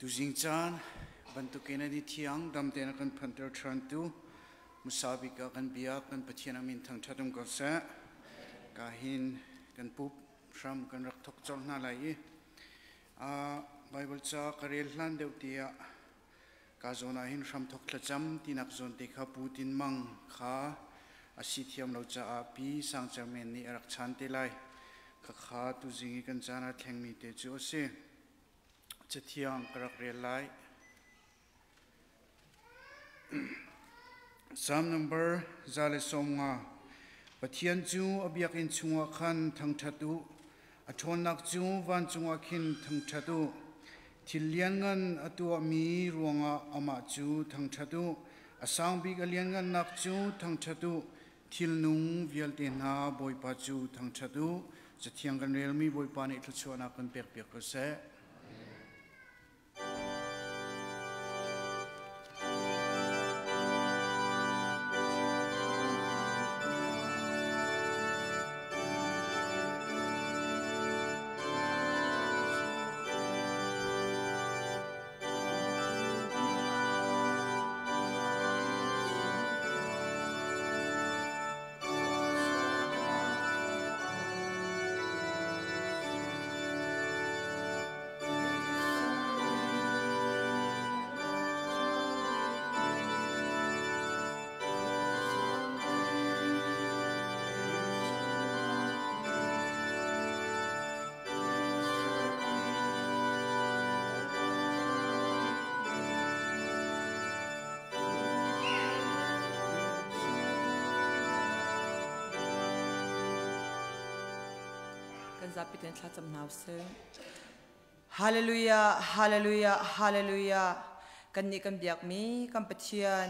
Zing chan bantu Kennedy tiang dam tena kan panter trantu musabika kan biak kan patiana min thang thadum ko sa kahin kan pup sham kan rak thok chol na lai Bible cha karel hlan deutia ka zona hin sham thok tlacham tinak zon te kha putin mang kha asithiam lo cha api sang chamen ni arak chan te lai kha kha tu zingi kan chana thleng mi te chu se Chatiang karak relai Psalm number Zale Somga Patian chu abiak in chunga khan thang thatu Athon nak chu van chunga khin thang thatu Thilian ngan atua mi ruanga ama chu thang thatu Asang big alian ngan nak chu thang thatu Thilnung vialte na boipa chu thang thatu Chatiang kan rel mi boipa ni tluchuana kan pek pek ko se Zarhpi ten tlatsam nause. Hallelujah, hallelujah, hallelujah. Kan ni kan biak mi kan patian.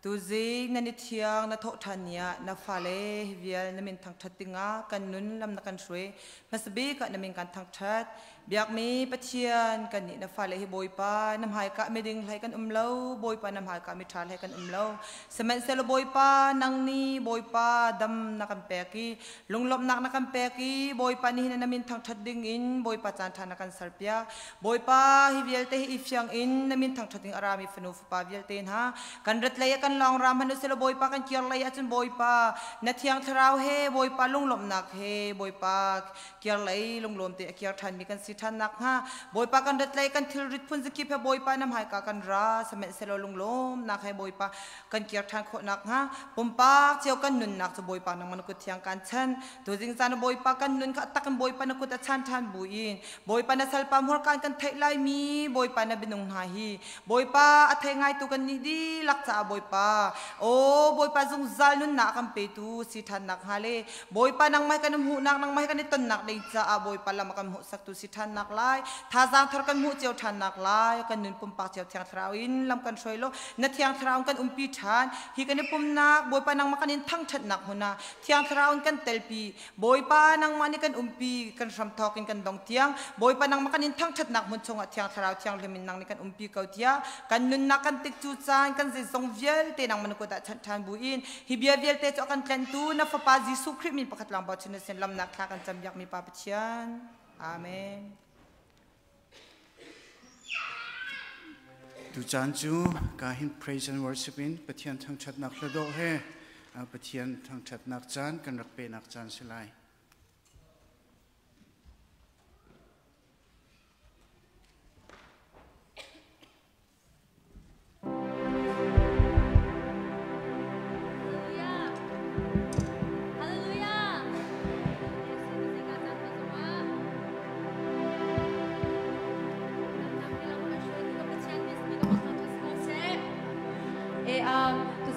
Tu Zing na nitiang na thotania na fale vial na min thang thatinga kan nun lam na kan shwe. Masabi ka na min kan thang that. Biak mi patian kan ni na fale hi boipa nam hai ka meding lai kan umlo boipa nam hai ka mi thal hai kan umlo. Semen selo boipa nang ni boipa dam na kan peki lunglop nak na kan peki boipa ni na min thang that ding in boipa chan than na kan sarpia boipa hi vial te hi ifyang in na min thang thating arami fanu pa vial ten ha kan rat lai kan long ram hanu selo boipa kan kiar lai achun boipa na thiang thrau he boipa lunglop nak he boipa kiar lai lunglom te kiar than mi kan si than nak ha boipa kan rat lai kan thil rit phun ziki phe boipa nam hai ka kan ra semen selo lunglom nak he boipa kan kiar than kho nak ha pumpa cheu kan nun nak chu boipa nang man ku thiang kan chan tu Zing chan boipa kan nun kha tak kan boipa na ku ta chan than buin boipa na salpam hor kan thai lai mi boipa na binung ha hi boipa athai ngai tu kan ni di lak cha boipa o boipa zung zal nun na kan pe tu si than nak ha le boipa nang mai kan hu nak nang mai kan ton nak dei cha boipa lam kan hu sak tu si than nak lai tha jang thar kan hu cheu than nak lai kan nun pum pa cheu thiang thrawin lam kan shoi lo na thiang thraung kan umpi than hi kan pum nak boipa nang makanin thang that nak huna thiang thraung kan telpi boipa nang mani kan umpi kan ram thokin kan dong tiang boipa nang makanin thang that nak mun chonga thiang thrau thiang lemin nang ni kan umpi kau tia kan nun nak kan tik chu chan kan je song vial te nang man ko ta than buin hi bia vial te cho kan tlan tu na fa pa Jesu Christ min pakhat lang ba chen sen lam nak thla kan cham yak mi pa pachian amen Tu chan chu kahin praise and worship in patian thang chat nak lo do he patian thang chat nak chan kan rak pe nak chan silai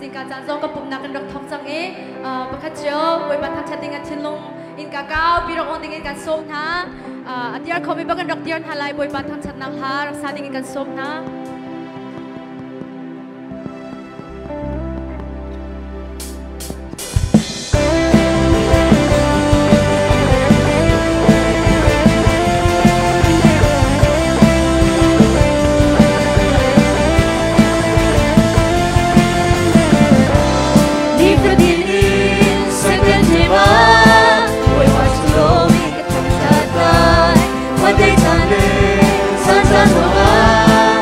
Zing ka chan zong ka pum nak rok thom chang e pakhat jo boi ba thak chating a thinlong in ka kaw birok ong ding in kan som na atiar khomi ba kan rok tian halai boi ba thak chat nak ha rak sa ding in kan som na One day, Sunday, sun's on the line.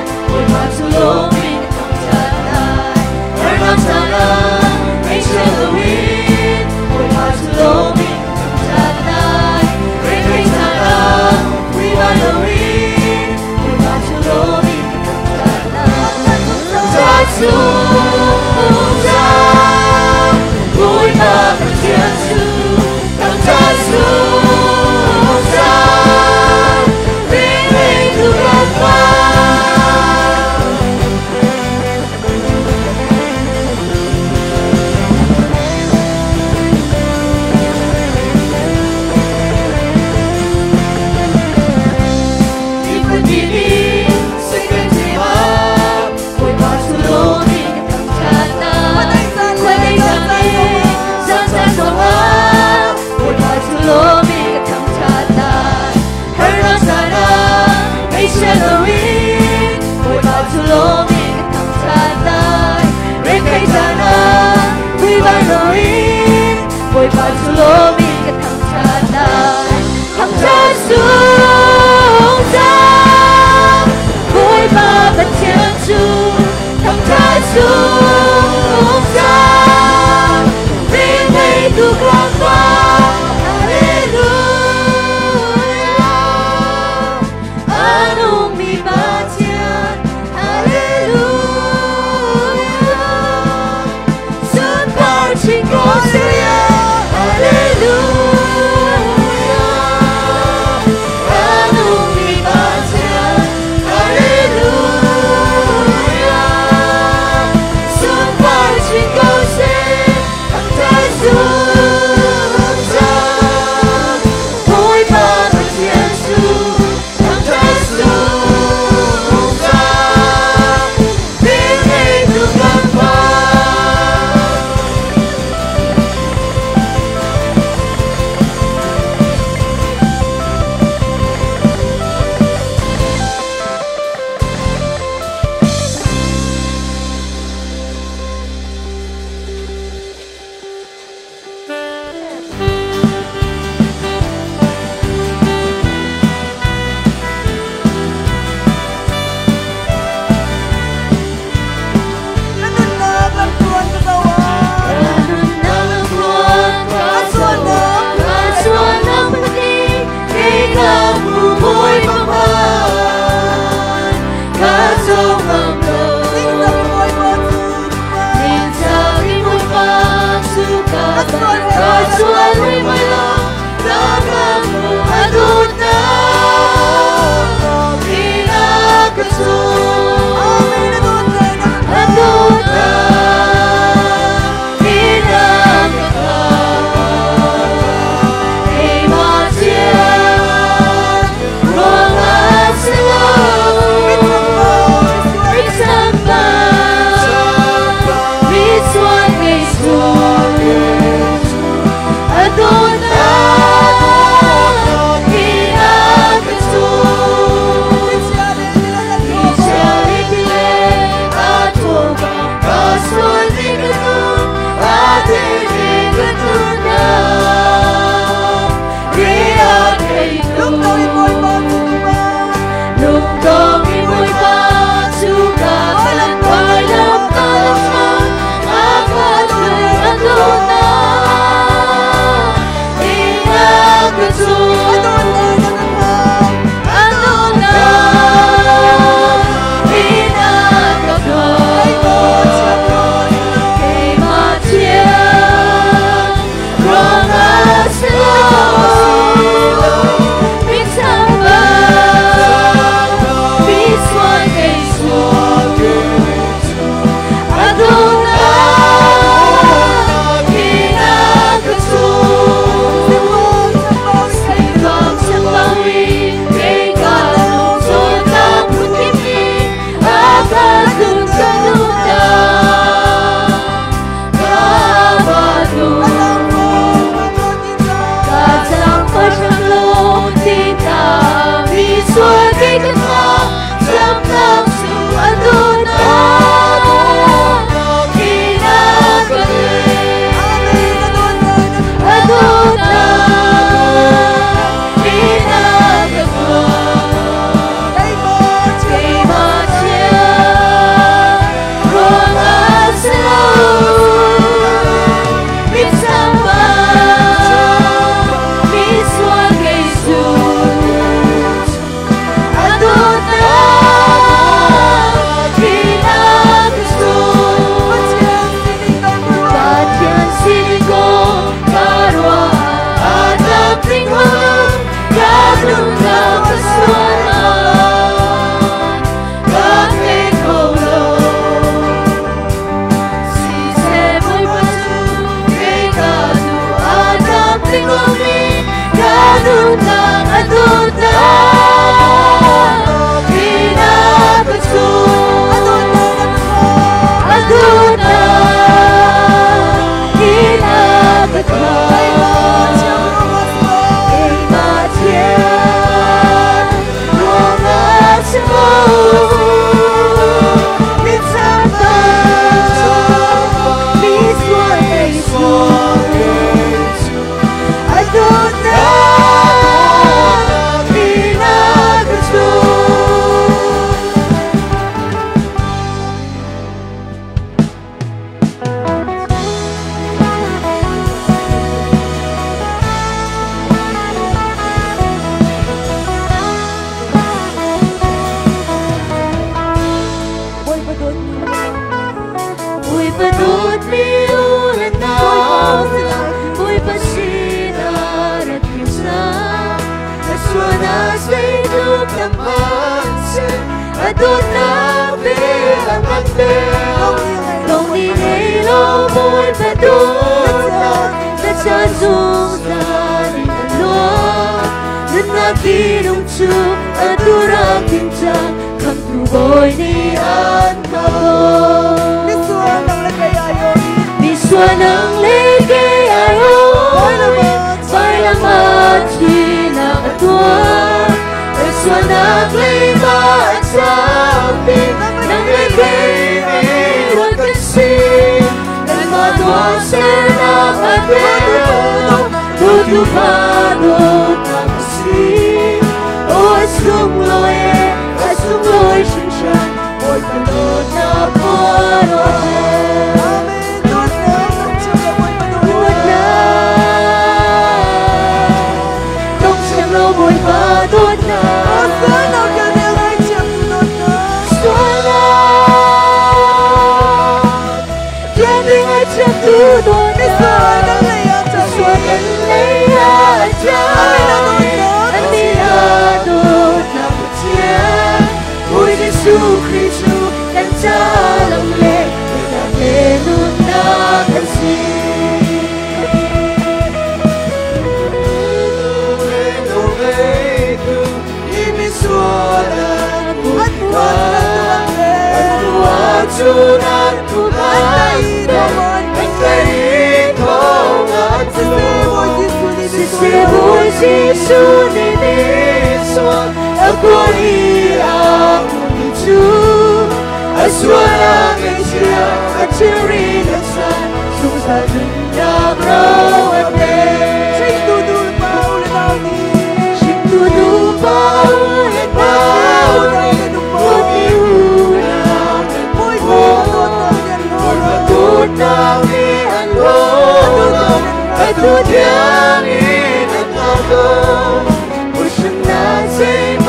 Pushing that same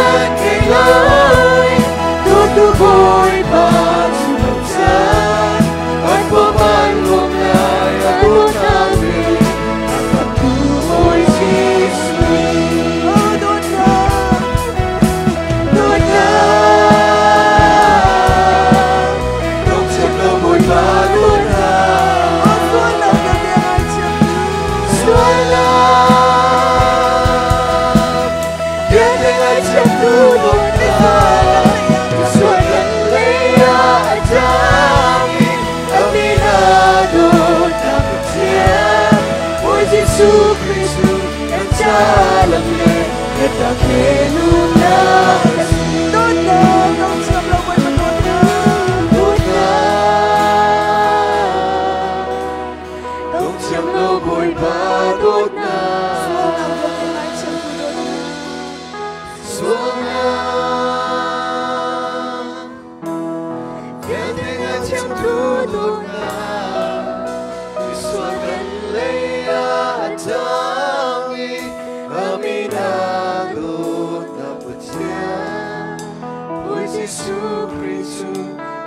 Yesu Kristu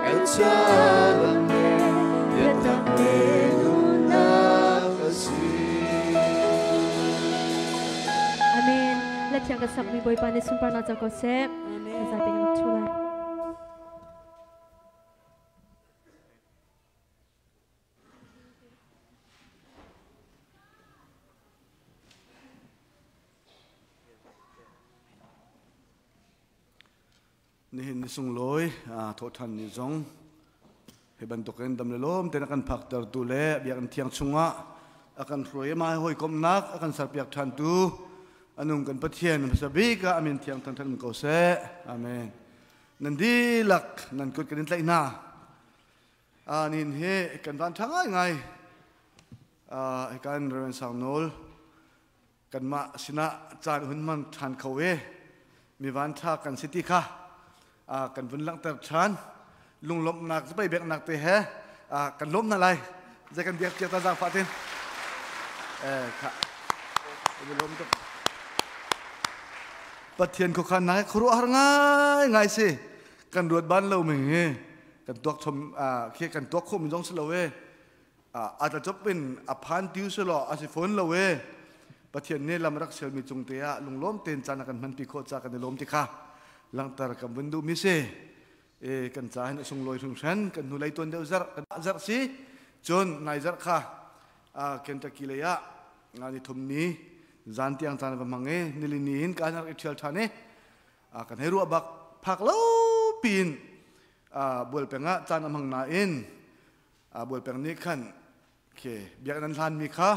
el jalane yatame nuna kasih. Amen. Let yang kesak mi boy pani sumpah na jakosep. Kasih dengan Tuhan. Nihin nisung loy, thotan ni zong. Heban token dam lelom, ten akan faktor tule, biarkan tiang sunga, akan proye mai hoi komnak, akan sarpiak tantu, anung kan patien sabi ka amin tiang tantan ko se, amen. Nandi lak nan kut kadin tlai na. Nin he kan van thangai ngai. Kan reven sang nol, kan ma sina chan hun man than khawe, mi van tha kan siti kha. Kan vun lang ter chan lung lom nakไปเบกนักเตะกันล้มนั่นไรจะกันเบียกเจียตาจางฟาตินค่ะจะล้มตัวปัจเจียนเขาขันนักครัวหางง่ายสิกันรวดบ้านเราไม่เงี้ยกันตัวชมเคียกันตัวคมจงสโลเวอาจจะจบเป็นอภันติวสโลอาศิฝนเราเวปัจเจียนนี่ลำรักเชลมีจงเตะลุงล้มเต็นจานักันมันปีโคจากันในล้มที่ค่ะหลังจากกับวันดูมิเซกันจ่ายในส่งลอยส่งฉันกันหุ่นไล่ตัวเดียวจักสิจนนายจักค่ะกันตะกี้เลยงานที่ทุ่มนี้จันที่ยังจานประมังนิลินีนการนักอิทธิลชาเนกันให้รู้บักผักเล่าปีนบัวเป็งจานมังนาอินบัวเป็งนี้ขันโอเคเบียกนันทานมีค่ะ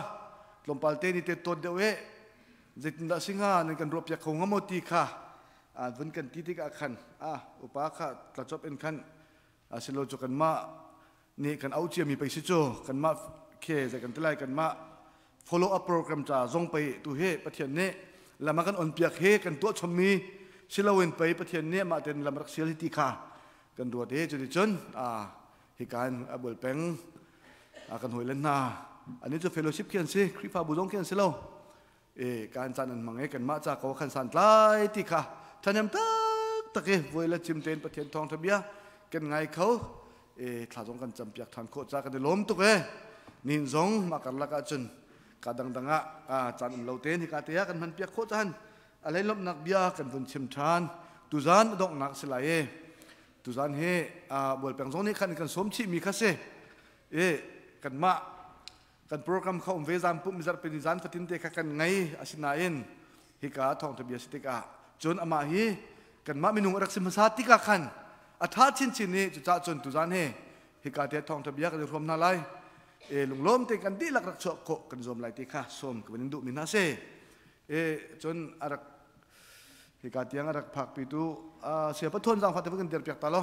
ลมพัดเตนิเตตัวเดียวจิตดัสิงหาในกันรบจากของงมตีค่ะวันกันที่กันขันอุปาค่ะกระจบเป็นขันสิโลจุกันมานี่กันเอาเชียมีไปสิโจกันมาเคจะกันที่ไรกันมา follow up program จ่าส่งไปตัวเฮประเทศนี้แล้วมากันอ่อนเปียกเฮกันตัวชมมีสิโลเวนไปประเทศนี้มาเดินลำรักเสียลิติค่ะกันตัวเฮจุดจนเหตุการณ์บุลเป็งกันหวยเล่นนาอันนี้จะ fellowship เขียนสิคริฟ้าบุญงเขียนสิโลการจันนั้นมังเอกันมาจากเขาขันสันไลติค่ะท่านยำตะเกียบวยละจิมเตนประเทศทองทะเบียกันไงเขาถ้าสงกันจำเปียกทานโคจากกันในล้มตุกนินสงมากันละกันจนกาดังดังจันเราเตนที่กาเตียกันมันเปียกโคจันอะไรล้มนักเบียกันบนชิมทานตุจานดอกนักสลายตุจานเฮบวลแปลงสงนี้ขันกันสมชิมีคาเซกันมากันโปรแกรมเขาเวซามปุ่มจัดเป็นจานฟัตินเตะกันไงอาศินาเอ็นฮิกาทองทะเบียสติกาจนอามาฮีกันมามินุงรักษาภาษาติกาขันอัฐาชินชินนี่จุดจนตุจานเฮฮิกาเทียทองทะเบียกันรวมนาไลลุงล้มเตกันดีลักรักโชกกันรวมไลติกาส้มกันดุมินาเซจนอารักฮิกาเทียงอารักผักปิตุเสียพัทนจังฟัดกันเดียร์เปียกตาโล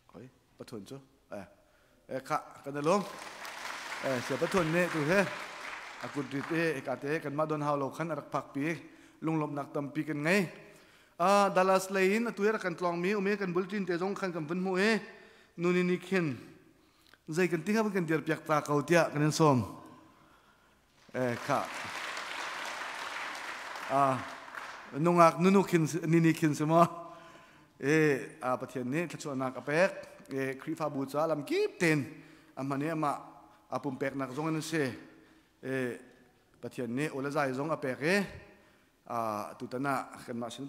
เฮ้ยพัทนจ้ะค่ะกันล้มเสียพัทนเนี่ยตัวเฮอากุฎิเตะกาเตะกันมาโดนฮาวโลขันรักผักปีลุงลมนักตำปีกันไงดัลลัสเลย์นตัวเรกันกลองมีอุเมกันบุลจินเตจงขันกันฟันมูนูนินิคินใจกันติ้งกันเดียร์เปียกตาเขาเตียกันนั่นส้มค่ะนุ่งอักนุคินนินิคินสมอประเทศนี้ขจรนักอเปกคริฟ้าบูชาลำกีบเต็นมันเนี่ยมาปุ่มเปกนักจงนั่นเสประเทศนี้โอลาใจจงอเปกตุตนะกันมาสิน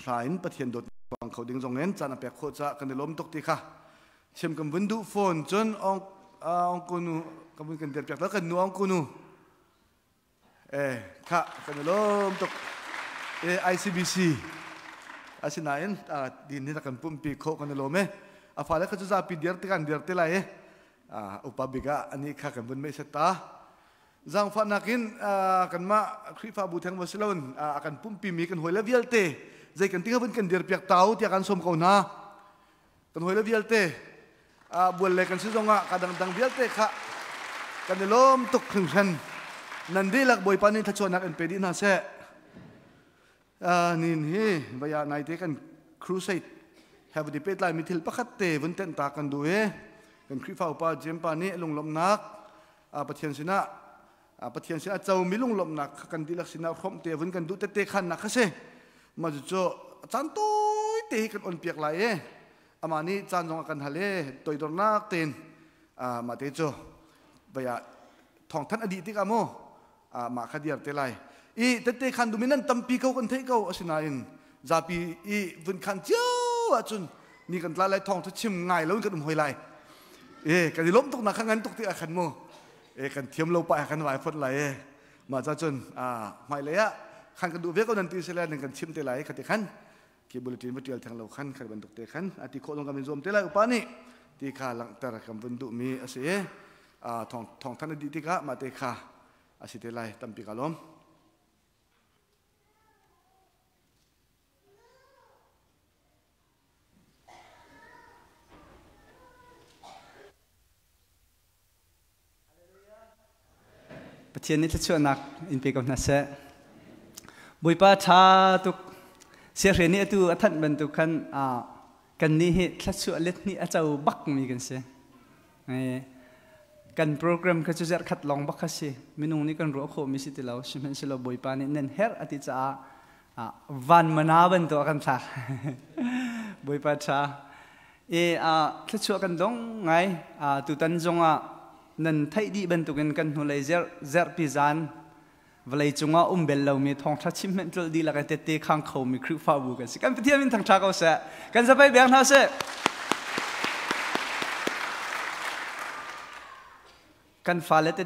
สายประเทศโดดฟังเขาดึงจงเน้นจานอเปกโคจะกันในล้มตกตีค่ะเชื่อมกันวินดูโฟนจนองกุนูกันวินกันเดียร์เปียกแล้วกันนัวองกุนูค่ะกันในล้มตกICBC อาศินาเอ็นดินนี่ตะกันปุ่มปีโคกันในล้มฟ้าแล้วเขาจะจับปีเดียร์ตีกันเดียร์ตีไรอุปบิกะอันนี้ข้ากันบนไม่เสตาจังฟันนักินกันมาคริฟ้าบูเทงวสิลอนกันปุ่มปีมีกันหอยเลวิลเตใจกันที่เขาเป็นกันเดียร์เปียกเต้าที่กันสมเขาหน้ากันหอยเลวิลเตบวลเล็กกันซิจงกันดังวิลเตค่ะกันในล้มตกถึงฉันนันดีลักบอยปานิทัชนักเอ็นเปดีน่าเสนี่นี่บายานายเตกัน Crusade เฮฟดีเป็ดไลมิทิลปักเตวันเต็นตากันดูกันคริฟ้าอุปาเจมปานี่ลงลมนักประเทศสินะ ปะเทียนเสียเจ้ามีลุงลมนักกันดีลักษณะพร้อมเตวันกันดูเตะขันนักเสมาจุจ่อจันตุยเตะกันอ่อนเปียกไหลอามานี้จันจงกันทะเลตัวดอนนักเต็นมาเตจ่อไปทองท่านอดีตที่กามโมมาขดียบเตลัยอีเตะขันดูมินันตั้มปีเขากันเทเขาอสินาอินจาปีอีวันขันเจ้าจุนนี่กันลายทองทุชิมง่ายแล้วกันหอยไหลกันล้มตกหนักงั้นตกที่อาขันโมกันเทียมเราไปกันไหวพดไหลมาจ้าจุนไม่เลยขันกันดูเวก็นันตีเสร็จแล้วหนึ่งกันชิมเตลัยกันเตขันกีบุลตินวัตถุทางเราขันขันบรรทุกเตขันอาทิโคลงกันเป็นรวมเตลัยอุปานี่ที่ข้าหลังแต่ละคำบรรทุกมีอาศัยทองท่านอดีตที่ข้ามาเตข้าอาศัยเตลัยตั้มปีกาล้มประเทศนี้จะช่วยนักอินเปกับนักเสะบุยป้าชาตุกเสียเรียนนี้ตัวท่านบรรทุกกันนี้เหตุช่วยเล็ดนี้อาจจะบักมีกันเสียกันโปรแกรมก็จะจัดขัดลองบักเสียมินุ่งนี้กันรู้โคมิสิติเราชิมันสิเราบุยป้านี่เน้นเฮร์อติจ้าวันมานาบรรทุกกันท่าบุยป้าชาช่วยกันดงไงตุตันจงนั่นไทยดีบรรทุกกันหัวเลยZarhpiจานเวลาจงเบลเรามีทองทัชชิมเมนต์ดีละกันเตะข้างเขามีครูฟ้าบุกันสิกันไปเที่ยวมินทางชาเขาเสะกันจะไปเบียงเท้าเสะกันฟ้าเลเต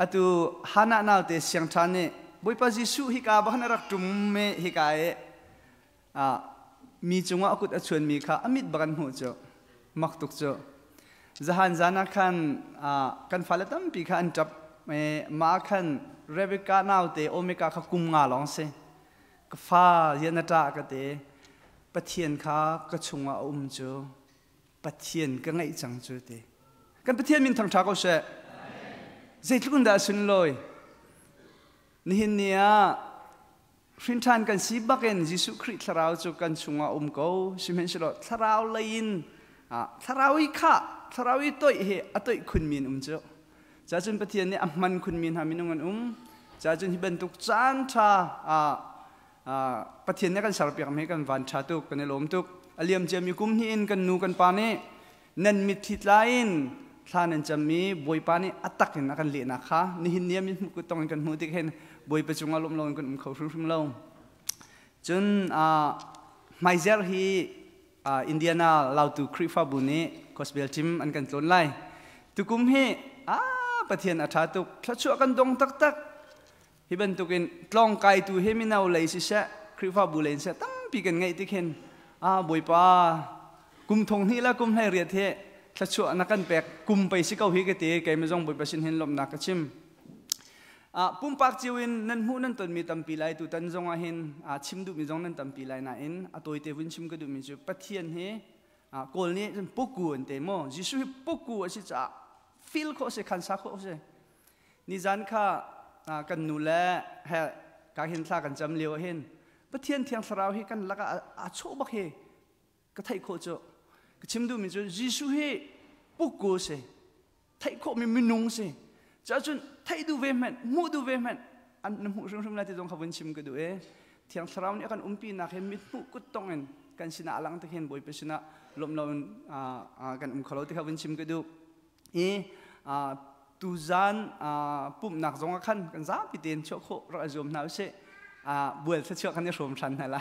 อะตูฮานานาเตเสียงชานี่บุยปาจิสุฮิกาบ้านรักจุ่มเมฮิกามีจงกุดชวนมีข้าอมิดบันหัวเจ้ามักตุกเจ้าจะหันจานักกันฟ้าเลตัมปีขันจับมาขันเรเบกานาวเตโอเมกาขกุมงาลองเสกฟ้าเยนตากเตปะเทียนข้ากระชงเจ้าปะเทียนก็ไงจังเจ้าเตกันปะเทียนมินทางชาเขาเสะเจ็ดลุนดาสุนลอยนี่เนี่ยฟินทานกันสีบักเอนยิสุคริสราวจูกันชงเขาสิเมนสโลทราวเลยินทราวิข้าทราวิตัวเฮอตัวคุณมีนเจ้าจ้าจุนปะเทียนเนี่ยมันคุณมีนหามินงกันจ้าจุนที่บรรทุกจานชาปะเทียนเนี่ยกันสารเปียกไม่กันวันชาตุกกันในลมตุกอเลียมเจมีกุมหินกันนูกันปานี่นั่นมิดทิดไลน์ท่านั้นจะมีบอยปานี่อัตตักเห็นกันเลี้ยนะคะนี่หินเนี่ยมีกุตองกันหูติเห็นบอยประจุงอารมณ์ลงกันเขารุ่งลงจนไมเซอร์ฮีอินเดียนาเราตูคริฟาบุนีคอสเบลจิมอันกันต้นไล่ตุกุมเฮปะเทียนอัฐาตุกถ้าช่วยกันดงตักฮิบันตุกินกลองไกตูเฮมินาเลยสิเสะคริฟาบุเลนเสะตั้มปีกันไงติเห็นบอยป้ากุมทงนี่ละกุมให้เรียดเฮถ้าช่วยนักกันแปลกกุมไปสิเกาฮิกตีแกไม่จงบอยประสินเห็นลมนักชิมปุ่มปากจิวินนั่นหูนั่นต้นมีตั้มปีไลตุตันจงเห็นชิมดูมีจงนั่นตั้มปีไลน่ะเอ็นตัวเตวินชิมก็ดูมีจุปะเทียนเฮกอลนี้เป็นปุ๊กกูนเตโมจิสุฮิปุ๊กกูสิจ้าฟิลโคเสขันสักโคเสนิจันข้ากันนูแลเฮการเห็นท่ากันจำเลี้ยวเห็นปะเทียนเทียงสราวเฮกันแล้วก็โชบักเฮก็ไทยโคโจก็ชิมดูมีจุจิสุฮิปุ๊กกูเสไทยโคมีมินุงเสจ้าจุนไทยดูเวมันมูดูเวมันอันน้ำหูรุ่งๆนั่นที่ตรงเขาวันชิมก็ดูเทียงสราวนี่กันปีนักเห็นมิดหูกุดตรงเงินกันสินะหลังที่เห็นบ่อยไปสินะลมกันขลุ่ยที่เขาวันชิมก็ดูตูจานปุ่มหนักจงขันกันจ้าพิเศษชั่วโครอจมหนาวเสบัวเชื่อกันในรวมชันอะไร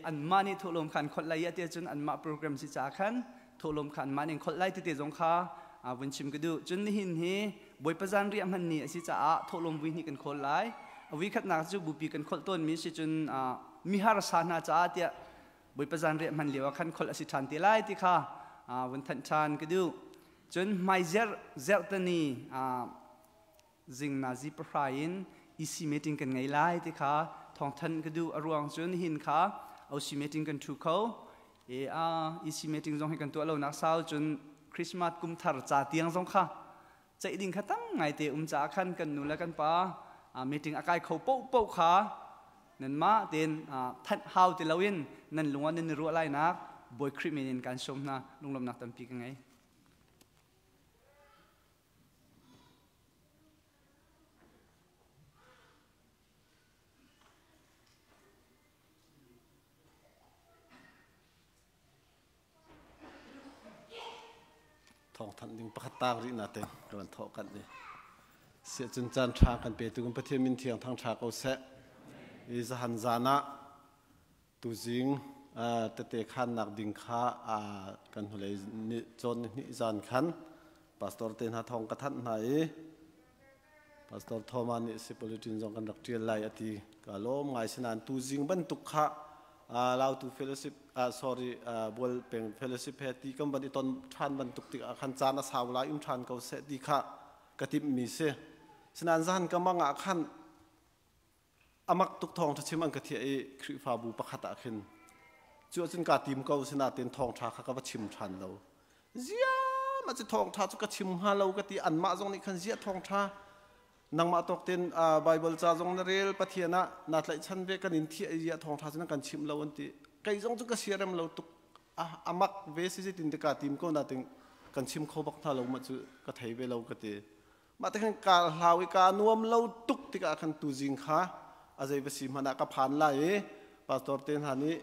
อันมานี่ทุลมขันคนไล่เตี้ยจนอันมาโปรแกรมสิจ้าขันทุลมขันมานี่คนไล่ที่เตี้ยจงข้าวันชิมก็ดูจนหินเฮบ่อยประจันเรียมหันนี่สิจ้าทุลมวินี่กันคนไล่วิคัดนักจูบุปีกันคนต้นมีสิจนมีหารสานาจ้าเตี้ยบุยประจันเรียมันเลี้ยวขันคนอสิทันตีไล่ที่ข้าวันทันชานก็ดูจนไม่เจอตันีซิงนาซีประฟายินอีซีเมติงกันไงไล่ที่ข้าทองทันก็ดูอรวงจนหินข้าเอาซีเมติงกันทุกเขาอีซีเมติงจงให้กันตัวเรานักสาวจนคริสต์มาสกุมทาร์จ่าเตียงจงข้าใจดิ่งขัดตั้งไงเตะจ่าขันกันนู่นแล้วกันป้าเมติงอากาศเขาโป๊ะขานั่นมาเดินทัดฮาวติลาวินนั่นลุงวันนั่นรู้อะไรนักบอยคริมินินการชมนะลุงลมนักตั้มปีกันไง ขันดิ้งประคัตตางรินาเตกันทอกันนี่เสียจนจานชากันเปตุกันประเทศมินเทียงทางชาเขาเสอิสหันจานะตุจิงเตะขันนักดิ้งข้ากันหัวเลยนิจนนิจานขันพาสตอร์เตนหาทองกระทันไหนพาสตอร์ทอมานิสิปลิตินจงกันรักเจียไลอติกาโลมไงสนานตุจิงบันตุกข้าเราตูเฟลชิพsorry บอลเป็นเฟลชิพเหตุกันบันที่ตอนทานบันตุกติขันจานะสาวลายทานเขาเสดีข้ากระติบมีเสสนานจานก็มังอาขันอามักตุกทองทัชมันกระเทียคริฟาบูประคัตขึ้นจวดจนกาติมเขาสนาเต็นทองชาข้าก็ชิมชันเราเสียมาจะทองชาจุกชิมฮาเรากติอันมาจงนี่ขันเสียทองชานังมาตกเต็นไบเบิลจ้าจงนเรลปะเทียนะนัดไหลชันเวกันอินที่ไอเดียทองท้าจนกันชิมเราวันที่ไก่จงจุกเสียเรมเราตุกอามักเวสิจิตินตกาติมก็นัดถึงกันชิมเขาบักท่าเรามาจุกระไทยเวเรากติมาแต่ขันการลาวิการนวมเราตุกติกาขันตูจิงค่ะอาศัยเวสิมันนักผ่านไล่ปาสตอร์เต็นหานี้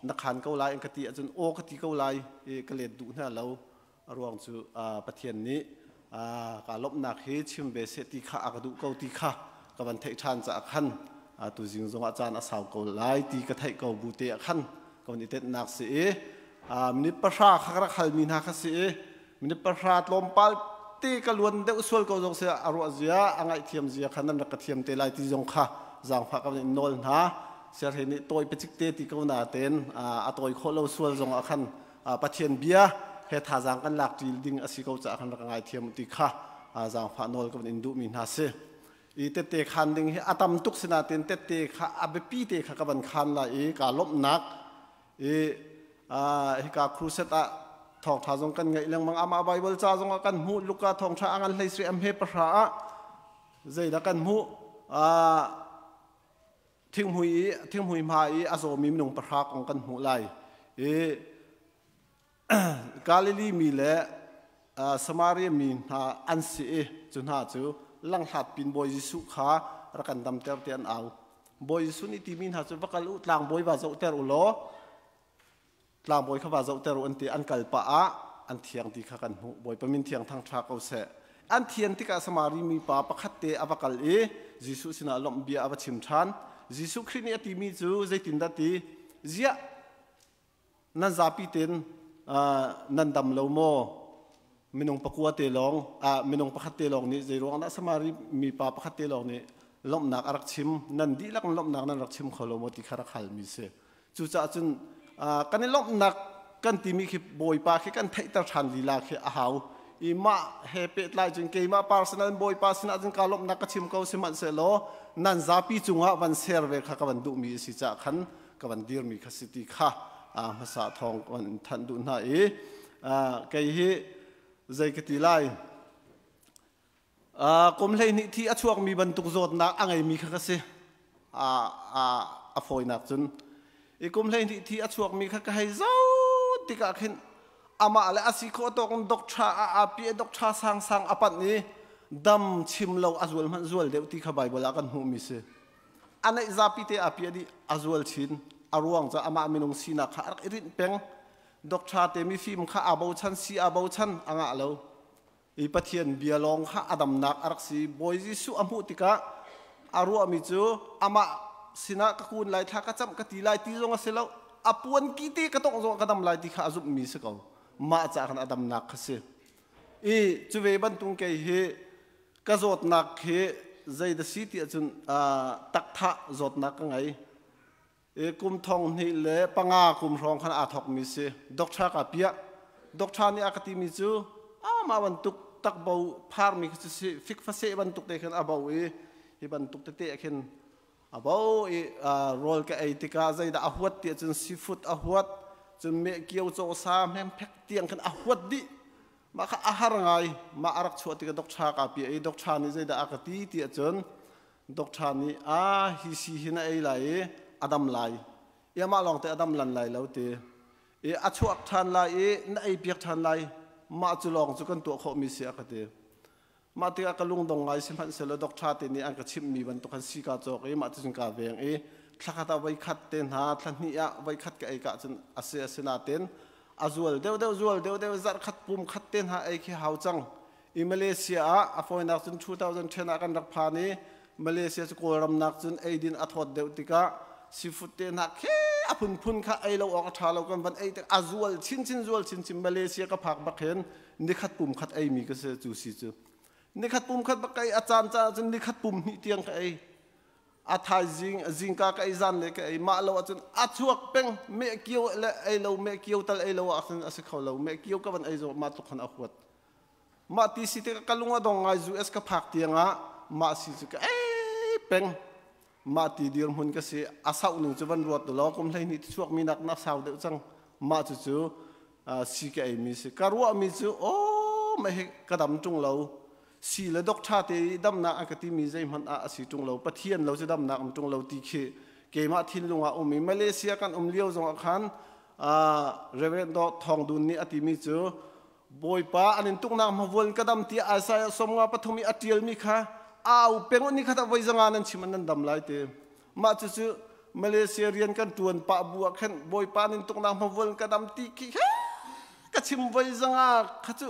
นักขันเกาไลกติจนโอกติเกาไลกระเลดดูเนี่ยเรารวมจุปะเทียนนี้การลบนักเฮชิมเบสติข้ากระดูกเกาติข้ากับวันเทชันจะขันตัวจริงจงอาจารย์อาสาวเกาไลตีกระไทเกาบูเตะขันกับวันนี้เต็นนักเสียมินิประชาขักรักขัลมินาคเสียมินิประชาลมปัลตีกล้วนเดือดส่วนเกาจงเสียอารมณ์เสียอ่างไอเทียมเสียขันนั้นกระเทียมเตไลตีจงข้าจางพักกับวันนี้นอลนะเสียเห็นตัวเป็นจิกเตติเกาหน้าเต็นตัวโคโลส่วนจงขันปะเทียนเบียเหตุจางกันหลักจีดิ่งอสิเกาจะขันรักไอเทียมติข้าจางพักนอลกับวันนี้ดูมินาเสียอีเตเตขันดิ่งอาตมตุกสนาเต็นเตเตข้าอับปีเตข้ากับวันขันละการลบนักการครูเซตทองท้าจงกันไงเรื่องมังอามาไบเบิลจ้าจงกันหูลูกกาทองช้าอันเลยสิเอ็มเฮปราใจละกันหูทิ้งหุยมาอาโซมีมนุงปราของกันหูไลกาลิลีมีและสมารีมีอันสีจนหาจูลังหัดปินบอยยิสุขารักันดำเตอร์เตียนเอาบอยยิสุนี่ที่มีหาจูวักลุตลางบอยว่าจะเตอร์อุโลลางบอยข้าว่าจะเตอร์อันที่อันกัลปะอันเทียงที่ข้ากันหูบอยประมินเทียงทางทรักเอาเสอันเทียงที่กาสมารีมีปาประคัตเตอวักลยิสุสินาลมเบียอวชิมชันยิสุครินีที่มีจูใจตินดัตีเจียนั่นซาปิเต็นนั่นดำเลวโมมินงประกวดเตลองมินงประคัตเตลองนี่ใจร้องนักสมารีมีปาประคัตเตลองนี่ลมนักรักชิมนั่นดีลักลมนักนั่นรักชิมเขาลมติคารักขัลมิเสจู่จ้าจนกันในลมนักกันที่มีขีบอยปาขีกันไทยตะชันลีลาขีอาหาวอีมาเฮเปตไลจนเกยมาปาร์สนันบอยปาสนันจนการลมนักกชิมเขาสิมันเสลอนั่นซาปีจุงะวันเซอร์เวข้ากับวันดูมีสิจ้าขันกับวันดีร์มีขสิติข้าภาษาทองวันทันดูน่าเกยฮีใจกติไลกรมเลยนี่ที่ช่วงมีบรรทุกโจดนักอะไรมีข้าสิฟอยนักจนกรมเลยนี่ที่ช่วงมีข้าก็ให้เจ้าติกาขึ้นอามาและอาศิโคตกดอกชาปีดอกชาสังอปัตนี้ดำชิมเราอาจวลมันจวลเดี๋ยวที่ข้าใบบลากันหูมิเสอันนี้ซาปีเตอาปีดีอาจวลชินอารวงจะอามามินงสีนักข้าอิรินเป็งดอกชาเตมีฟิมข้าอาบาวชันสีอาบาวชันอ่างเราอีปะเทียนเบียลองข้าอดัมนักอารักสีบอยจิสุอัมพุติกาอารวมิจูอามาสินักคุณไล่ทักกระจำกตีไล่ตีจงเสแล้วอปวนกีตีกระตงจงกระดำไล่ตีข้าจุบมีสกาวมาจากกันอดัมนักข้าเสจูเวบันตุงเกยเฮกระโดดนักเฮใจเดสิติจุนตักทะโดดนักไงกุมทองนี่เละปังอากุมรองขันอาทอกมิเสดอกชากาเปียดอกชานี่อากติมิจูมาบรรทุกตักเบาพาร์มิกสิฟิกฟาเซบรรทุกเตะขันอาเบาบรรทุกเตะขันอาเบาโรลกับไอติกาใจดาอหวดเตะจนซีฟู้ดอหวดจนเมเกียวโจซาแม่แพ็กเตียงขันอหวดดิมาข้าอาหารไงมาอารักชวติกับดอกชากาเปียดอกชานี่ใจดาอากติเตะจนดอกชานี่ฮิซีฮินาไอไหลอดัมไลยามาลองแต่อดัมลันไลแล้วเตอาชวกทันไลนั่นไอเปียกทันไลมาจุลองจุกันตัวเขามีเสียกันเตมาที่กลุงดงไงสิมันเสลดอกชาตินี่อันกชิมมีบรรทุกขันสีกาจอกมาจุนกาเวงถ้าขัดเอาไว้ขัดเต็นหาทันนี้ไว้ขัดกับไอกะจนอาเซียสนาเต็น azul deu zar khat pum khat ten ha ai khi hau chang in Malaysia a foi nak chun 2010 akan rak phani Malaysia chu koram nak chun ai din athot deu tika seafood ten ha khe apun phun kha ai lo ok tha lo kan ban ai te azul chin chin Malaysia ka phak ba khen ni khat pum khat ai mi ka se chu si chu ni khat pum khat ba kai achan cha chun ni khat pum ni tiang ka ai a thai zing ka kai zan le ka ai ma lo chun a chuak peng me kiu le ai lo me kiu tal ai lo a khan ase khaw lo me kiu ka ban ai zo ma tu khan a khwat ma ti si te ka kalunga dong ngai zu es ka phak tianga ma si chu ka ai peng ma ti dir hun ka se asau ning chu ban ruat lo kum lai ni chuak mi nak na sau de chang ma chu si ka ai mi se karwa mi chu o ma he ka dam tung lo si le dok tha te dam na akati mi zai man a si tung lo pathian lo chu dam na tung lo ti khe ke ma thin lunga umi Malaysia kan liao zong khan reverend do thong dun ni ati mi chu boy pa anin tung na ma vol ka dam ti asa somnga pathumi atial mi kha au pengon ni khata voi zanga nan chiman nan dam lai te ma chu Malaysia rian kan tuan pa bua khan boy pa nin tung na ma vol ka dam ti ki ka chim voi zanga kha chu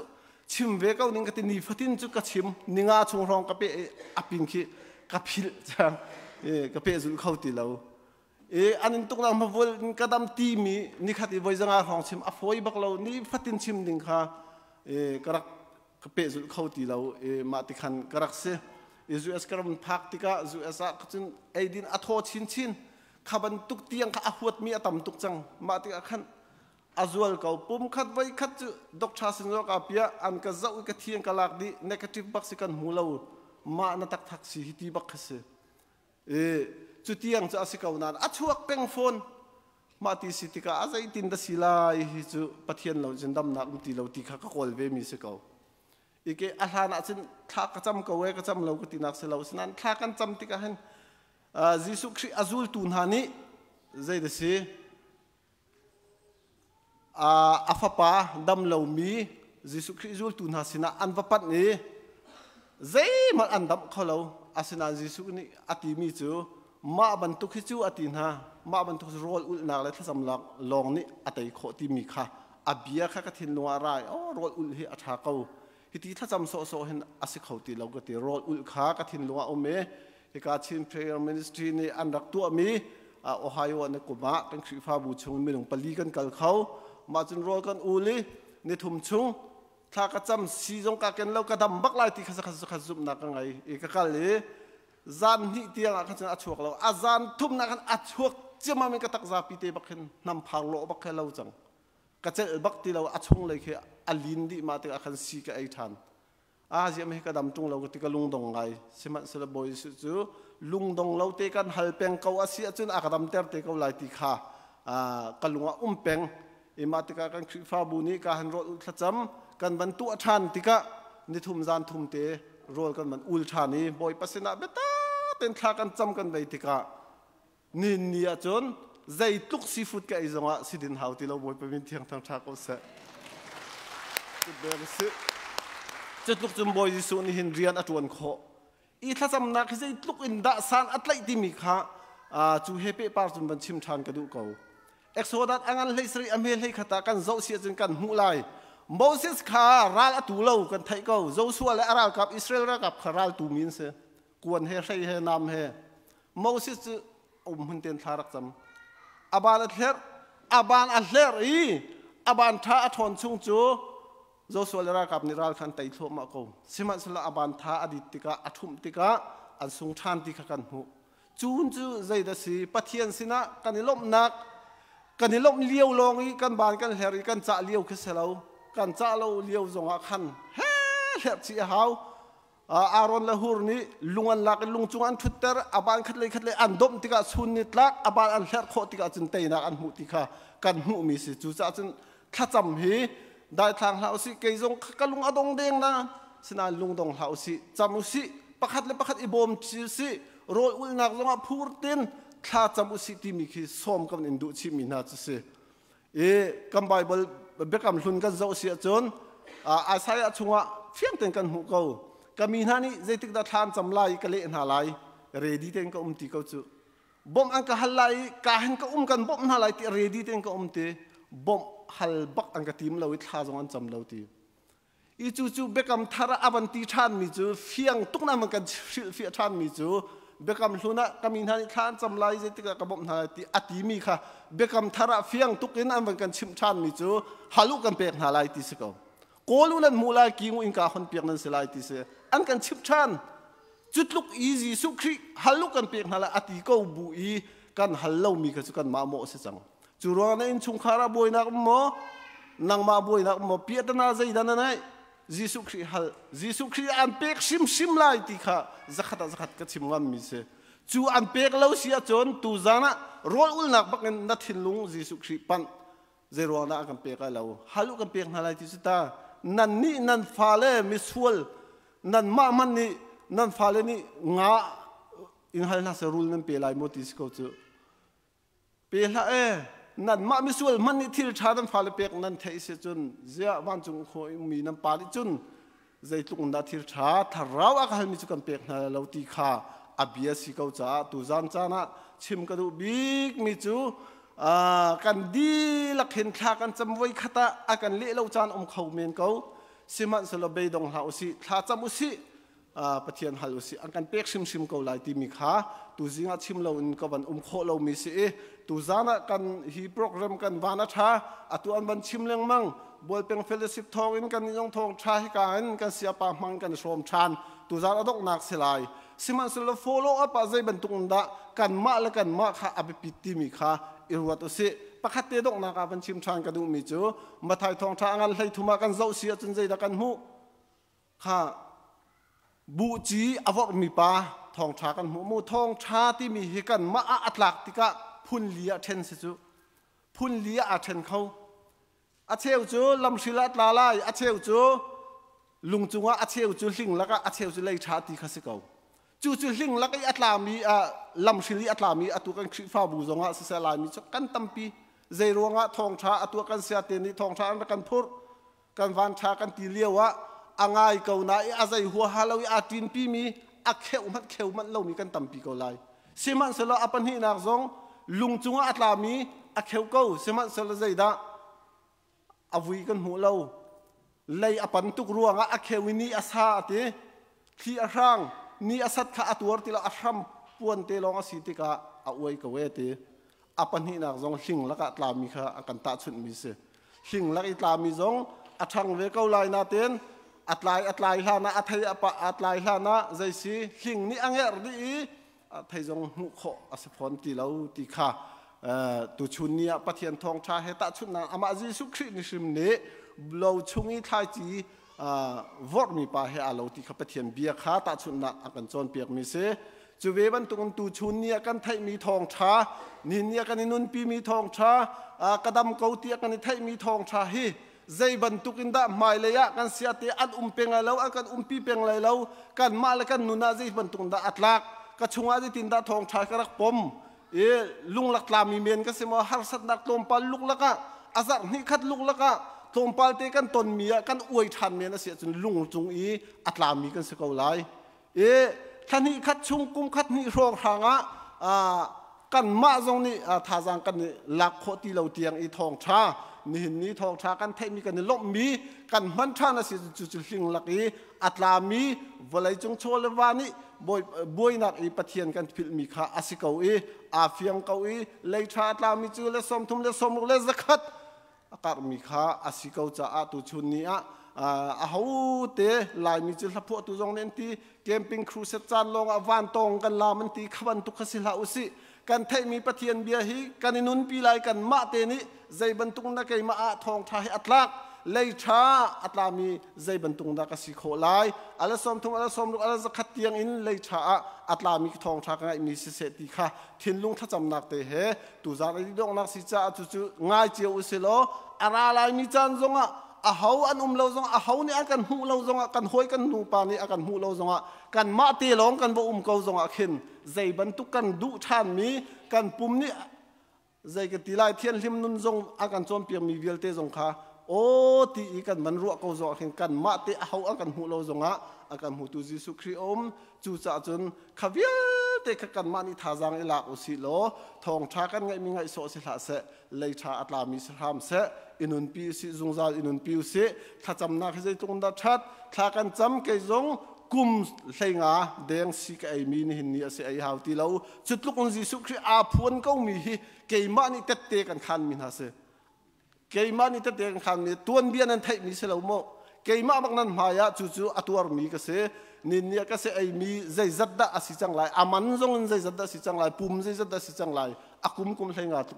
chim ve ka ning ka ti ni fatin chu ka chim ninga chung rong ka pe apin ki ka phil chang ka pe zul khau ti lo anin tuk na ma vol ka dam ti mi ni khati voi zanga rong chim a foi bak lo ni fatin chim ding kha karak ka pe zul khau ti lo ma ti khan karak se zu es karam phak ti ka zu esa khachun ai din a tho chin khaban tuk tiang kha a huat mi atam tuk chang ma ti khan azul kau pum khat vai khat chu dok tha sin lo ka pia an ka zau ka thiang ka lak di negative bak sikan mulo ma na tak thak si hiti bak khase chu tiang cha sikau nan a chuak peng phone ma ti sitika azai tin da silai hi chu pathian lo jindam na ti lo ti kha ka kol ve mi se kau ike a hlana chin thak ka cham ko we ka cham lo ka ti nak se lo sinan thak kan cham ti ka han jisu khri azul tun hani zai da si afapa dam lo mi jisu khrizul tun hasina anvapat ni zai mal andam kholo asina jisu ni ati mi chu ma ban tu khichu atin ha ma ban tu rol ul na la thasam lak long ni atai kho ti mi kha abia kha ka thin nuwa rai o rol ul hi atha kau hiti thacham so hen asik khoti lo ka ti rol ul kha ka thin nuwa o me he ka chin prayer ministry ni andak tu mi ohio na kuma kan khri fa bu chung mi long pali kan kal khau ma chun rol kan uli ni thum chung tha ka cham si jong ka ken lo ka dam bak lai ti kha zum na ka ngai e ka kal le zan hi tiang a khan a chuak lo a zan thum na kan a chuak chima mi ka tak Zarhpi te bak khen nam phang lo bak khe lo chang ka chel bak ti lo a chung le khe alin di ma te a khan si ka ai than a ji me ka dam tung lo ti ka lung dong ngai siman sela boy su chu lung dong lo te kan hal peng kau a si a chun a ka dam ter te kau lai ti kha kalunga peng imatika kan khrifa buni ka han rol thacham kan ban tu athan tika ni thum zan thum te rol kan man ul thani boy pasena beta ten kha kan cham kan bei tika nin ni a chon zai tuk seafood ka izonga sidin hauti lo boy pamin thiang thang tha ko sa se chetluk chum boy su ni hin rian atwan kho I thacham na khi zai tluk in da san atlai ti mi kha chu hepe par chum ban chim than ka du ko exodus angan lei sri amel hei khata kan zo sia jin kan hu lai Moses kha ral atu lo kan thai ko Joshua le aral kap Israel ra kap kharal tu min se kuan he sei he nam he Moses hun ten tharak cham aban a hler I aban tha athon chung chu Joshua le ra kap ni ral khan tai tho ma ko siman sala aban tha adit tika athum tika an sung than ti kha kan hu chun chu zai da si pathian sina kanilom nak kanilom lieu longi kan ban kan heri kan cha lieu kheselo kan cha lo lieu zonga khan he her chi hau aron la hurni lungan lak lungchung an thutter aban khatle an dom tika sun ni tlak aban an her kho tika chun teina an hu tika kan hu mi si chu cha chun thacham hi dai thang hau si ke jong kalung adong deng na sina lungdong hau si chamu si pakhat le pakhat ibom chi si rol ul nak zonga phurtin kha chamu si ti mi khi som kam in du chi mi na chu se kam bible bekam hlun kan zo sia chon asaya chunga fiang ten kan hu ko kami hani zaitik da than chamlai kale na lai ready ten ka umti ko chu bom an ka halai ka han ka kan bom na lai ti ready ten ka umte bom ฮัลบักอังกติมเราวิทาจงอันจำเราตีอีจู่เบกำทาระอบันตีชานมีจูเฟียงตุกนั้นมันกันเฟียชานมีจูเบกำลุนะกำมินฮันทานจำลายเจติกะกบมนาตีอติมีค่ะเบกำทาระเฟียงตุกินอันมันกันชิมชานมีจูฮัลุกันเปียกนาลายตีสกาวโกลูนั้นมูลายกิงอินกาคนเปียกนั้นสลายตีเสอันกันชิมชานจุดลุกอีจีสุครีฮัลุกันเปียกนาลายอติก็บุยกันฮัลโลมีกันสุกันมาโมเสจังจูรัวนั้นอินชุงคาราบวยนักโมนางมาบวยนักโมเปียตนาใจดันนั้นยิสุครีฮัลยิสุครีอันเป็กชิมไลติค่ะจักรก็ชิมงามมิเสจูอันเป็กเล่าเสียจนตูจานะรออุลนักบักนัดทิลุงยิสุครีปันเจรัวนะกันเป็กเล่าฮัลุกันเป็กนาไลติสุตานันนี่นันฟาเลมิสวลนันมามันนี่นันฟาเลนี่งาอินฮัลนัสรูลนันเปลายโมติสเขาจูเปลานั่นมามิสวลมันนี่ที่ชาดันฟาเลเปกนั่นเทเสจุนเจ้าวันจุงโคมีน้ำปาลิจุนใจตุกนัดที่ชาถ้าเราอาการมิจุกันเปกนั่นเราตีขาอภิยสิเขาจ้าตุจานจานะชิมกระดูบิ๊กมิจูกันดีลักเห็นข้ากันจำไว้ขตาอาการเลี้ยเราจานเขาเมนเขาสิมันสลบไปดงหาอุสิข้าจำอุสิปะเทียนฮัลอุสิอาการเปกชิมเขาหลายตีมีขาตุจิงอาชิมเราอินก็วันโคเรามีสิตูจานะกันฮีโปรแกรมกันวานาชาตัวอันบันชิมเลี้ยงมั่งบวยเป็นเฟลสิบทองอินกันยองทองชาให้กันเสียปามังกันชมชานตูจานะดอกนักเสลายสิมันสลฟอลโล่อัพใจบรรทุกดะกันมาและกันมาค่ะอภิปิติมีค่ะอิรวัตุสิปะคัตเตดอกนักบันชิมชานกันดูมีจูมาไทยทองชางันให้ทุมากันเจ้าเสียจนใจดักันหูค่ะบูจีอวอร์มีปาทองชากันหูมูทองชาที่มีให้กันมาอัตลักติกะพุนเลียเทนสิจูพุนเลียอาเทนเขาอาเชลจูลำศิลาตลาลายอาเชลจูลุงจุงว่าอาเชลจูลิงแล้วก็อาเชลจูเลยชาติข้าศึกเขาจูลิงแล้วก็อัตลามีลำศิลีอัตลามีตัวกันคริฟ้าบูจงว่าเสียลายมีกันตั้มปีเจรวงว่าทองชาตัวกันเสียเตนิทองชาอันกันพูดกันวันชากันตีเลี้ยวว่าอ่างไงเขาหน้าอาใจหัวฮาลาวิอาตินปีมีอักเขวมันเรามีกันตั้มปีเขาเลยสิมันสละอปันหินักจงลุงจุงอัตลามีอักเขวเก้าสมัติสละใจดาอวุยกันหัวเราเลยอปันตุกรัวงอักเขวินีอาสาติที่อารังนี่อาสัตข้าตัวที่เราอารัมปวนเตลองอาศิติกาอวยกเวติอปันหินักจงหิงละกอัตลามีข้าอักันตาชุนมิเสหิงละอัตลามีจงอัชังเวเก้าลายนาเตนอัตลายลานะอัตยปะอัตลายลานะใจสีหิงนี่อังเอร์ดีไทยจงมุขอสพรตีเราตีข้าตุชุนเนี่ยปะเทียนทองชาเฮตาชุนนะอามาจิสุครินิชิมเนเราชุงอีทายจีวอร์มีปาเฮอาเราตีข้าปะเทียนเบียข้าตาชุนนะอากันจอนเปียกมิเซจูเวบันตุกันตุชุนเนี่ยกันไทยมีทองชานินเนี่ยกันนินุนปีมีทองชากระดำเกาเตียกันไทยมีทองชาเฮใจบรรทุกินดาหมายเลยกันเสียเตอันเปงไงเรากันปีเปงไงเรากันมาแล้วกันนุนาใจบรรทุกินดาอัตลักกระชงอาจิตินดาทองชายกระรักปมลุงหลักลามีเมียนก็เสมาฮาร์สัตนักตมปัลลุกละกะอาศักนี่ขัดลุกละกะตมปัลเตกันตนเมียกันอวยทันเมียนเสียจนลุงจงอีอัตลามีกันสกาวไลท่านนี่ขัดชุงกุมขัดนี่รองหางกันมาจงนี่ท่าจางกันนี่หลักโคตีเหล่าเตียงอีทองชานี่ทองชากันเทมีกันนี่ลบมีกันมันท่านเสียจุดลิงหลักอีอัตลามีวลัยจงโชเลวานี่บวยนักอีปะเทียนกันพิลมีข้าอาศิเกาอีอาเฟียงเกาอีเลยชาตลามีจูเลสมทุมเลสมเลสกัดอากาศมีข้าอาศิเกาจะอาตุชุนนี้เขาเตะลายมีจูลพวกตุจงเน้นตีเกมปิงครูเซจานลงอวานตองกันลามันตีขบันตุกสิลาอุสิกันเทมีปะเทียนเบียฮีกันนุนปีลายกันมาเตนี้ใจบรรทุกนักไก่มาทองชาให้อัตลักเลยชาอัตลามีใจบรรทุกนักสิโคลายอัลสอมทุงอัลสอมลูกอัลจะขัดเตียงอินเลยชาอัตลามีทองชาไงมีเศษติค่ะทิ้งลุงถ้าจำนักเตะตุจารีดงนักสิจ้าจู่ง่ายเจียวอุสิโลอะไรมีจานจงเขาอันเราจงเขาเนี่ยกันหูเราจงกันหอยกันหนูปานี่กันหูเราจงกันมาเตลองกันบ่เขาจงขึ้นใจบรรทุกกันดุชานมีกันปุ่มนี่ใจกันตีลายเทียนลิมนุนจงกันจอมเปียมีเวลเตจงค่ะโอ้ตีกันมันรัวเขาจงขึ้นกันมาเตเขากันหูเราจงกันหูตุจิสุครีอมจู่จ่าจนขวิลเตกันมานี่ท่าจางอิลาอุสิโลทองชากันไงมีไงโซสิลาเสเลยชาอัตลามีสรามเส inun pi si zungzal inun pi si tha cham na khi tung da that tha kan cham ke zong kum thenga deng si ka ai mi ni hin ni ase ai hau ti lo chutluk on jisu khri a phun ko mi hi ke ma ni tet te kan khan min ha se ke ma ni tet te kan khan mi tuan bian an thai mi se lo mo ke ma mak nan ma ya chu chu atuar mi ka se nin nia ka se ai mi zai zat da asi chang lai aman zong zai zat da si chang lai pum zai zat da si chang lai akum kum thenga tu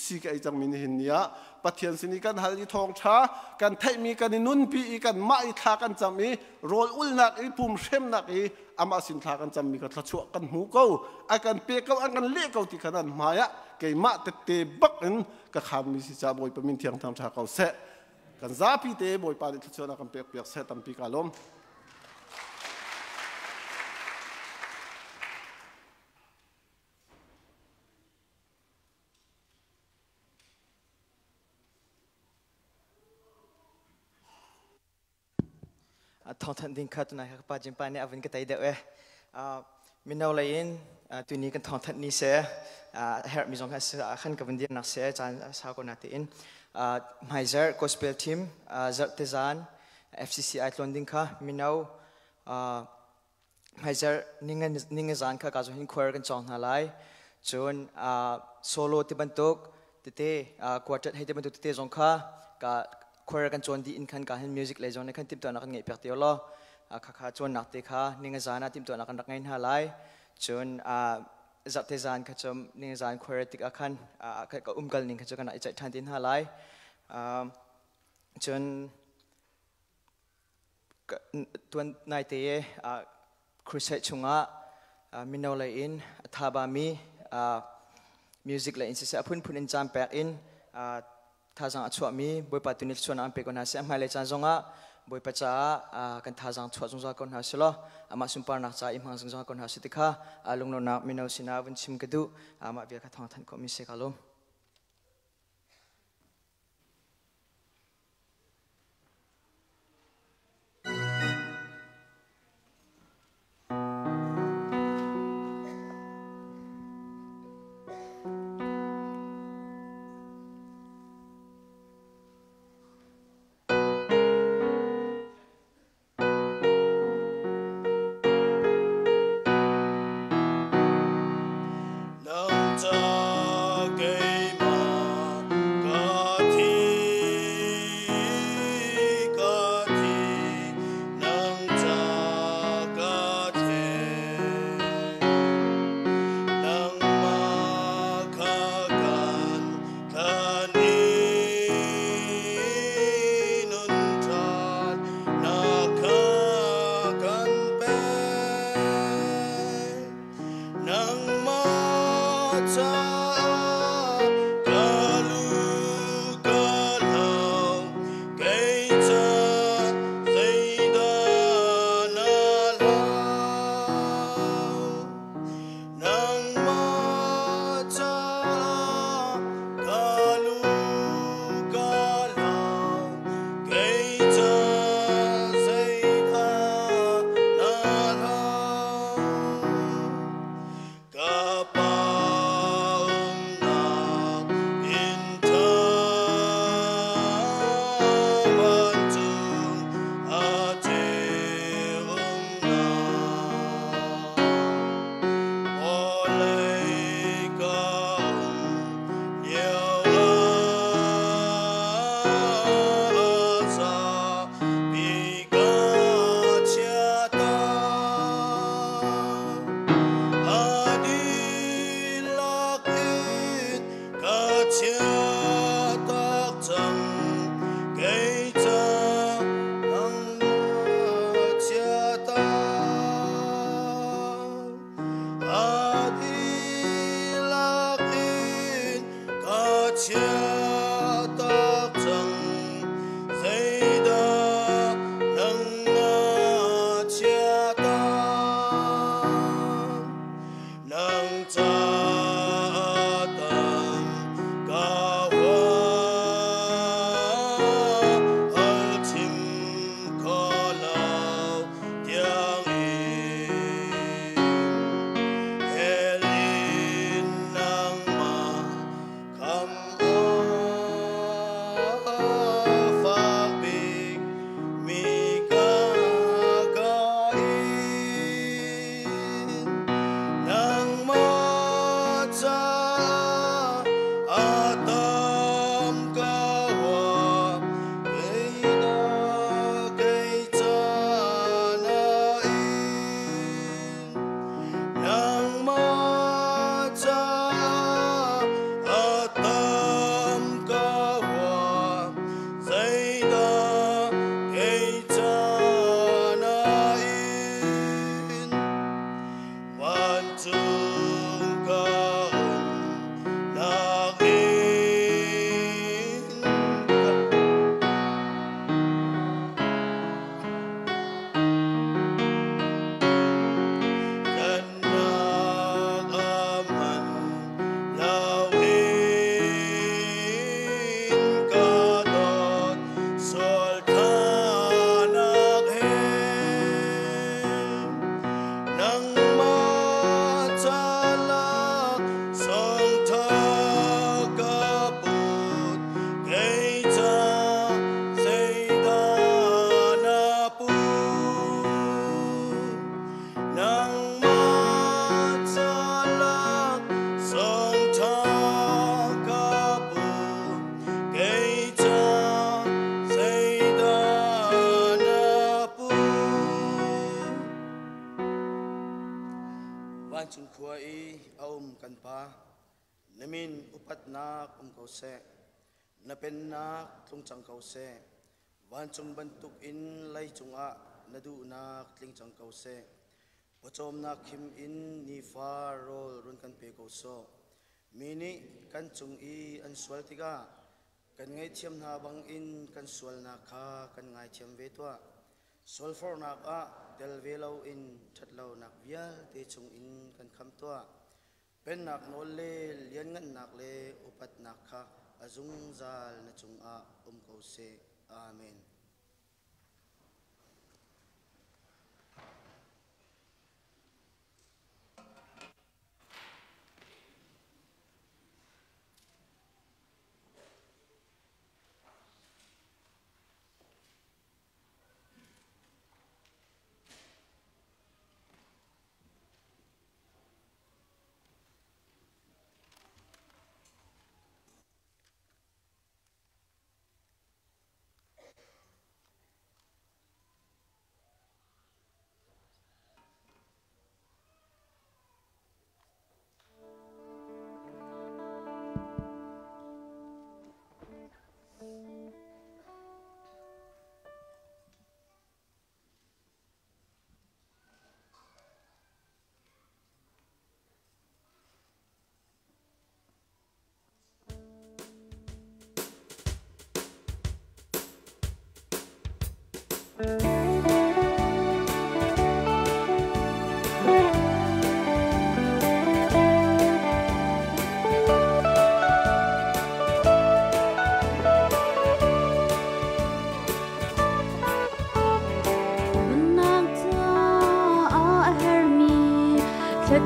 si ka ai chang min hin nia pathian sini kan hal ni thong tha kan thai mi kan nun pi kan ma i tha kan cham mi rol ul nak i pum shem nak i ama sin tha kan cham mi ka thla chu kan hu ko a kan pe ko an kan le ko ti khanan ma ya ke ma te te bak en ka kham mi si cha boi pamin thiang tham tha ko se kan Zarhpi te boi pa ni thla chu na kan pek pek se tam pi ka lom thong thang ding khat na pa jim pa ne avin ka tai de we minau lain tu ni kan thong thang ni se her mi jong has khan ka vandir nak se chan sa ko na ti in maizer gospel team zartezan FCC aitlon ding kha minau maizer ninga zan kha ka zo hin khwer kan chong na lai chon solo ti bantuk te quartet hai te bantuk te jong kha ka khwer kan chon di in khan ka hin music le jong ne khan tip to na kan ngai pek te lo kha kha chon nak te kha ninga zana tim to na kan rak ngai na lai chon zartezan kha chom ninga zan khwer tik akhan ka umgal ning kha chon na ichai than tin ha lai chon tuan nai te Crusade chunga minau lai in thaba mi music lai in se apun pun in jam pek in thazang achua mi boi pa tunil chuan am pe kon ha se mai le chan zonga boi pa cha kan thazang chua zongza kon ha selo ama sumpar na cha imhang zongza kon ha sitikha alungno na minau sina bun chim kedu ama bia kha thang than ko mi se kalom aum kan pa namin upat nak kause na pen nak tlung chang kause van chung bantuk in lai chunga nadu nak tling chang kause pochom nak him in ni fa rol run kan pe kauso mini kan chung i an swal tiga kan ngai thiam na bang in kan swal na kha kan ngai thiam ve to swal for nak a tel velo in thatlo nak vial te chung in kan kham to pen nak nol le lian ngan nak le upat nak kha azung zal na chung a kause amen.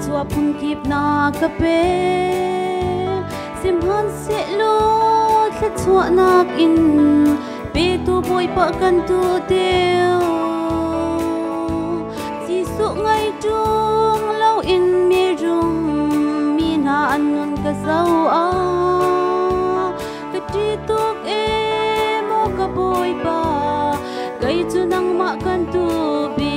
Chua phun kip na kape sim han se lo thla chua nak in pe tu boy pa kan tu teo si su ngai trung lâu in mi rung mi na an ngun ka zau a ka ti tuk e mo ka boy pa kai chu nang ma kan tu bi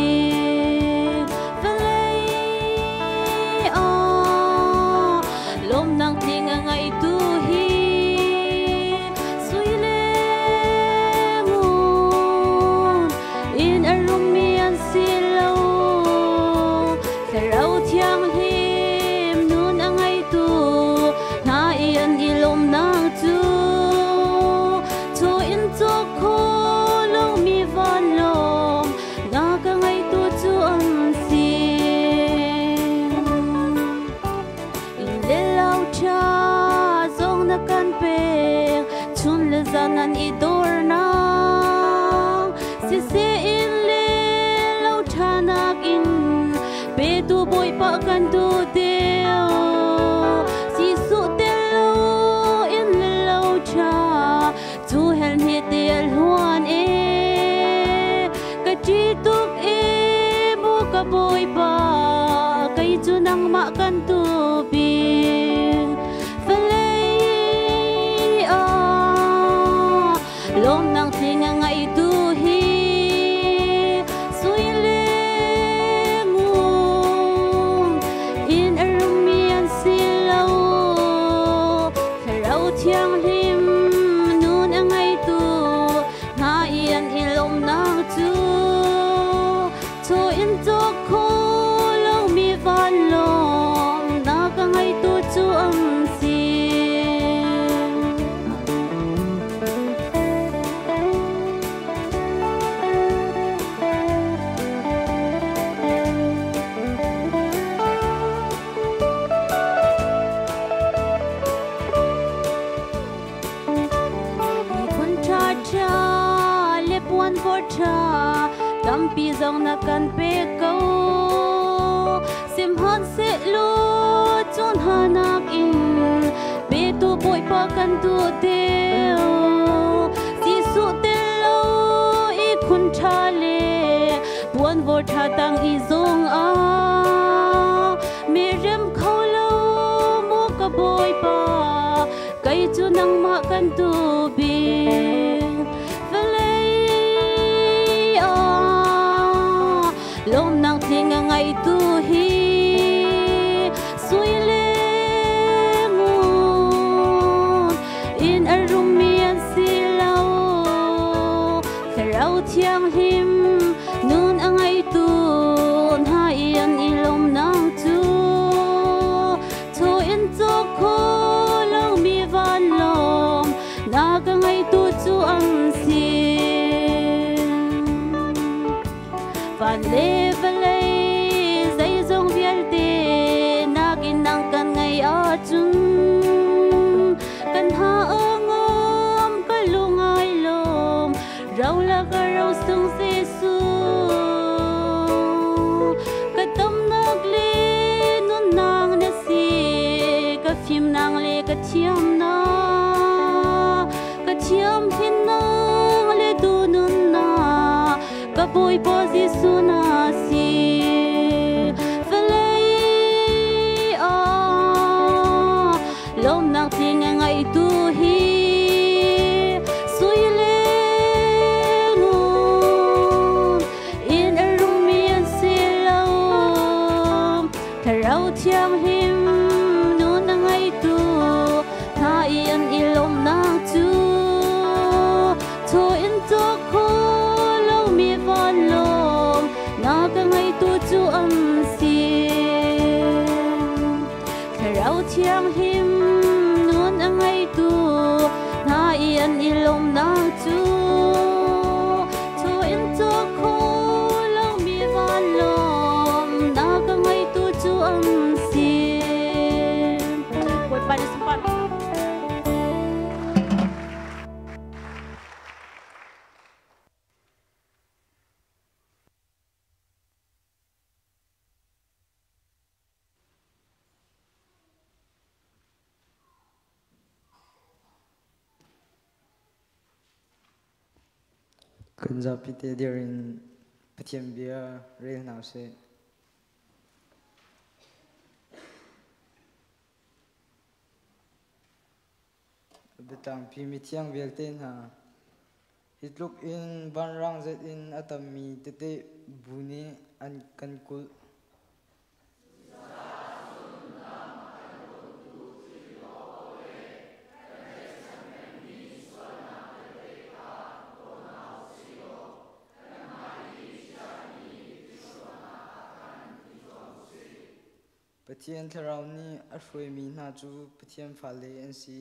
zangan idor na CCC in le lau thanak in pe tu boy pa kan tu teo si su telo in le lau cha tu hel he tel huan e ka chi tuk e mo ka boy pa kai chu nang ma kan tu bi lom nang thinga ngai tu hi sui le ngun in arumian silo kharau thiang lim nun angai tu na ian ilom nang tu to in to ko lo mi van lom na ka ngai tu chu si tampi zong na kan pe ko sim han se lo chon hanak in pe tu boy pa kan tu teo si su telo i khun tha le buan vor tha tang i zong a me rem khau lo mo ka boy pa kai chu nang ma kan tu bi lom nang thinga ngai tu hi sui cho khô lâu mi van lom na ka ngai tu chu ang sim van le vale dây dòng vial te na kin nang kan ngai a chun kan ha angam ka lungai lom rau la ka rau sung se su ka tam nak le nun nang na si ka phim nang le ka thiam na ka thiam hin nang le du nun na ka boy po Giêsu na si lom nak ting ngai tu hi sui le ngun in a room mi an se lo tharau thiam him nu na ngai tu tha in ilom nak chu tho in to ko lo mi van lom na ka ngai tu chu am si tharau thiam him yên ilom na chu cho in cho khô lâu mi van lom na ka ngai tu chu am sim quay pa sempat Kan Zarhpi te dirin pathiam bia rel naw se betang pi mi thiang vel ten ha hitluk in ban rang zet in atam mi tete buni an kan kul pathian tharau ni a hroi mi na chu pathiam phale an si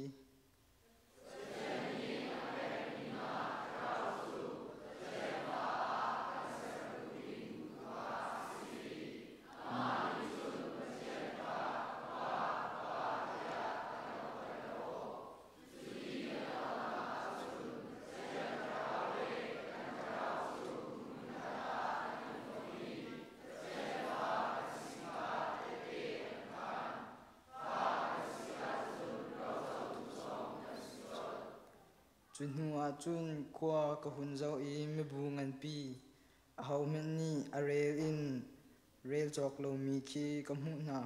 chun hua chun kwa ka hun zo I mi bu ngan pi a hau men ni a rel in rel chok lo mi khi ka mu na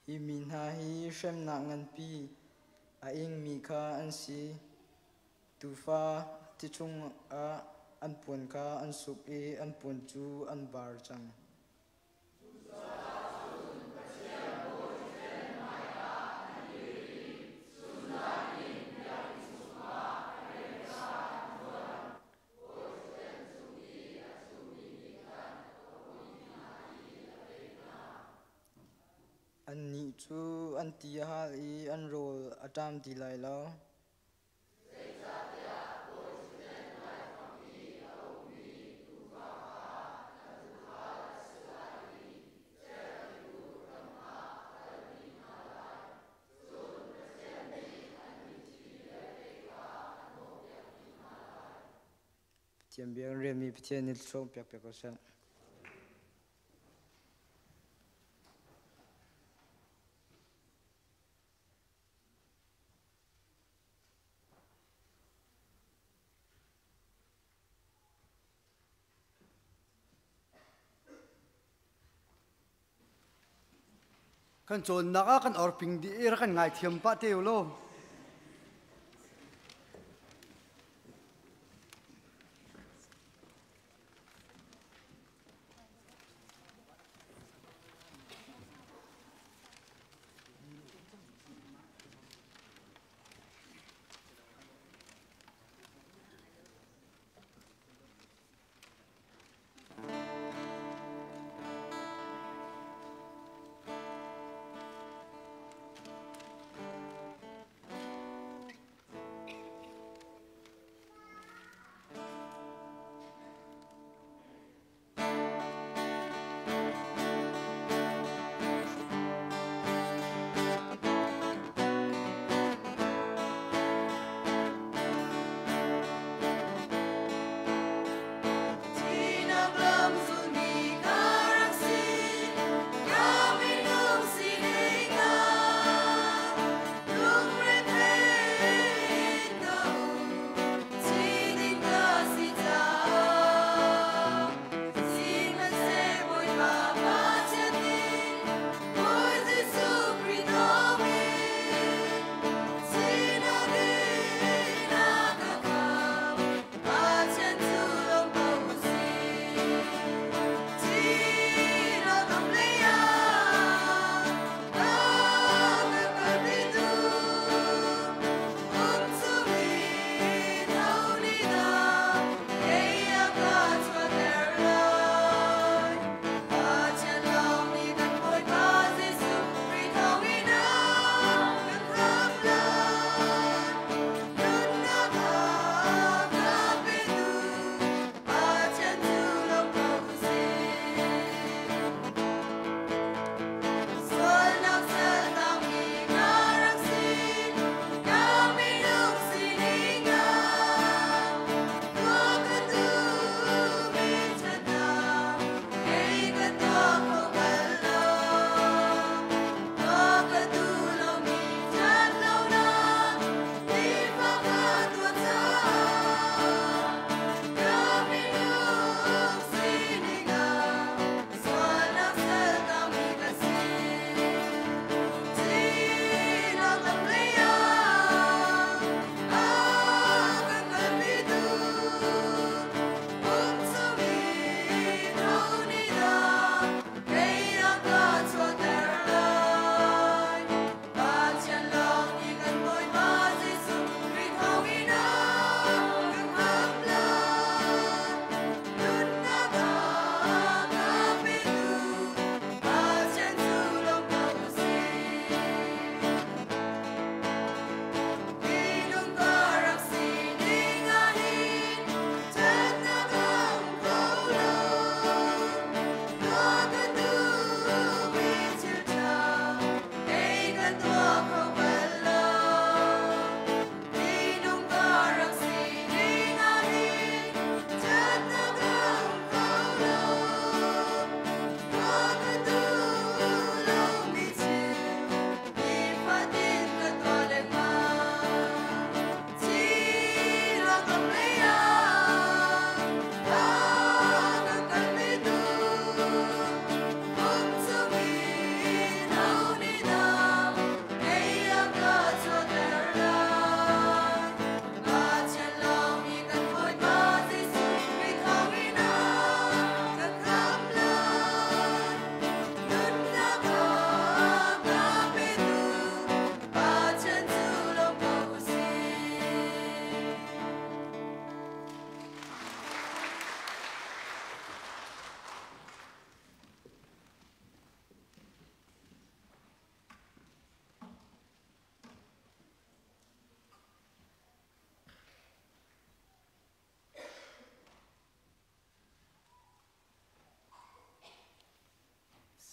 I min ha hi shem na ngan pi a ing mi kha an si tu fa ti chung a an pon kha an suk e an pon chu an bar chang an ni chu an ti ha I an rol atam ti lai lo tiam biang re mi pthian nil chong pek pek ko sa kan chon naka kan orping di era kan ngai thiam pa te lo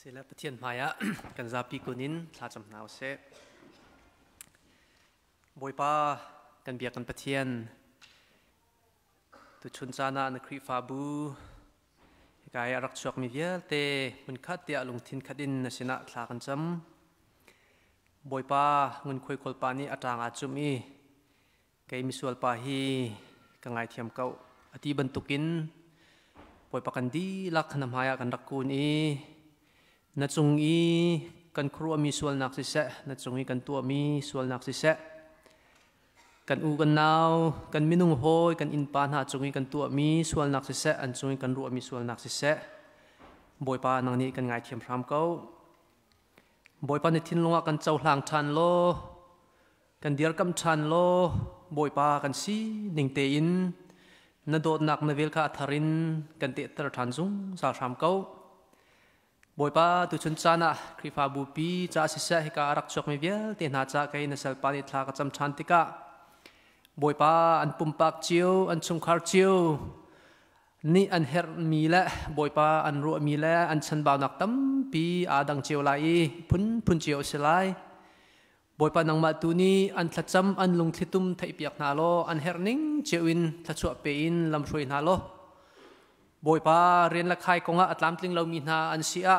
Sila pathian maya kan Zarhpi kunin thacham nau se boipa kan bia kan pathian tu chun chana na khri fa bu kai arak chuak mi vial te mun khat tia lung thin khatin na sina thla kan cham boipa ngun khoi khol pa ni atanga chumi kai misual pa hi ka ngai thiam kau ati bantukin boipa kan di lak na maya kan rakun i na chung i kan khru ami sual nak si se na chung i kan tu ami sual nak si se kan u kan naw kan minung hoi kan in pa na chung i kan tu ami sual nak si se an chung i kan ru ami sual nak si se boipa nang ni kan ngai thiam ram kau boipa ni thin longa kan chau hlang than lo kan dir kam than lo boipa kan si ning te in na dot nak na vel kha tharin kan te tar than zung sa ram kau boipa tu chun chana khrifa bupi cha si sa hika arak chok mi vial te na cha kai na sal pani thla ka cham chan tika boipa an pumpak chiu an chung khar chiu ni an her mi la boipa an ru mi la an chan baw nak tam pi adang chiu lai phun chiu selai boipa nang ma tu ni an thacham an lung thlitum thai piak na lo an her ning chewin thachu pe in lam roi na lo boipa rian la khai konga atlam tling lo mi na an sia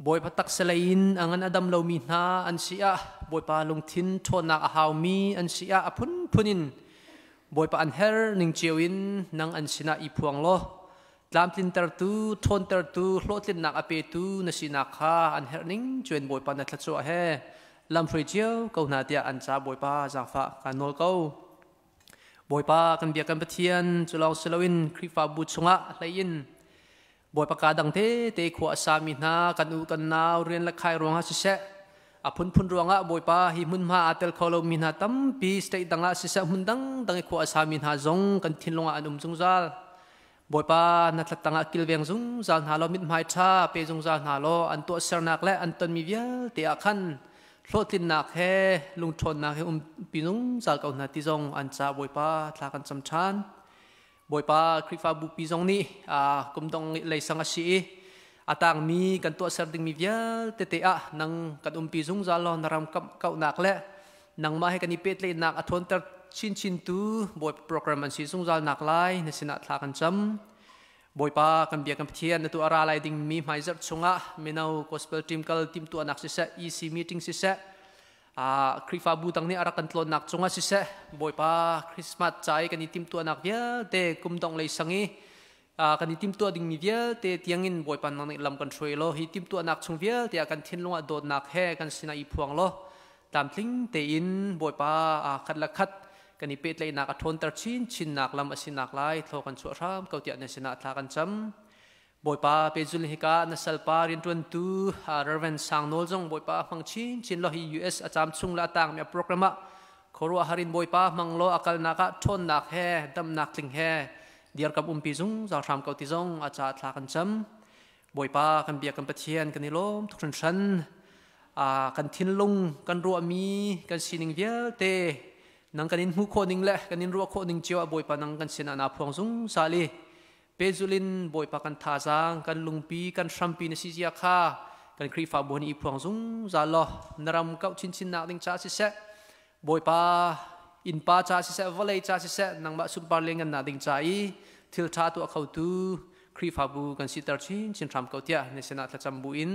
boipa tak selain angan adam lo mi na an sia boipa lung thin thona a haw mi an sia apun punin boipa an her ning chewin nang an sina i phuang lo tlam tin tar tu thon tar tu hlotlin nak ape tu na sina kha an her ning chuen boipa na thachu a he lam roi chiu ko na tia an cha boipa jangfa kanol ko boipa kan bia kan pathian chulong selawin khrifa bu chunga lain boipa ka dang te khwa sami na kan u kan naw rian la khai ronga si se phun ronga boipa hi mun ma atel kholo mi na tam pi stay danga si se mun dang khwa sami na zong kan thin longa anum jung zal boipa na tlatanga kilweng jung zal na lo mit mai tha pe jung zal na lo an to sernak le an ton mi vial te akhan hlotlin nak he lung thon nak he pinung zal kau na ti zong an cha boipa thla kan cham than boipa khrifa bu pi zong ni kum dong lei sanga si atang mi kan to ser ding mi vial te a nang kan pi zung zal lo naram kau nak le nang ma he kan ipet le nak athon ter chin tu boy program an si zung zal nak lai na sina thla kan cham boipa kan bia kan pathian na tu ara lai ding mi mai zar chunga menau gospel team kal team tu anak si se EC meeting si se khrifa bu tang ni ara kan tlon nak chunga si se boipa christmas chai kan team tu anak via te kum dong lei sangi kan team tu ding mi via te tiangin boipa nang lam kan throi lo hi team tu anak chung via te kan thin longa dot nak he kan sina i phuang lo tam tling te in boipa khat la khat kan ipet lai nak athon tar chin nak lam asin nak lai thlo kan chu ram kau tia na sina thla kan cham boipa pejul hika na salpa rin tun tu reven sang nol jong boipa phang chin lo hi US acham chung la tang me programa khoru harin boipa manglo akal naka thon nak he dam nak tling he diar kam pi jung za ram kau ti jong acha thla kan cham boipa kan bia kan pathian kan ilom thukran san kan thin lung kan ru ami kan sining vial te nang kanin mu kho ning le kanin ru kho ning chiwa boipa nang kan sina na phong jung sali pezulin boipa kan thazang kan lungpi kan shrampi na sijia kha kan khrifa boni i phong jung za lo naram kau chin nak ding cha si se boipa in pa cha si se volei cha si se nang ba super lengan na ding cha i thil tha tu khau tu khrifa bu kan sitar chin ram kau tia ne sena thacham bu in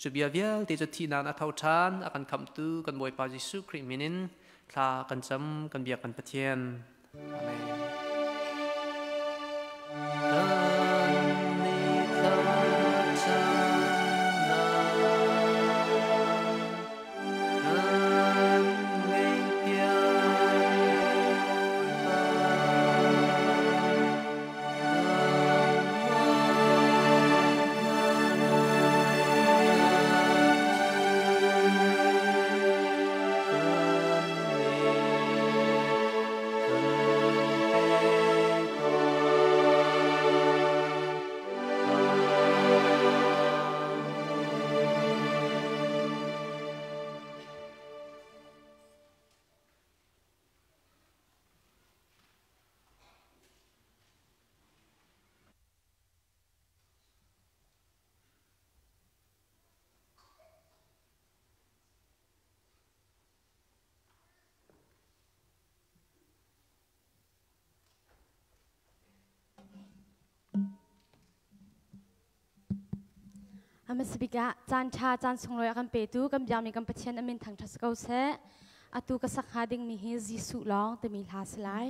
chubia vial te chu thi na na thau than akan kham tu kan boipa jisu khri minin thla kan cham kan bia kan pathian amen Amasibika chan cha chan sungloi kan petu kan biami kan pathian amin thang thas kau se atu ka sakha ding mi hi jisu long te mi hlas lai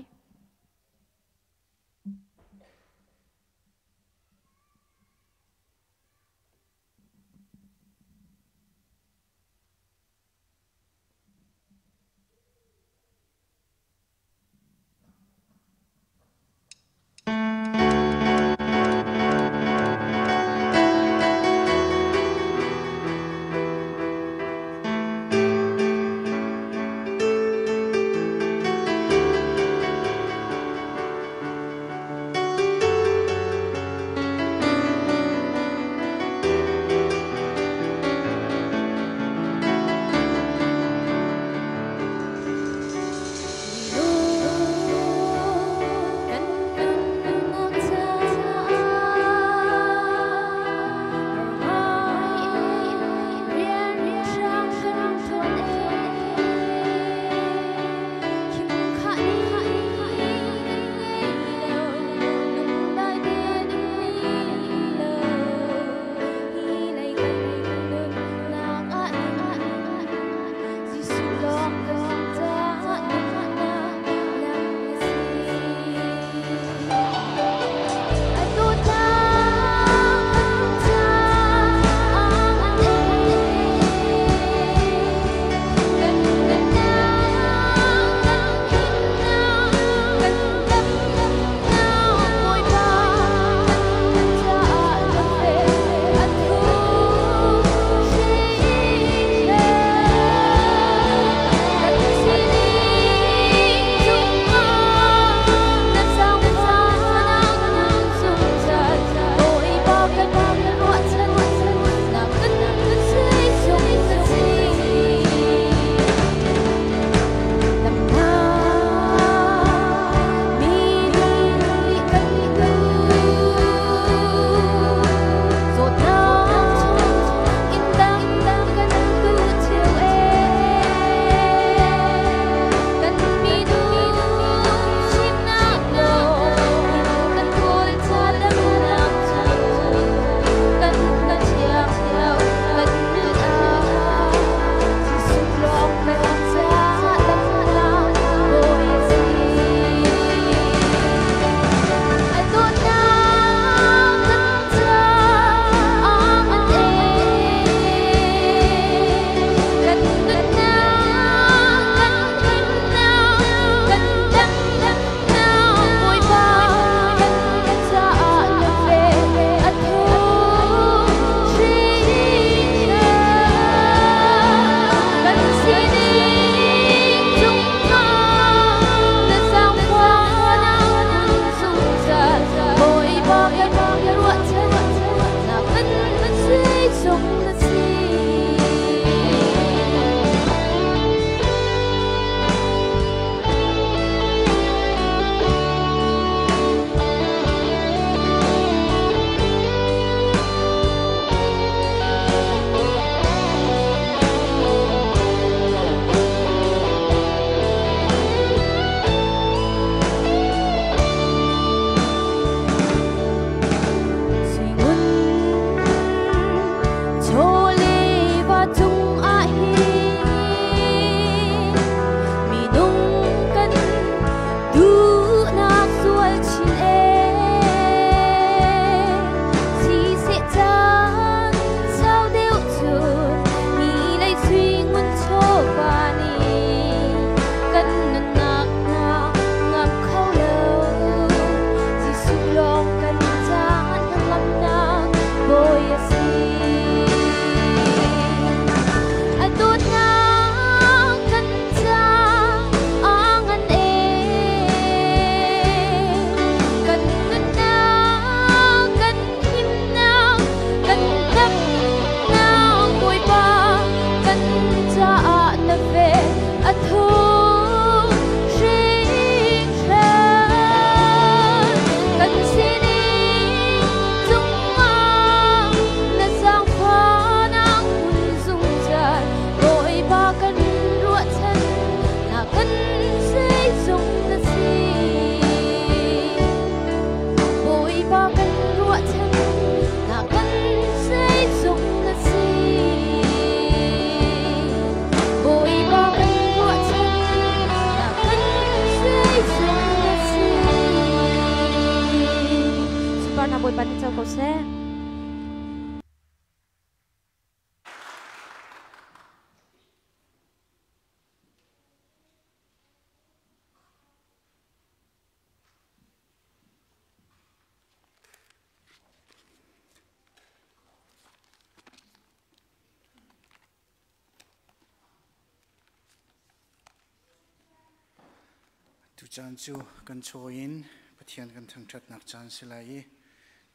tu chan chu kan choin pathian kan thang that nak chan silai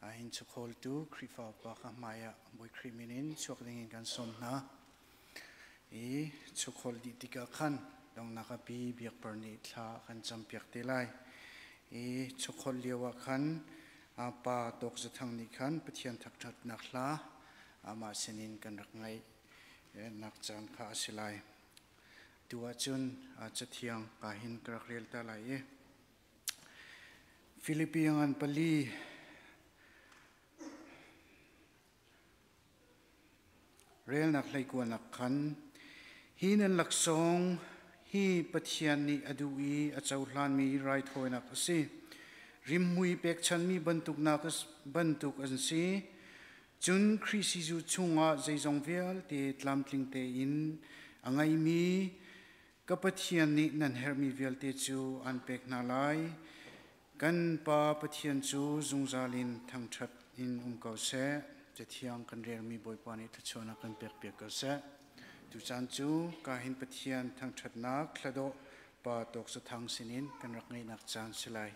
a hin chu khol tu khrifa pa kha maya boi kriminin chuak ding kan som na e chu khol di tika khan dong na ka pi biak parni thla kan champiak te lai e chu khol lewa khan a pa tok za thang ni khan pathian thak that nak hla ama senin kan rak ngai nak chan kha silai tua chun chathiang ka hin krak rel ta lai e Philippines an pali rel nak lai ko nak khan hin an lak song hi pathian ni adui a chauhlan mi rai thoi nak si rim hui pek chan mi bantuk nak bantuk an si chun khrisi ju chunga zeizong vel te tlamtling te in angai mi kapathian ni nan hermi vel te chu an pek na lai kan pa pathian chu zungzalin thang that in kau se chathiang kan rer mi boi pani thachona kan pek pek kau se tu chan chu ka hin pathian thang that nak thlado pa tok sa thang sinin kan rak ngai nak chan silai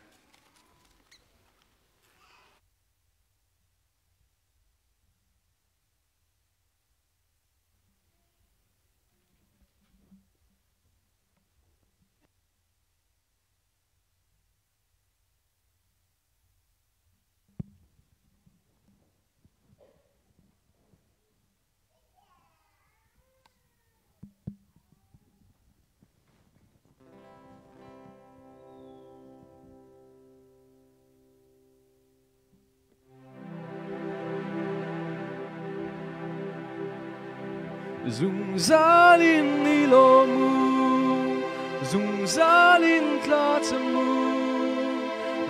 Zung zalin nilomu, zung zalin tlatsamu,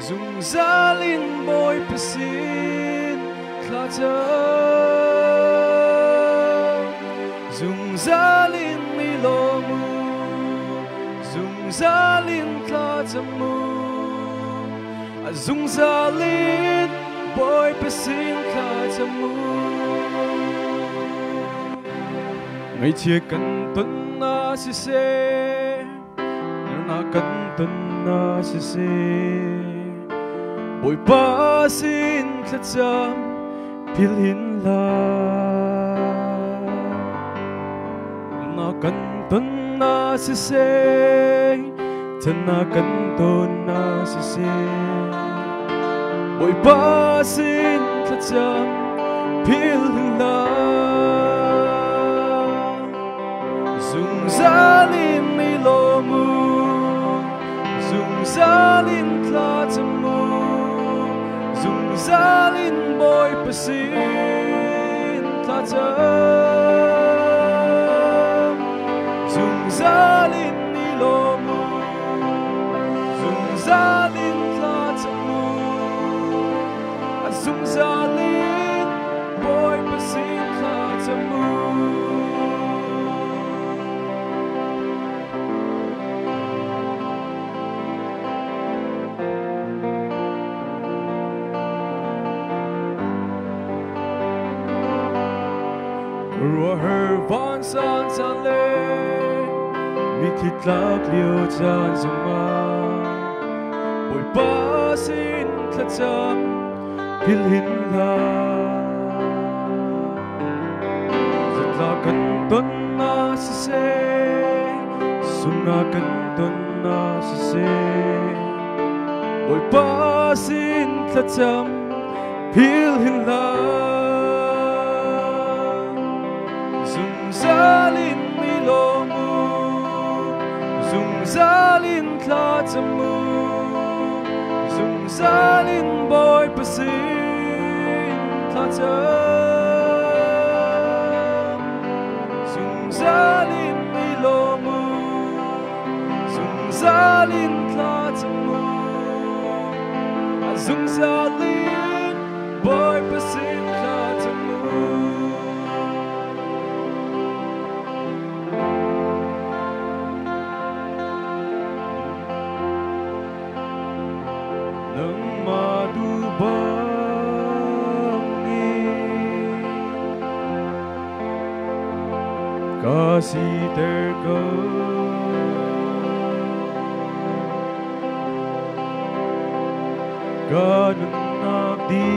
zung zalin boy pasin tlatsam. Zung zalin nilomu, zung zalin tlatsamu, zung zalin boy pasin tlatsamu. Ngày chia cần tuần na si se, na cần tuần na si se, bồi ba xin khát chăm pil hin la, na cần tuần na si se, chân na cần tuần na si se, bồi ba xin khát chăm pil hin la. Zung zalin nilomu, zung zalin tlatsamu, zung zalin boy pasin tlatsam. Zung zalin nilomu, zung zalin tlatsamu, zung zalin boy pasin tlatsamu. Rùa hơ von san san lê, mi thịt lạc liêu chan dung ma, bồi ba xin khát chăm pil hin la. Rất là cần tuần na si se, sung na cần tuần na si se, bồi ba xin khát chăm pil hin la. Zalin nilomu, zung zalin tlatsamu, zung zalin boy pasin tlatsam. Zung zalin nilomu, zung zalin tlatsamu, zung zalin boy pasin tlatsamu. Kasih terkau ganun nagdila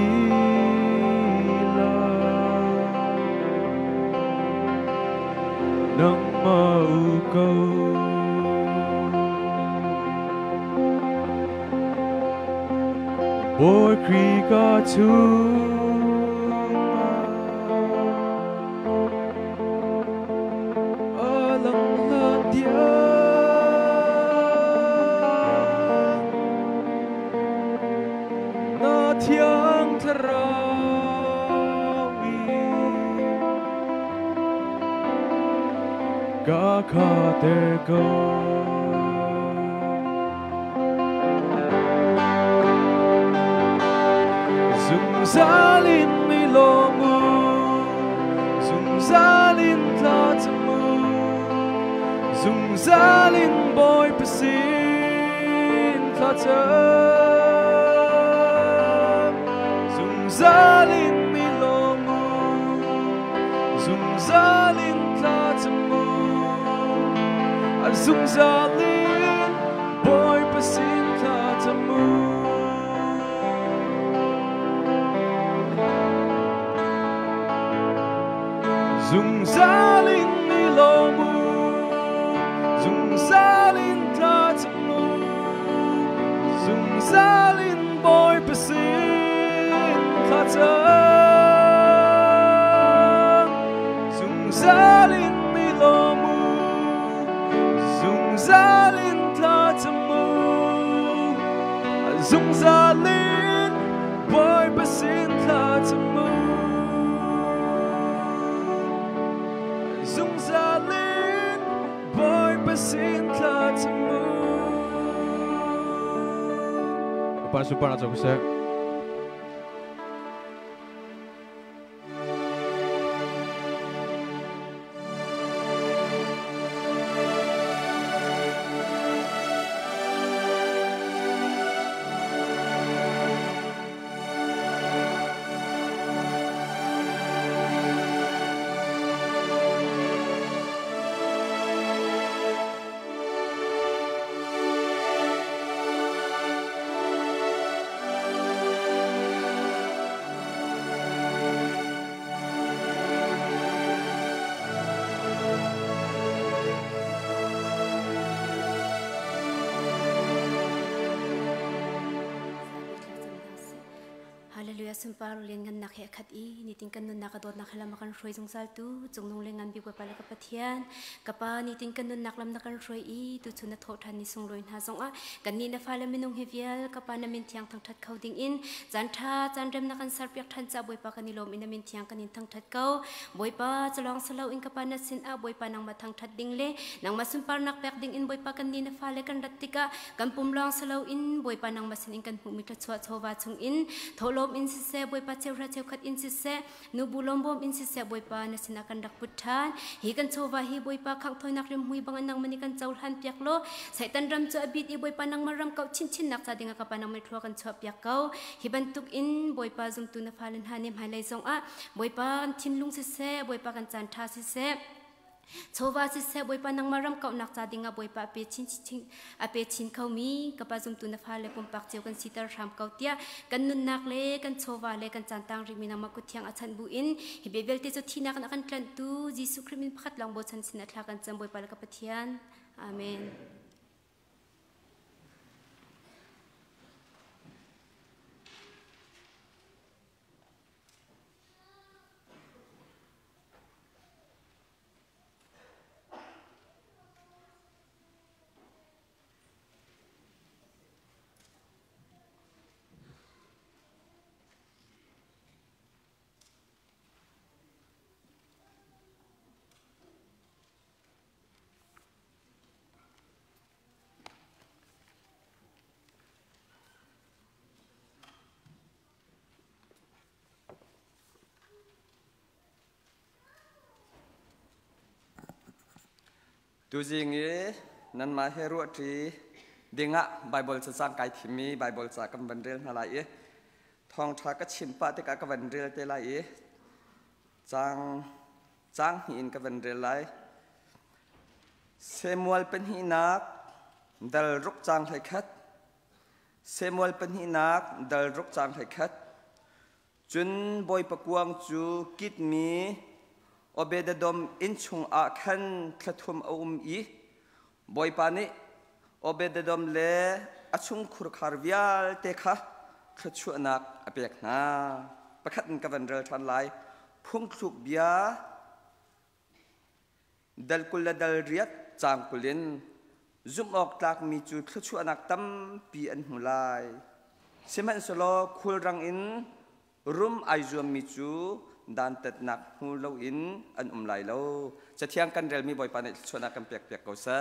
ng maukaw. Boy krika alang ladyan na tiyang tarawi kakatego zungzalin nilomu zungzalin tlatamu zungzalin boy pasin tlatam zungzalin nilomu zungzalin tlatamu zungzalin boy pasin tlatamu zungzalin nilomu zungzalin tlatamu zungzalin boy pasin tlatam zungzalin nilomu zungzalin tlatamu zungzalin boy pasin tlatamu zungzalin boy pasin tlatamu. Pasupar aja kusek. Sumpah lengan nak hekat niting kan nun nakadot nakala makan shoy zung saltu zung nung lengan bi pala kapatian kapa niting kan nun naklam nakan shoy tu tuna thotan ni sung loin ha zong a kan ni na fala minung hevial kapa na min tiang thang that khau ding in jantha jandrem nakan sarpiak than cha boi pa kan ni lom in min tiang kan in thang that kau boi pa chalong salau in kapa na sin a boi pa nang ma thang that ding le nang ma sumpar nak pek ding in boi pa kan ni na fala kan ratika kan pumlong salau in boi pa nang ma sin in kan hu mi tha chwa chowa chung in tholom in se boi pa cheu ra cheu khat in se nu bulom bom in se boi pa na sinakan dak puthan hi kan chowa hi boi pa khang thoi nak rim hui bang nang mani kan chaul han piak lo saitan ram chu abit i boi pa nang maram kau chin chin nak cha dinga ka pa nang mai thua kan chua piak kau hi ban tuk in boi pa zum tu na phalen hanem hai lai zong a boi pa thin lung se boi pa kan chan tha se chowa se boi pa nang maram kau nak cha dinga boi pa pe chin kau mi kapa zum tu na phale pum pak cheu kan sitar ram kau tia kan nun nak le kan chowa le kan chan tang ri mi nang ma ku thiang achan bu in hi bevel te chu thina kan akan tlan tu jisu krimin phat lang bo chan sin athla kan cham boi pa la ka pathian amen. Tu Zing nan ma hero tri dinga Bible sa sang kai thimi Bible sa kam bandrel na lai thong tha ka chimpa te ka bandrel te lai chang hin ka bandrel lai Samuel pen hinak dal ruk chang thai khat Samuel penhinak dal rok chang hai khat chun boy pakuang chu kit mi obededom in chung a khan thlathum i boy pani obededom le achung khur khar vial te kha thchu anak apek na pakhat ka van rel than lai phung thluk bia dal kul dal riat chang kulin zum ok tlak mi chu thchu anak tam pi an hulai seman solo khul rang in room aizuam mi chu dan tat nak hu lo in an lai lo chathiang kan rel mi boy pane chona kam pek pek ko sa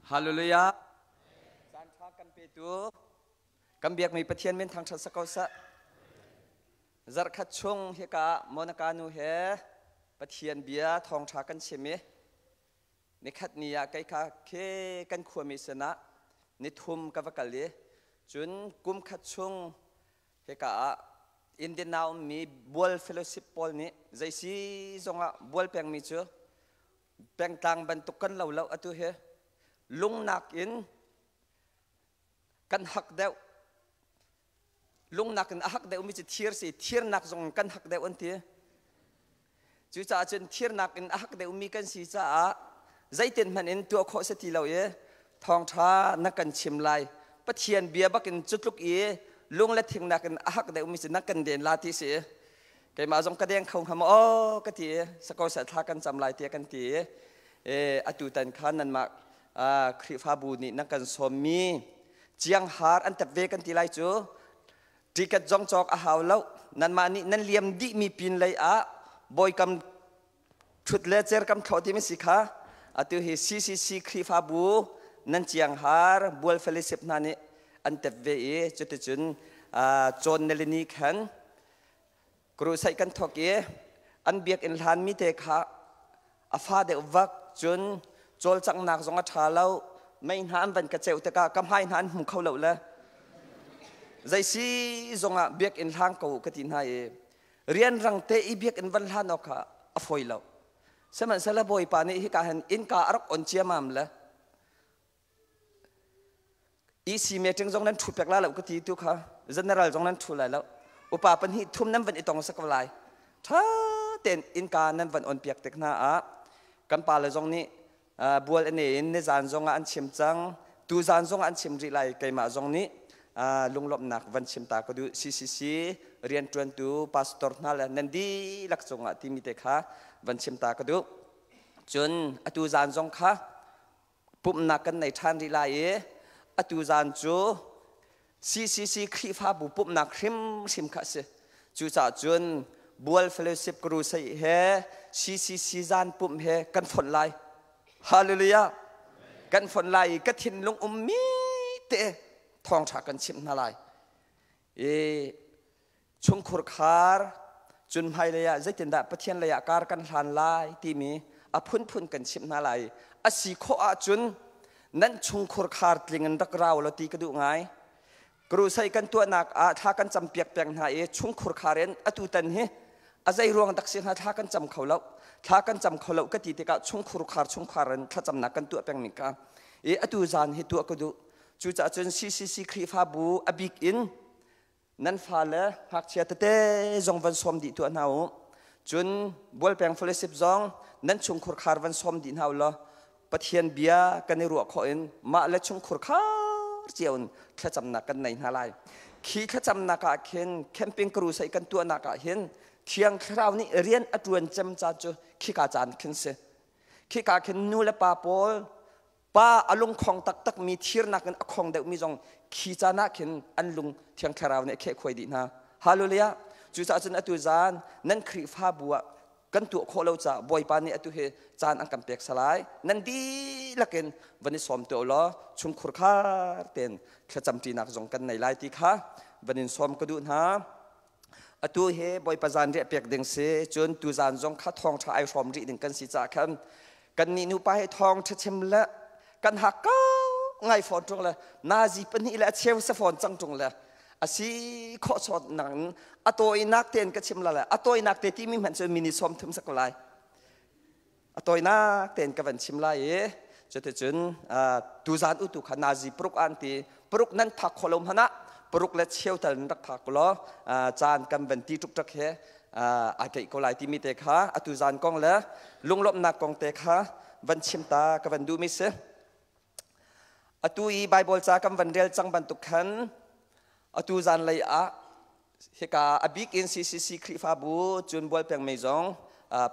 Hallelujah. San tha kan pe tu kam biak mi pathian men thang that sakau sa zarkhat chung he ka monaka nu he pathian bia thong tha kan cheme ni khat ni ya kai kha khe kan khua mi sana ni thum ka vakale chun kum khat chung he ka Indian now mi bol fellowship pol ni jaisi zonga bol peng mi chu peng tang ban tukan lau lau atu he lung nak in กันหักเดวลุงนักกันหักเดวมีจะเทียร์สิเทียร์นักจงกันหักเดวอันที่จู่จ้าจนเทียร์นักกันหักเดวมีกันสิจ้าใจเต้นมันเอ็นตัวโคสติเราเย่ทองท้านักกันชิมลายปะเทียนเบียบักกันจุดลุกเย่ลุงและทิ้งนักกันหักเดวมีจะนักกันเด่นลาที่เสียไก่มาจงกระเด้งเขาทำอ๋อกะทีสกอสัตว์กันจำลายเตียกันทีอตุตันขันนั่นมาคริฟาบูนี่นักกันสมีเจียงฮาร์อันตัดเวกันทีไรจูที่กัดจงจอกอาหาวแล้วนั่นมานี่นั่นเลี้ยมดีมีปีนเลยบอยกำชุดเลเจอร์กำเขาที่ไม่สิคะอตุเฮCCCคริฟาบูนั่นเจียงฮาร์บัวเฟลิสิบนั่นนี่อันตัดเวจุดจุนโจนเนลินีขันครูใส่กันทอกอันเบียกอินลานมิเตค่ะอาฟาเดวักจนโจลจังนักจงอัฐาเราไม่นานวันกระเจ้าตะกากำให้นานหุ่มเขาเหล่าละใจซีจงเบียกอินลานเขากตินให้เรียนรังเตอีเบียกอินวันลานออกอฟอยเหล่าสมัยสละบอยปานี่ฮิกาเห็นอินกาอักอนเชียมามละอีซีเมติงจงนั้นถูกแปลกละเหล่ากติตุค่ะเจเนอเรลจงนั้นถูกเลยแล้วอุปาปัญหิทุ่มนั้นวันอีตองสักวันไรถ้าเต้นอินกานั้นวันอ่อนเปียกเด็กน่ากันปาเลยจงนี้บัวอันนี้ในจานจงอันชิมจังตูจานจงอันชิมรีไลไก่มาจงนี้ลุงลบหนักวันชิมตาก็ดูCCCเรียนจวนตูพาสตอร์นั่นแหละนั่นดีลักจงที่มีเด็กค่ะวันชิมตาก็ดูจนตูจานจงค่ะปุ่มหนักกันในทานรีไลตูจานจูCCC คริฟาบุปุบนักริมสิมขัดจู่จ้าจนบัวเฟลสิบกรูใส่เฮ CCC จานปุ่มเฮกันฝนไหลฮาเลลูยากันฝนไหลกระถินลงมีเตะทองฉากกันชิมนาลายชุงขุรคาร์จุนไฮเลยะใจเต็นดาปะเทียนเลยะการกันทานลายที่มีพุ่นกันชิมนาลายสีโคอาจุนนั่นชุงขุรคาร์ลิงเงินรักเราเราตีกระดูกไงครูใส่กันตัวนักถ้ากันจำเปียกเปียกหายชุ่มขุรคาเรนอตุตันเฮอาใจรวงดักเสียงถ้ากันจำเขาแล้วถ้ากันจำเขาแล้วก็ตีติกะชุ่มขุรคาชุ่มคาเรนถ้าจำนักกันตัวเปียกนิกาอตุจานเฮตัวก็ดูจู่จ้าจนCCCคริฟาบูอบิกอินนั่นฟ้าเลยหักเชียตเต้จงวันสมดีตัวน่าจนบัวเปียงฟลสิบจงนั่นชุ่มขุรคาวันสมดีน่าละปะเทียนเบียกันในรัวเขาเองมาเล็ชุ่มขุรคาเจียวแค่จำนักกันในนาลายขี้แค่จำนักเห็นแคมปิ้งครูใส่กันตัวนักเห็นเที่ยงคราวนี้เรียนอดวนจำจ่าจูขี้กาจานขึ้นเสขี้กาขึ้นนูเลปาโปลป้าอารมณ์ของตักมีเทียร์นักกันของเด็กมีจงขี้จานักขึ้นอันลุงเที่ยงคราวนี้แค่คุยดีนะฮาเลลูยาจู่จ้าจนอตุจานนั่นคริฟาบัวกันตัวโคเราจะบ่อยปานนี้อตุเฮจานอังกำเปียกสลายนั่นดีละกันวันนี้สมตัวล้อชุมขุรคาเต้นแค่จำจีนักจงกันในลายตีค่ะวันนี้สมก็ดูนะอตุเฮบ่อยปานจานเรียเปียกดึงเสจนตูจานจงคัดทองชายสมรีดึงกันสิจ่าคันกันนี่นูไปทองเชิมละกันหักก้าไงฝนตรงเลยนาจีปนี่แหละเชลสฝนจังตรงเลยอาศัยข้อสอบหนังอตัวอินักเตียนก็ชิมละเลยอตัวอินักเตียที่มีเหมือนจะมินิสอมถึงสักลายอตัวอินักเตียนก็เป็นชิมละจะถึงตูจานอุตุขนาจีปรุกอันตีปรุกนั้นผักขลมหนะปรุกและเชี่ยวแต่รักผักล้อจานกันเป็นที่ทุกทักเฮอาเกยก็ลายที่มีเตะขาอตูจานกองแล้วลุงลบนักกองเตะขาวันชิมตาก็เป็นดูมิเสอตูอีไบเบิลจากัวันเรียลจังบันตุขันอตูจานเลยเฮกาอบิกอินCCCคริฟาบูจุนบัวเปียงไม่จง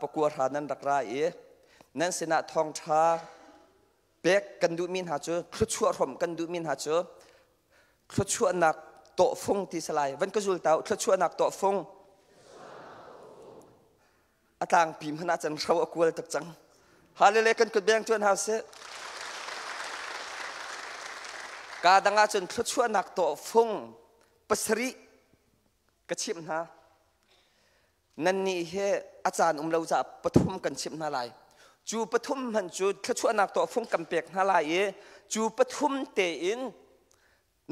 ประกวดหานั้นรักไรนั่นเสนาทองชาเป็กกันดูมินหาจูคลุชัวรมกันดูมินหาจูคลุชัวนักโตฟงที่สลายวันก็จุลเตาคลุชัวนักโตฟงอาต่างพิมพ์ขนาดจันทร์เราอกวลตักจังฮาเลเลกันกุดเบียงจวนหาเสกาดังอาจนคลุชัวนักโตฟงปัสริกระชิมนะนั่นนี่เฮอาจารย์เราจะปฐมกันชิมนาลายจูปฐมมันจูขชวนักตัวฟงกำเปียกนาลายจูปฐมเตอิน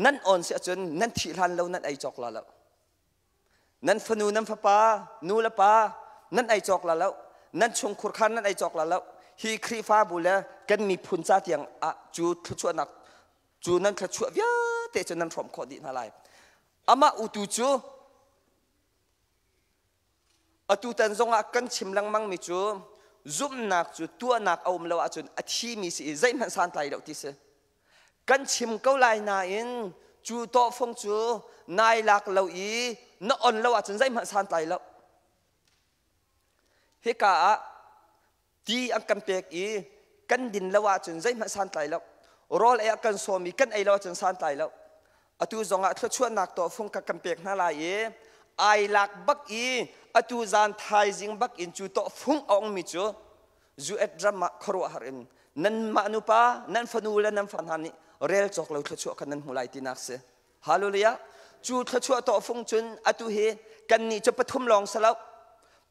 นั่นอ่อนเสียจนนั่นที่รันเรานั่นไอจอกแล้วนั่นฟนูนั่นฟปานูละปานั่นไอจอกแล้วนั่นชงขุรคันนั่นไอจอกแล้วฮีครีฟ้าบุเลกันมีพุนจ่าเตียงจูขชวนักจูนั่นขชวเยอะ เตจนันพร้อมขอดีนาลายอามาอุตุจูอตุตันซงอากันชิมลังมังมิจูซุ่มนักจูตัวนักเอามเลวอาจุนอธิมีสิใจมันสันไตเราที่เสกันชิมเกาไลนาอินจูโตฟงจูนายลักเราอีนอ่อนเราอาจุนใจมันสันไตเราเฮกาตีอังกันเปียกอีกันดินเราอาจุนใจมันสันไตเรารอลเอกันโซมีกันไอเราอาจุนสันไตเราอตุซงอาทชวนนักโตฟงกันเปียกนาลายไอลักบักอีอตุจานไทยจิงบักอินจูโตฟุ้งองมิจูจูเอ็ดดรามาครัวหารินนั่นมานุปานั่นฟนูและนั่นฟันฮันนี่เรลจอกเราทัชวกันนั่นหูไลตินักเสฮาลูลียาจูทัชวโตฟุ้งจุนอตุเฮกันนี่จะปฐุมลองสลับ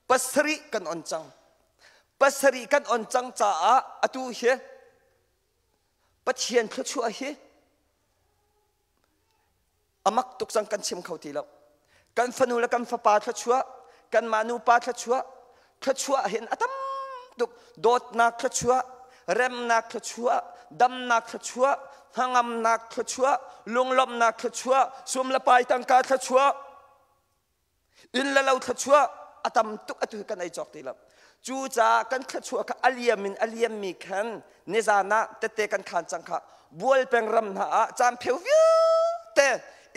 ปัสริกันอ่อนจังปัสริกันอ่อนจังจ้าอตุเฮปัจเจียนทัชวเฮอามักตุกสังกันชิมเขาทีแล้วกันฟนูและกันฟปาทัชวกันมานูปาทัชวเห็นอาตมตุกโดดนักทัชวเร็มนักทัชวดำนักทัชวหางมนักทัชวลงลมนักทัชวสวมละปายตังกาทัชวอินละเราทัชวอาตมตุกอตุกันไอจอกตีละจูจากันทัชวกับอเลียมินอเลียมมีขันเนจานะเตเตกันขันจังค่ะบัวเป็นรำหาจามเพียววิวเต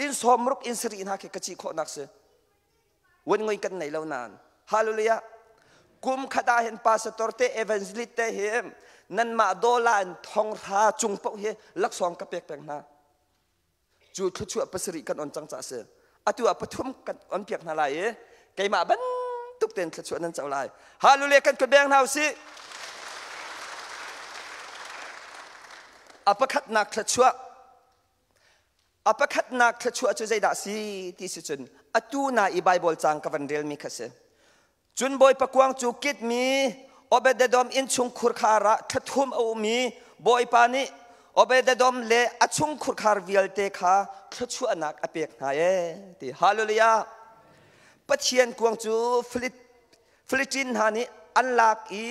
อินสมรุกอินสรีนักกะจีโคนักเสวันงอยกันไหนเล่านานฮาเลลูยากุมขดาเห็นพาสตอร์เตเอเวนซ์ลิตเตเฮมนั่นมาโดลานทองราจุงปะเฮลักษองกระเปียกแปลงนาจูทชั่วปัสริกันอ่อนจังจ่าเสืออตัวปฐุมกันอ่อนเปียกนาลายไก่มาบันตุกเต็นทชั่วนั้นเจ้าลายฮาเลลูยากันกระเบียงนาวสิอปคัดนักทชั่วอปคัดนักทชั่วจะใจด่าสิที่สุดอตูนาอีไบเบิลจังกับวันเรียลมีขเสจุนบอยปะกวางจูกิดมีอเบเดดอมอินชุงขุรคาระทัทุมเอามีบอยปานิอเบเดดอมเลอชุงขุรคาร์วิลเตคาทัชวนักอเปียกนายที่ฮาเลลูยาปะเชียนกวางจูฟิลิปปินส์ฮานิอันลักอี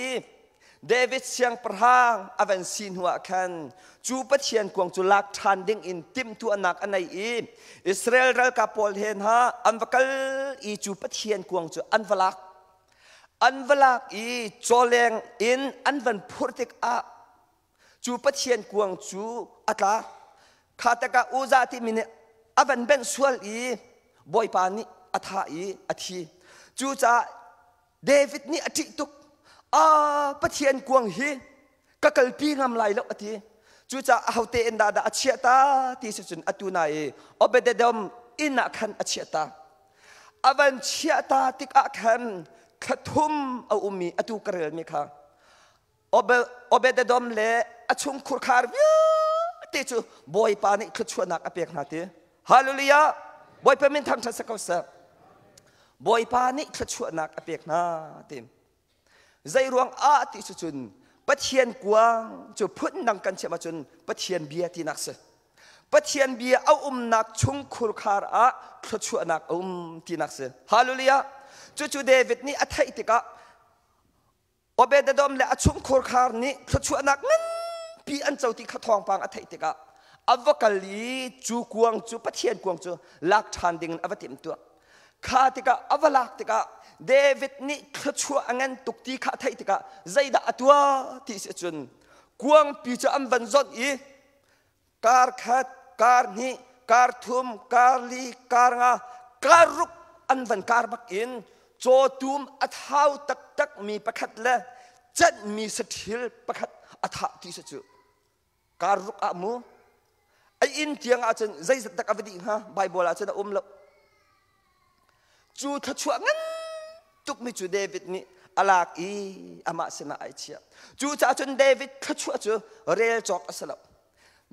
เดวิดเสียงประหางอเวนซินหัวคันจูปะเชียนกวางจูลักทันดิ้งอินติมตัวนักอันไหนอิสราเอลรัลกาโพลเฮนฮาอันวักลอีจูปะเชียนกวางจูอันวลักอีโจเลงอินอันวันพูดติกอาจูปะเชียนกวางจูอัตลาข้าตกาอุจาติมินอวันเบนสวลอีบอยปานิอัฐาอีอธิจูจ่าเดวิดนี่อธิตุกปะเทียนกวงฮีก็กลปีงามไหลแล้วอธิจูจ่าเอาเตนดาอเชียตาที่สุดอตุนายอเบเดดมอินักขันอเชียตาอวันเชียตาติกอักขันขทุมเอาอุมีอตุกระเรลมีค่ะอเบเดดมเลอชุงขุรคาร์วิติจูบอยปานิขชวนักอเปียกนาทีฮาเลลูยาบอยเปมินทางทัศกษะบอยปานิขชวนักอเปียกนาทีใจรวงอาติสุจุนปะเทียนกวางจูพุ่นนังกันเชมาจุนปะเทียนเบียที่นักเสปะเทียนเบียเอานักชุงขุรคาร์อาขชวนักที่นักเสฮาเลลูยาจู่เดวิดนี่อัฐอิติกะอเบเดดอมและชุงขุรคาร์นี่ขชวนักนั้นปีอันเจ้าที่ขทองปังอัฐอิติกะอวกาลีจูกวางจูปะเทียนกวางจูลักทันดิ่งอวติมตัวข้าติกะอวลักติกะเดวิดนี่ขชัวอันตุกตีข้าไทยติกะใจด่าตัวที่เสียจนกวางปีจะอันวันจดอีการขัดการนี้การทุ่มการลีการงาการรุกอันวันการบักอินโจตุมอัฐาวตักมีประคัดและจัดมีสถิลประคัดอัฐาที่เสียจการรุกอามูไออินเทียงอาจารย์ใจสัตตะกวดีฮะไบเบิลอาจารย์ละจูทัชวงั้นตุกมิจูเดวิดนี่อลากอีอามาสนาไอเชียจูจ่าจนเดวิดทัชวจูเรลจอกอสลับ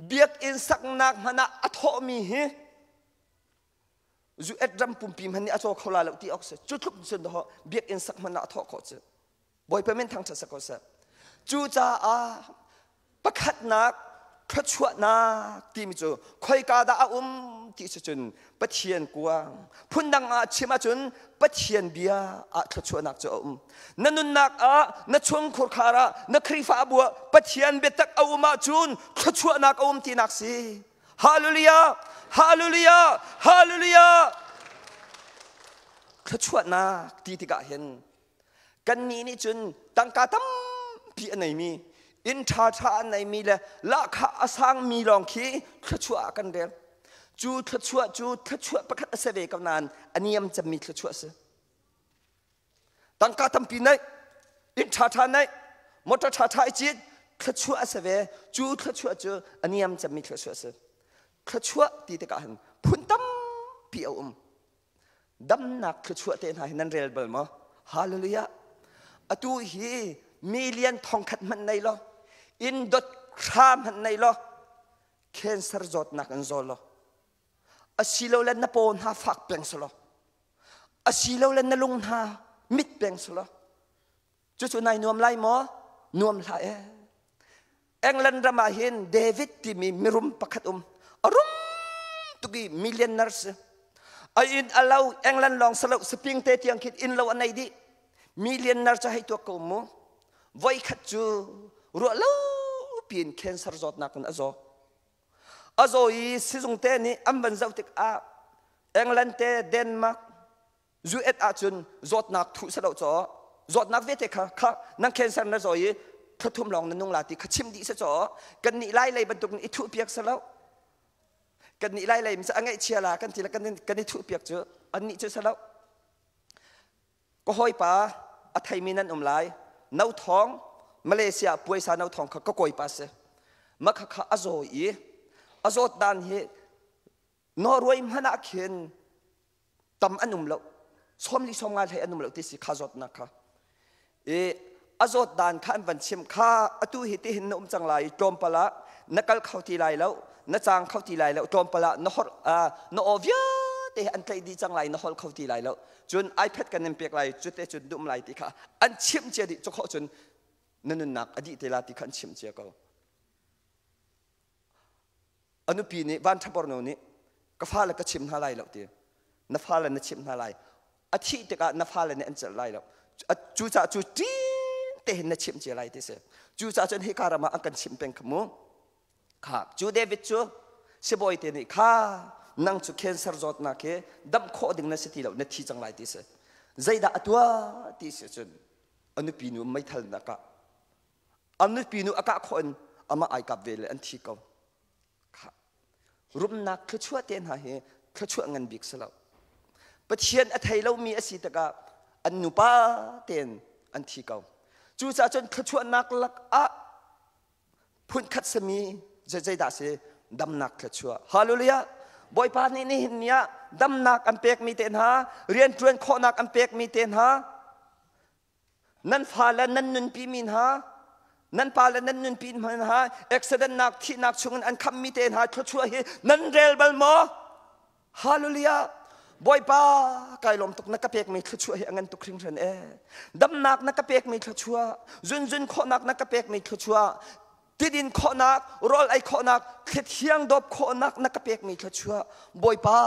เบียกอินสักนักมันอัทอมีฮีจูเอ็ดรัมปุ่มพิมฮันนี่อัทอเขาลาแล้วที่ออกเสจูทุกส่วนtohoเบียกอินสักมันอัทอเขาเสบอยเปมินทางทัศกษะจูจ่าประคัดนักขชวนักที่มิจูคอยกาดาที่สุดปะเทียนกวางพุ่นดังอาชิมาจุนปะเทียนเบียขชวนักจูนันนุนักนัชวงขุรคาระนักครีฟ้าบัวปะเทียนเบตักเอามาจุนขชวนักที่นักสิ ฮาเลลูยาฮาเลลูยาฮาเลลูยาขชั่วนาตีติกะเห็นกันนี้นี่จนตั้งกาตั้มพี่อันไหนมีอินทาอันไหนมีเลยละข้าสังมีลองขี้ขชั่วกันเดียวจูขชั่วประคัตเสวยกันนานอันนี้มันจะมีขชั่วสิตั้งกาตั้มปีไหนอินทาไหนมดทาจีดขชั่วเสวยจูขชั่วอันนี้มันจะมีขชั่วสิขชั่วตีติกะเห็นพุ่นตั้มปีเอาดำนักขชั่วเต็นหายนั่นเรียลเบลมั้งฮาเลลูยาอตูฮีมิเลียนทองขัดมันในล้ออินดดครามมันในล้อเคนเซอร์จดนักอันโซล้ออาศิโลเลนนปอนหาฟักเปลงสล้ออาศิโลเลนนลุงหามิดเปลงสล้อจู่ๆนายนวมไล่หมอนวมไล่เอ็งลันรามาเห็นเดวิดที่มีรุมประคัดอรุมตุกีมิเลียนเนอร์สอินอาลาวเอ็งลันลองสลบสปริงเตที่ยังคิดอินลาวอันไหนดีมิเลียนเนอร์จะให้ตัวกูมูไว้ขัดจูรัวlâuปีนเคนสารจดนักนอาโจอีสิจงเตนี่อันบันเจ้าติกอาเอ็งลันเตเดนมาร์กจูเอ็ดอาจุนจดนักทุสลาวจ่อจดนักเวทค่ะนักเคนสารนั่นจ่ออีพระทุ่มลองนั่นนุ่งลาติขชิมดีซะจ่อกันนี่ไล่บรรทุกอิทุเปียกสลาวกันนี่ไล่มันจะอังไงเชียร์ละกันทีละกันนี่ทุเปียกจ่ออันนี้จ่อสลาวก็ห้อยป่าอัฐิมินันไลนาวทองมาเลเซียป่วยสานาวทองก็ก่อยปัสมักข้าอาโจอีอาโจดันเฮนอร์เวย์มันนักเห็นตำอันนุ่มเลวสมลิสมงานให้อันนุ่มเลวที่สิข้าจดนะคะอาโจดันข้าวันชิมข้าอตุหิติเห็นนุ่มจังไรจอมปละนักเเข้าที่ไรแล้วนักจางเข้าที่ไรแล้วจอมปละนออวิแต่อันใครดีจังไรนอลเข้าที่ไรแล้วจนไอแพดกันนั่นเปียกไรจุดเตจุดดุมไรที่ข้าอันชิมเจดิจุกจนนั่นนักอดีตเวลาที่ขันชิมเจ้าก็อนุปีนี้บ้านทับปนนี้ก็ฟ้าแล้วก็ชิมหาไรแล้วทีนับฟ้าแล้วนับชิมหาไรอาทิตย์ก็นับฟ้าแล้วเนี่ยอันจะไรแล้วจู่จ่าจู่จีเตเห็นนับชิมเจ้าไรที่เสียจู่จ่าจนให้การมาอันกันชิมเป็นขโมข้าจู่เดวิดจู่เสบอยเตนี่ข้านั่งจู่เคนเซอร์จอดนักเกดับโคดิ่งนับสติแล้วนับที่จังไรที่เสียใจด่าตัวที่เสียจนอนุปีนี้ไม่ทันนักอันนี้ปีนู้อากาศคนอามาไอกับเวลอันที่เขารุมนักขชั่วเตียนหาเหขชั่วเงินบิกสลาวประเทศอัฐิเรามีอาศิตกะอันนุปาเตียนอันที่เขาจู่จ่าจนขชั่วนักลักอะพุ่นขัดสมีใจด่าเสดำนักขชั่วฮาเลลูยาบอยปานี่เห็นเนี่ยดำนักอันเปกมีเตียนหาเรียนจวนโคนักอันเปกมีเตียนหานั่นฟ้าและนั่นนุนปีมินหานั่นปาลนั่นนุนปีนมันฮะเอ็กซ์เดนนักที่นักชงอันคำมีเตนหาชั่วเฮนั่นเรลบัลมอฮาเลลูยาบอยป้ากายลมตกนักเปียกมีชั่วเฮงันตุกริงเรนดำนักนักเปียกมีชั่วจุนขอนักนักเปียกมีชั่วที่ดินขอนักรอลไอขอนักเขียดเฮียงดบขอนักเปียกมีชั่วบอยป้า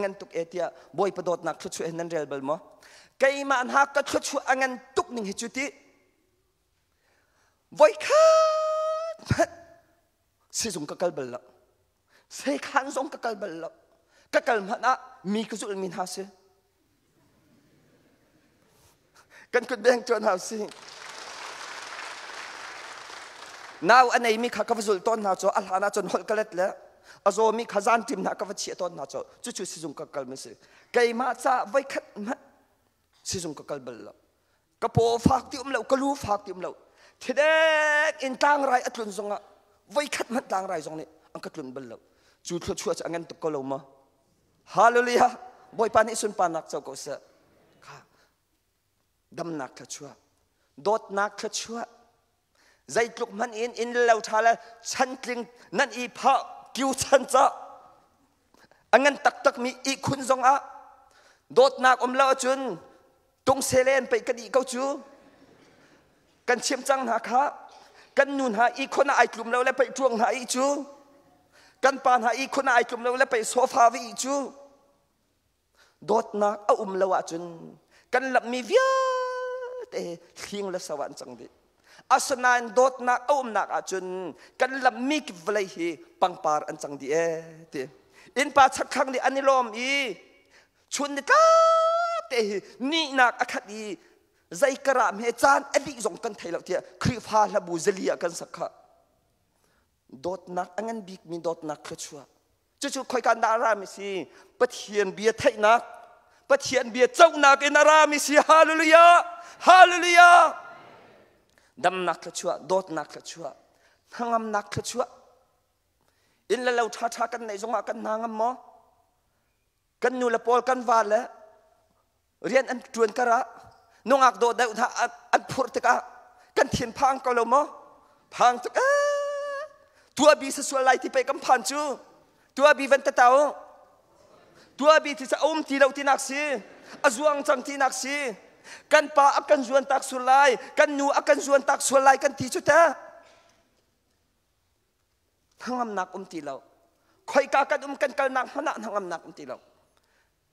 งันตุกเอติยาบอยประดดนักชั่วเฮนั่นเรลบัลมอไกมันฮักก็ชั่วงันตุกนิ่งเหตุที่ไว้ขัดเสียงกักลเบลล์เสียขันส่งกักลเบลล์กักลมันอะมีกุศลมินหาเสกันกุดแบงจนหาสิน่าวอันไหนมีข้ากับกุศลต้นหาจออัลฮานาจนหดกระเล็ดแล้วอาโจมีขจานติมหากับเชียต้นหาจอจู่ๆเสียงกักลไม่เสไกมาซาไว้ขัดมันเสียงกักลเบลล์กระโปงฝากติมเหลวกระลูฝากติมเหลวทีเด็กอินต่างไรอัตลุนซงะไว้ขัดมันต่างไรซงนี่อังกัตลุนเบลล์จู่ๆชั่วจะอังเงินตุกกลมาฮาเลลูยาบอยปานิสุนปานักเจ้าก็เสค่ะดำนักชั่วโดดนักชั่วใจกลุกมันอินเลวทาละฉันกลิงนั่นอีพะกิวฉันจะอังเงินตักมีอีคุณซงะโดดนักเลวจุนตรงเซเลนไปกระดีเขาจูกันเชื่อมจังหาข้ากันนุนหาอีคนไอกลุ่มเราแล้วไปทวงหาอีจูกันปานหาอีคนไอกลุ่มเราแล้วไปโซฟาวิอีจูโดดนักเอาเราจุนกันหลับมีเวียแต่ทิ้งละสวรรค์จังดิ อาสนานโดดนักอุ้มนักอาจุนกันลำมีกิบเลยฮีปังปาร์อันจังดีตีอินปาชักขังดีอันนี้ลมอีชุนก้าเตนี่นักอคดีใจกระเมจานอดีตส่งกันไทยแล้วเทียครีฟาลบูเซลียกันสักขะโดดนักอันนั้นบิ๊กมีโดดนักชัวจู่ๆคอยการดารามิสิปะเทียนเบียไทยนักปะเทียนเบียเจ้านักอินารามิสิฮาเลลูยาฮาเลลูยาดำนักชัวโดดนักชัวทางนักชัวอินละเราท้ากันในสงฆ์กันนางมอกันนูละปอลกันวาละเรียนอันจวนกระนงอักโดดได้อุทาอันพูดตะกะกันเทียนพังก็ลมอพังตะกะตัวบีสสวลายที่ไปกำพันจูตัวบีวันตะเตาตัวบีที่จะอุ้มที่เราที่นักซีอจวงจังที่นักซีกันป่าอักันจวนตักสุลายกันนูอักันจวนตักสุลายกันที่จุดเตะทั้งอำนักที่เราคอยกากันกันกันนักมันทั้งอำนักที่เรา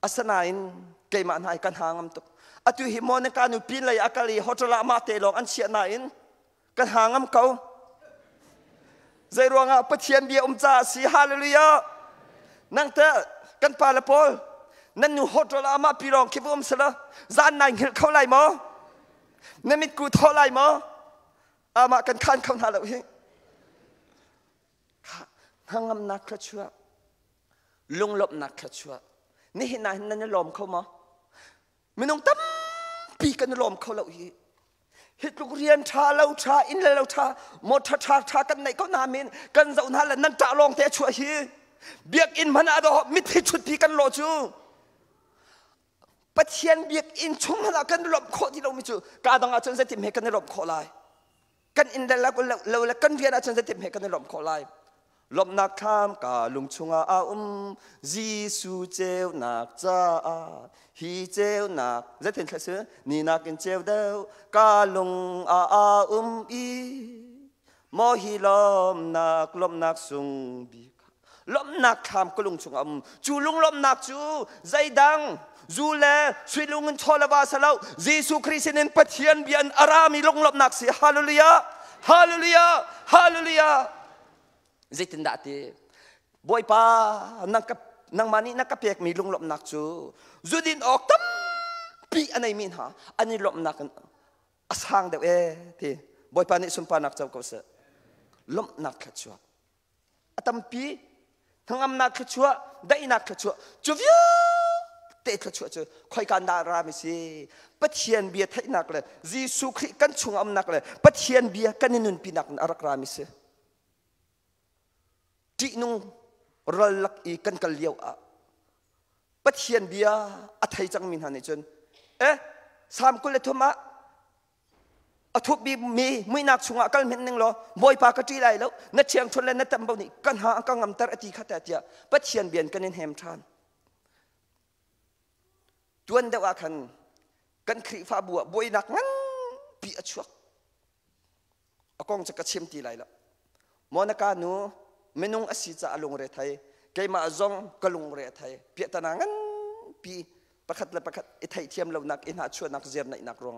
อาสนาอินเกมันให้กันหางตุกอตุหิมอนการนุปินเลยอากาลีฮอตละมาเตลองอันเชียนาอินกันหางเขาใจรวงปะเทียนเบียจ่าสีฮาเลลูยานั่งเตะกันปาละปอลนั่นนูฮอตละมาปีรองคิบุมสละจานนายเห็นเขาไล่มอนั่นมิดกูท้อไล่มออามากันขันเขาหน้าเราเองทั้งอำนักขชัวลุงหลบนักขชัวนี่เห็นนายนั่นลมเขามอไม่ต้องตั้มปีกันลมเขาเราอีฮิตลูกเรียนชาเราชาอินเราชาหมดชากันไหนก็นามินกันเจ้าหน้าแล้วนั่นจะลองเตะช่วยฮีเบียกอินมันอาดอมิดที่ชุดปีกันโลจูปะเทียนเบียกอินชุ่มมันกันลมโคที่เราไม่จูกาดังอาจารย์จะติมให้กันลมโคลายกันอินแล้วก็เรากันเรียนอาจารย์จะติมให้กันลมโคลายลมนักข้ามกาลุงชงอาจีสูเจวนักจ้าฮีเจวนักจะเห็นแค่ซื้อนี่นักกินเจวเดวกาลุงอีมอฮีลมนักสุงบีลมนักข้ามก็ลุงชงจูลุงลมนักจูใจดังจูเล่ช่วยลุงเงินทอลบาสลาวจีสุคริสต์นินปะเทียนเบียนอารามีลุงลมนักสิฮาเลลูยาฮาเลลูยาฮาเลลูยาzitin dati boy pa nang mani nakapek mi lunglop nak chu zudin ok tam pi anay min ha ani lop nak asang de ti boy pa ni sumpa nak chaw ko sa lop nak khachwa atam pi thangam nak khachwa dai nak khachwa chuvya te khachwa chu khoi kan da ra mi si pathian bia thai nak le jisu khri kan chung am nak le pathian bia kaninun pi nak arak ra mi siจีนุ่งรลักอีกันกัลเลียวปัจเจียนเบียอัฐัยจังมินหันจนสามกุลธรรมะทุบบีมีไม่นักชงกันเห็นหนึ่งหรอบอยปากจีไรแล้วนัดเชียงชนและนัดตำบนี่กันหากังงำตระตีขัดเตียปัจเจียนเบียนกันเห็นแฮมชานจวนเดว่ากันครีฟ้าบัวบอยนักงั้นปีอชวกกองจะกระเชียมตีไรแล้วมอนักานูเมนุงอสิจะอลงเรไทยเกมาจงกลงเรไทยเปียตนางันปีประคัดและประคัดไอไทยเทียมเรานักอินหาชวนนักเจียมในนักรอง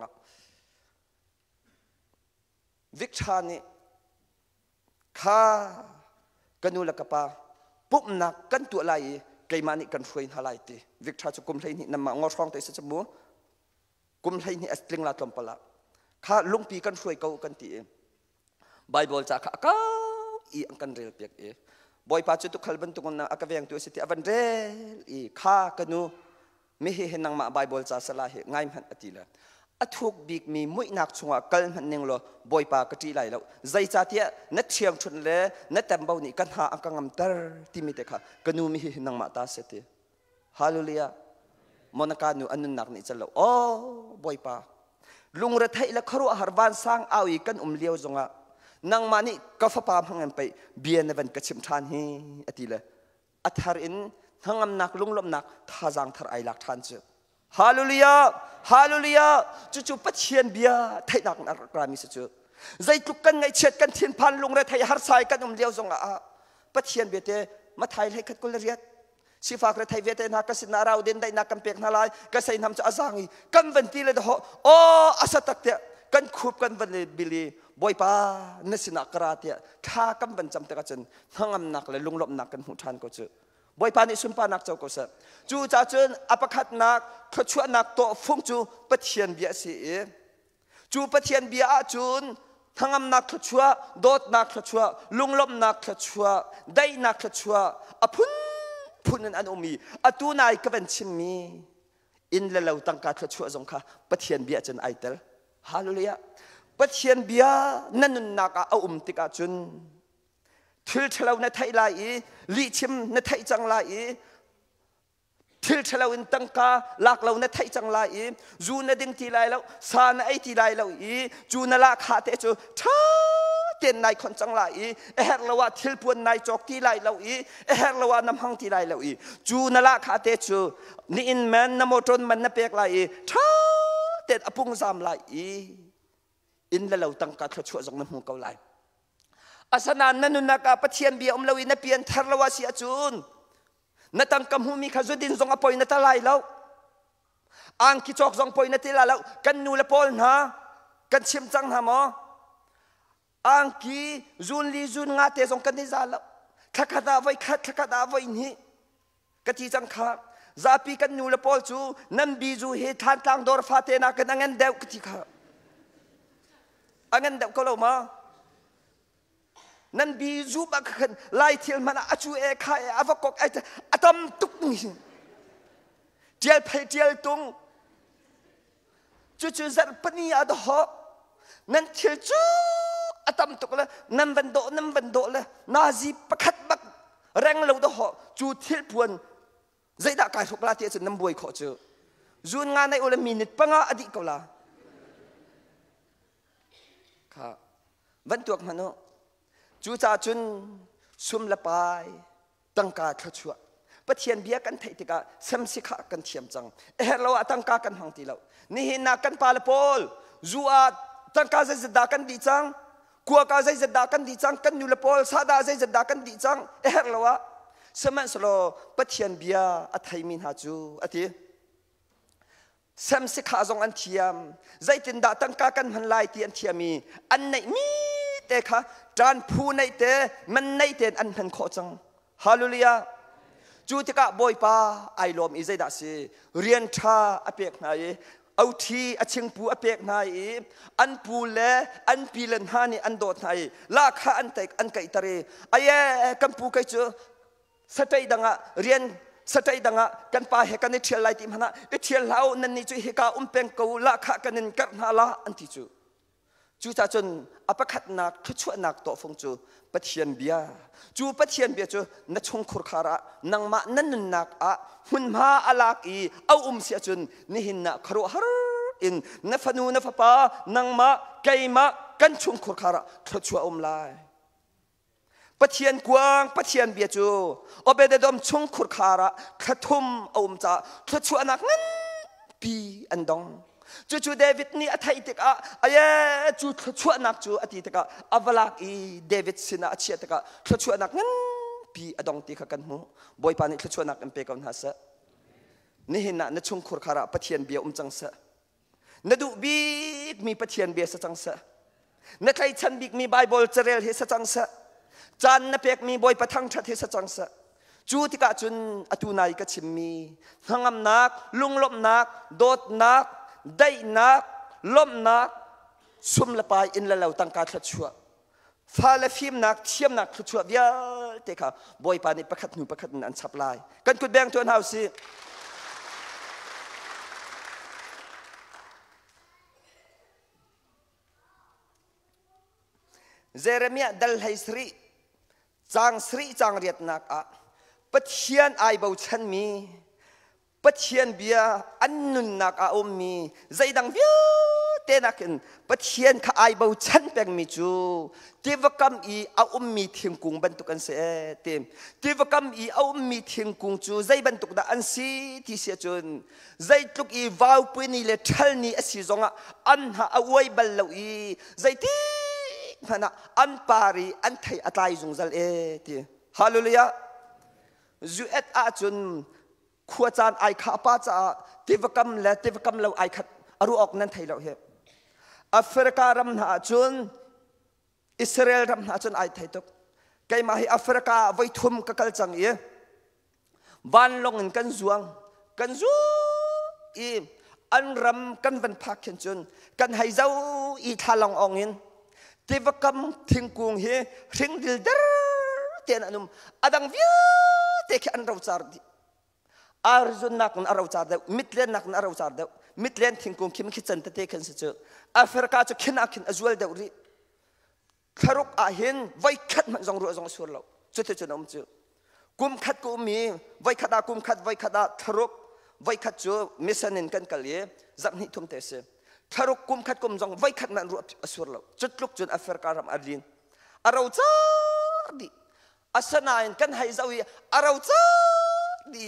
วิกชานีข้ากันนูละกะปาปุ๊บนักกันตัวไหลเกมานี่กันช่วยหาไหลตีวิกชาจะกุมไหลนี่นำมางอช่องแต่สมัวกุมไหลนี่อัศลิงลาตลมปละข้าลุงปีกันช่วยเกากันตีไบเบิลจากข้าอีอังกันเรลเปียกบอยป้าจุดทุกขลบันตุกนะอักเวียงตัวสิทธิอวันเรลอีข้ากันนูไม่เห็นนางมาไบเบิลจากสลาเหง่ายมันอติละอัทุกบิกมีมุ้ยนักชงกัลมันนึงโลบอยป้ากระจีไหลแล้วใจจ่าเทียนัดเชียงชนเล่นัดเต็มเบานี่กันหาอังกังมเตอร์ที่มีแต่ข้ากันนูไม่เห็นนางมาตาเสติฮาเลลูยามอนักานูอันนั้นนักนี่จะแล้วโอ้บอยป้าลุงระไทยและครัวหาร์บานสร้างเอาอีกันเลี้ยวจงะนางมานี่ก็ฟ้าปามหังไปเบียนวันกระชิมทานฮีอติละอัฐารินทั้งอำนักลุงลมนักท่าจังทารไอหลักทานเจอฮาเลลูยาฮาเลลูยาจู่ๆปัจเจียนเบียไทยนักนักรามิสเจอใจทุกกันไงเช็ดกันเทียนพันลุงระไทยหาร์ไซกันเลี้ยวจงะปัจเจียนเบียเตมาไทยให้ขัดกุลเรียดสิฟ้ากระไทยเวทนักกสินาเราเดินได้นักกำเปกนาลายกษัยนำจะอาซังอีกันวันที่เลยเดาะโอ้อาสตักเตะ กันคูบกันวันบิลีบอยป้านสินักกระเทียท่ากันบันจำแต่กันทั้งอำนักและลุงลบนักกันหูทานก็เจอบอยป้านี่สุนปานักเจ้าก็เสจูจ่าจนอภิคัดนักขชวนักโตฟงจูปะเทียนเบียสีจูปะเทียนเบียจูนทั้งอำนักขชวโดดนักขชวลุงลบนักขชวได้นักขชวอพุนนันอันอมีอตูนายก็เป็นชิมมีอินเลวตั้งการขชวสงค่ะปะเทียนเบียจนไอเตลฮาเลลูยาปะเทียนเบียนั่นนุนนักเอาติกาจุนทิลเทลในไทยลายลีชิมในไทยจังลายทิลเทลอินตั้งกาลักเราในไทยจังลายจูนดิ่งที่ลายเราสานไอที่ลายเราจูนละขาเตจูท้าเต้นในคนจังลายเอฮร์ละว่าทิลปวนในจอกที่ลายเราเอฮร์ละว่าน้ำหังที่ลายเราจูนละขาเตจูนี่อินแมนน้ำมตรมันน้ำเปียกลายท้าเต้นอพุงซามลายอินละเราตั้งการช่วยส่งน้ำหูเกาไหลอาสนานนั่นนักปะเทียนเบียเราอินเปียนทารวาสีอาจูนนัตั้งกำหูมีขจุดินส่งอภัยนัตลายเราอังกิจอกส่งภัยนัตลายเรากันนูเลปอลนะกันชิมจังหามออังกีจูนลีจูนงาเตส่งกันนิจาเราขคดาไว้ขคดาไว้นี่กติจังขาซาปีกันนูเลปอลจูนันบีจูเฮทันตังดอร์ฟาเตนักนังเงินเดวกติขาอันนั้นเด็กก็เล่ามานั่นบีจูบักขันไล่เที่ยวมันอาจูเอคายอาวกอกไอจะอาตมตุกนี่เจียลเพเจียลตุงจู่ๆZarhpiปนีอาดหอนั่นเที่ยวจู่อาตมตุกเลยนั่นบันโดเลยนาซีประคัดบักแรงเราดหอจู่เที่ยวพวนใจด่ากายทุกลาเที่ยวจนน้ำบวยขอเจอจูนงานในอุลมินิตปังอาดิกลาวันตัวมันโนจูจ่าจุนซุ่มละไปตั้งการขชัวปะเทียนเบียกันไทยติกาเซมสิกากันเทียมจังเราตั้งการกันหังตีเรานี่เห็นนักกันปาลปอลจูอาตั้งการใจจะด่ากันดีจังกัวการใจจะด่ากันดีจังกันนูละปอลซาดาใจจะด่ากันดีจังเราสมัยสโลปะเทียนเบียอัฐิมินหาจูอัฐิเซมสิกาจงอันเทียมใจตินด่าตั้งการกันหันไล่ที่อันเทียมีอันไหนมีเตะค่ะจานผู้ในเตะมันในเตะอันเป็นข้อจังฮาเลลูยาจูติกะบอยป้าไอลอมอิใจดัสเรียนชาอเปียกนายเอาทีอชิงปูอเปียกนายอันปูเล่อันปีเลนฮานี่อันโดดนายลาข้าอันเตกอันไก่ตะเรไอ้กัมปูไก่เจอสเตย์ดังะเรียนสเตย์ดังะกันป้าเฮกันนี่เทียลไลติมฮนะเทียลเรานั่นนี่จูเฮกาเป็งกูลาข้ากันนินกันฮาลาอันที่จูจ่าจนอภิคัดนักขชวนักโตฟงจูปะเทียนเบียจูปะเทียนเบียจูนัชงคุรคาระนังมานั่นนักหุ่นมาอลากเอาเสียจนนี่หินนักครุฮาร์อินนฟนูนฟปานังมาไกมากันชงคุรคาระขชวลายปะเทียนกวางปะเทียนเบียจูอเบเดดอมชงคุรคาระขทุมจ่าขชวนักนั้นปีอันดองจู่ๆเดวิดนี่อธิติกะจู่ชั่วนักจู่อธิติกะอวลากเดวิดสินะอธิติกะชั่วนักงั้นปีอดองติกะกันหูบอยปานิชั่วนักเอ็มเปกันฮะเสนี่เห็นนะนชงคุรคาระปะเทียนเบียจังเสนดูบีกมีปะเทียนเบียจังเสนใครฉันบีกมีไบเบิลเจเรลเฮสจังเสจันนเปกมีบอยปะทังชัดเฮสจังเสจู่ติกะจุนอตุนายกะชิมมีทั้งอำนักลุงลบนักโดดนักได้นักล้มนักซุ่มละไปอินละเราตั้งการขชัวฟ้าละฟิมนักเทียมนักขชัวเบียเตะค่ะบอยปานิประคัดหนูประคัดนันสับลายกันกุดแบงตัวเฮาสิเจเรมียดัลไฮสรีจางสรีจางเรียดนักปะเทียนไอเบาชันมีปะเทียนเบียอันนุนนักอาอมมีใจดังเบียเตนักปะเทียนข้าไอเบาชันแปงมีจูทีวกรรมอีอาอมมีเทียงกุงบรรทุกันเสเต็มทีวกรรมอีอาอมมีเทียงกุงจูใจบรรทุกดาอันซีที่เสียจนใจทุกอีวาวปุนีเลทัลนีอสิจงอันหาอวยบัลลอีใจที่พนะอันปารีอันไทยอัตายจงจัลที่ฮาเลลูยาจูเอ็ดอาจนขวจานไอข้าป้าจะเทวกรรมและเทวกรรมเราไอขัดอรุออกนั่นไทยเราเหรอ แอฟริการำหนาจุนอิสราเอลรำหนาจุนไอไทยตุกไกมาให้แอฟริกาไว้ทุ่มกัลจังเอวันลงเงินกันจวงอีอันรำกันวันพักเข็นจุนกันให้เจ้าอีทาลององินเทวกรรมทิ้งกุงเฮทิ้งดิลเดอร์เตียนอนุมอดังวิเตะอันเราจาร์ดีอาร์จุนนักนอาเราจาร์เดมิดเลนนักนอาเราจาร์เดมิดเลนทิ้งกุงคิมคิดจันเตะกันสิเจอแอฟริกาจะขินอาขินอจวลเดอรีทารุกอาหินไว้ขัดมันจงรัวจงสวรเราจุดเตจุนอมเจอกุมขัดกุมมีไว้ขัดากุมขัดไว้ขัดาทารุกไว้ขัดจูมิสันินกันกัลเย่จับนิทุมเตเสทารุกกุมขัดกุมจงไว้ขัดมันรัวสวรเราจุดลุกจุนแอฟริการำอารินอาเราจาร์ดีอาสนาอินกันให้เจ้าอีอาเราจาร์ดี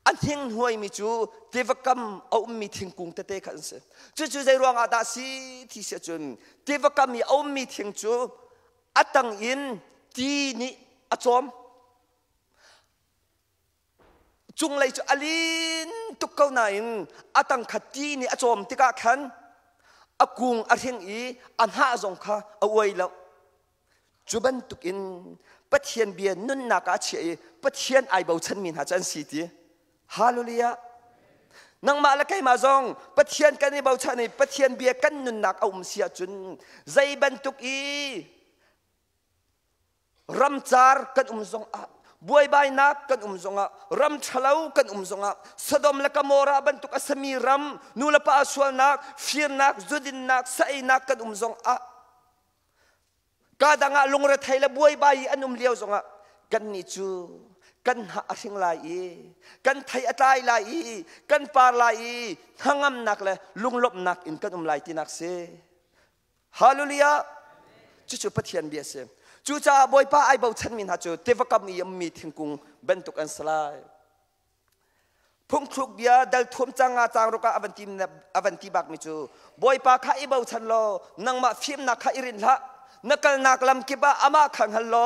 อันทิ้งห่วยมิจูเทวกรรมเอามีทิ้งกุงเตะขันเสจู่ๆใจรวงอาดาสีที่เสียจุนเทวกรรมมีเอามีทิ้งจูอัตังอินทีนี้อาจอมจุงเลยจูอลินตุกเกาหนาอินอัตังขัดทีนี้อาจอมติกาขันอากุงอาทิ้งอีอันหาจงข้าเอาไว้แล้วจูบันตุกินปัทเทียนเบียนนุ่นนักอาเชียปัทเทียนไอเบาชันมินหาจันสีตีฮาลูลียานังมาละไกมาจงปัทเทียนกันในเบาชันในปัทเทียนเบียกันนุ่นนักเอาเสียจุนใจบันตุกีรำจาร์กันจงอาบวยใบนักกันจงอารำเฉลากันจงอาสะดมละกมอราบันตุกอสมีรำนูละปาสวนักฟีร์นักจุดินนักใส่นักกันจงอากาดังลงระไทยละบวยใบอันเลี้ยวจงอากันนิจูกันหาสิ่งลายกันไทยอะไรลายกันปาลายทั้งอำนักเลยลุงลบนักอินกันลายที่นักเสฮาลูลียาจู่ๆปัทเทียนเบียเสจู่จ้าบอยป้าไอเบาชันมินหาจูเทวกรรมยมีทิ้งกุงบรรทุกอันสลายพุ่งคลุกเบียดัลทุ่มจางอาจางรุกาอวันตีบักมิจูบอยป้าข้าไอเบาชันโลนังมาฟิมนักข้าอิรินละนักนักลำกิบะอามาขังฮัลโหล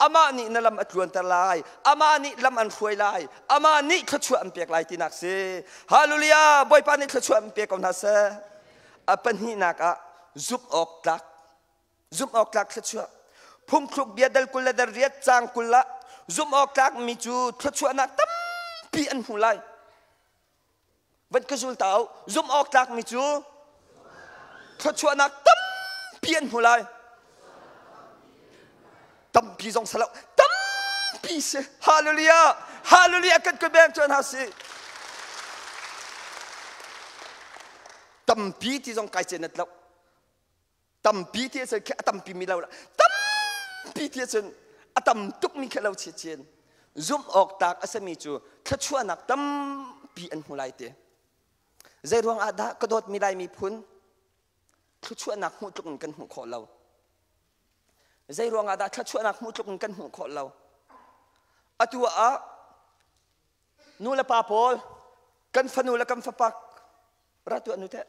อามานี่นลำอัดรวนตะลายอามานี่ลำอันฟวยลายอามานี่ขชวนเปียกลายที่นักเสฮาลูลียาบอยป้านี่ขชวนเปียกของนักเสอปัญหินักซุบออกตักขชวนพุ่งคลุกเบียดัลกุลละดเรียดจางกุลละซุบออกตักมิจูขชวนนักตั้มปีอันหูไลวันกระจุลเต่าซุบออกตักมิจูขชวนนักตั้มปีอันหูไลตั้มปีจงสละตั้มปีเสฮาลูลียาฮาลูลียากันกระเบงจนหาสิตั้มปีที่จงไกลเจนแล้วตั้มปีที่จะแค่ตั้มปีมีเราละตั้มปีที่จะตั้มตุกมีแค่เราเชียนซุ่มออกตากอาสมีจูถ้าชั่วนักตั้มปีอันหูไลเตะใจรวงอาดากระโดดมีลายมีพุนถ้าชั่วนักหูตุกกันหูขอเราใจรวงอาดาถ้าช่วยนักมุดลงกันหัวขอเราอตัวนูละปาโพลกันฟนูละกันฟปักรัตัวนุเตะ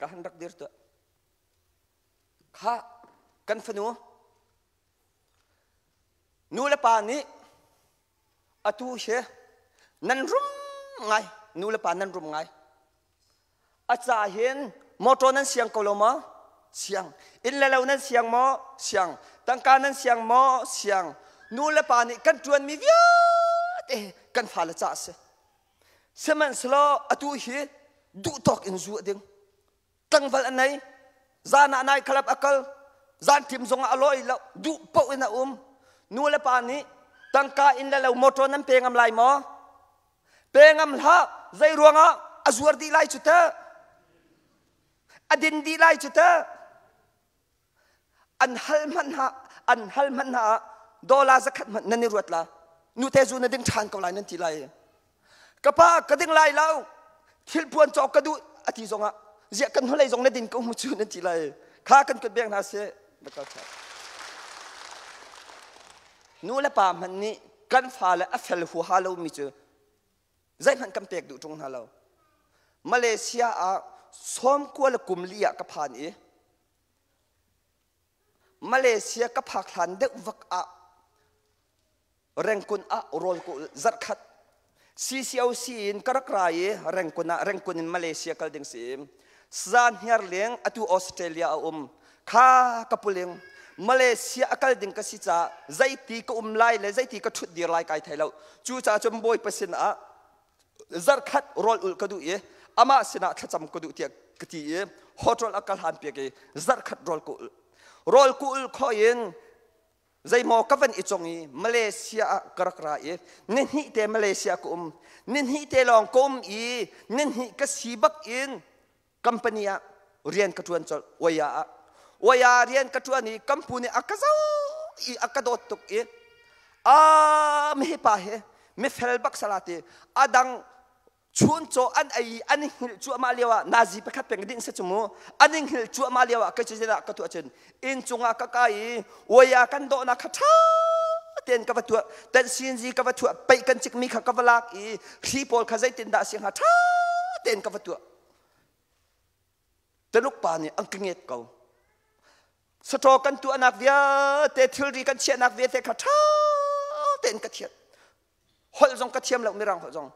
กันรักเดือดตัวข้ากันฟนูนูละปานี้อตัวเชนันรุมไงนูละปานันรุมไงอาจารย์เห็นมอตรนั้นเสียงกลมาเสียงอินเลวนั้นเสียงมอเสียงตังการนั้นเสียงมอเสียงนูเลปานี่กันจวนมีวิญกันฟาลจ่าเสเสมันสโลอตุฮีดูตอกอินจูดิงตั้งวัลอันไหนจานอันไหนคลับอักลจานทิมซงอร่อยแล้วดูเป่าอินนูเลปานี่ตังการอินเลวมอตรนั้นเปงอำไลมอเปงอำละใจรวงอาจวรดีไลจุดเตออดินดีไลจุดเตออันฮัลมันหาดอลลาร์สักมันนั่นนี่รวดละนูเทจูนดึงชานกับไลนั่นทีไรกระป้ากระดึงไลแล้วทิลพวนจอกกระดูอธิจงะเจียกันหัวไหลจงนั่นดินก็มุจูนั่นทีไรข้ากันกระเบียงนาเสแล้วก็ใช่นูและป่ามันนี่กันฟ้าและอัฟเฟลหัวฮาโลมิจูใจมันกำเปกดูตรงฮาโลมาเลเซียซ้อมกวนละกุมเลียกับผ่านมาเลเซียกับผักหันเด็กวักเร่งกุนโรลกุจัดขัด CCC in karakrai rengkunin Malaysia kalding sim zan hiar leng atu Australia kha kapuling Malaysia kalding kasicha zaiti ka lai le zaiti ka thut dir lai kai thailo chu cha chom boy pasin a zarkhat rol ul kadu e ama sina thacham kadu tia kati e hotel akal han pe ke zarkhat rol ku ul khoin zai mo kavan ichongi Malaysia karakra e nin hi te Malaysia ku nin hi te long kom i nin hi ka sibak in company a rian katuan chol waya rian katuan ni company akazau i akadot tuk e a me pa he me felbak salate adang chun cho an hil chu amaliwa nazi pakhat peng din se chumu aning hil chu amaliwa ka chira ka tu achen in chunga ka kai oya kan do na khatha ten ka vatua ten sinji ka vatua pai kan chik mi kha ka valak i khi pol kha zai tin da sing ha tha ten ka vatua tenuk pa ni ang kinget ko sato kan tu anak via te thilri kan che anak via te khatha ten ka thiat hol jong ka thiam lo mirang hol jong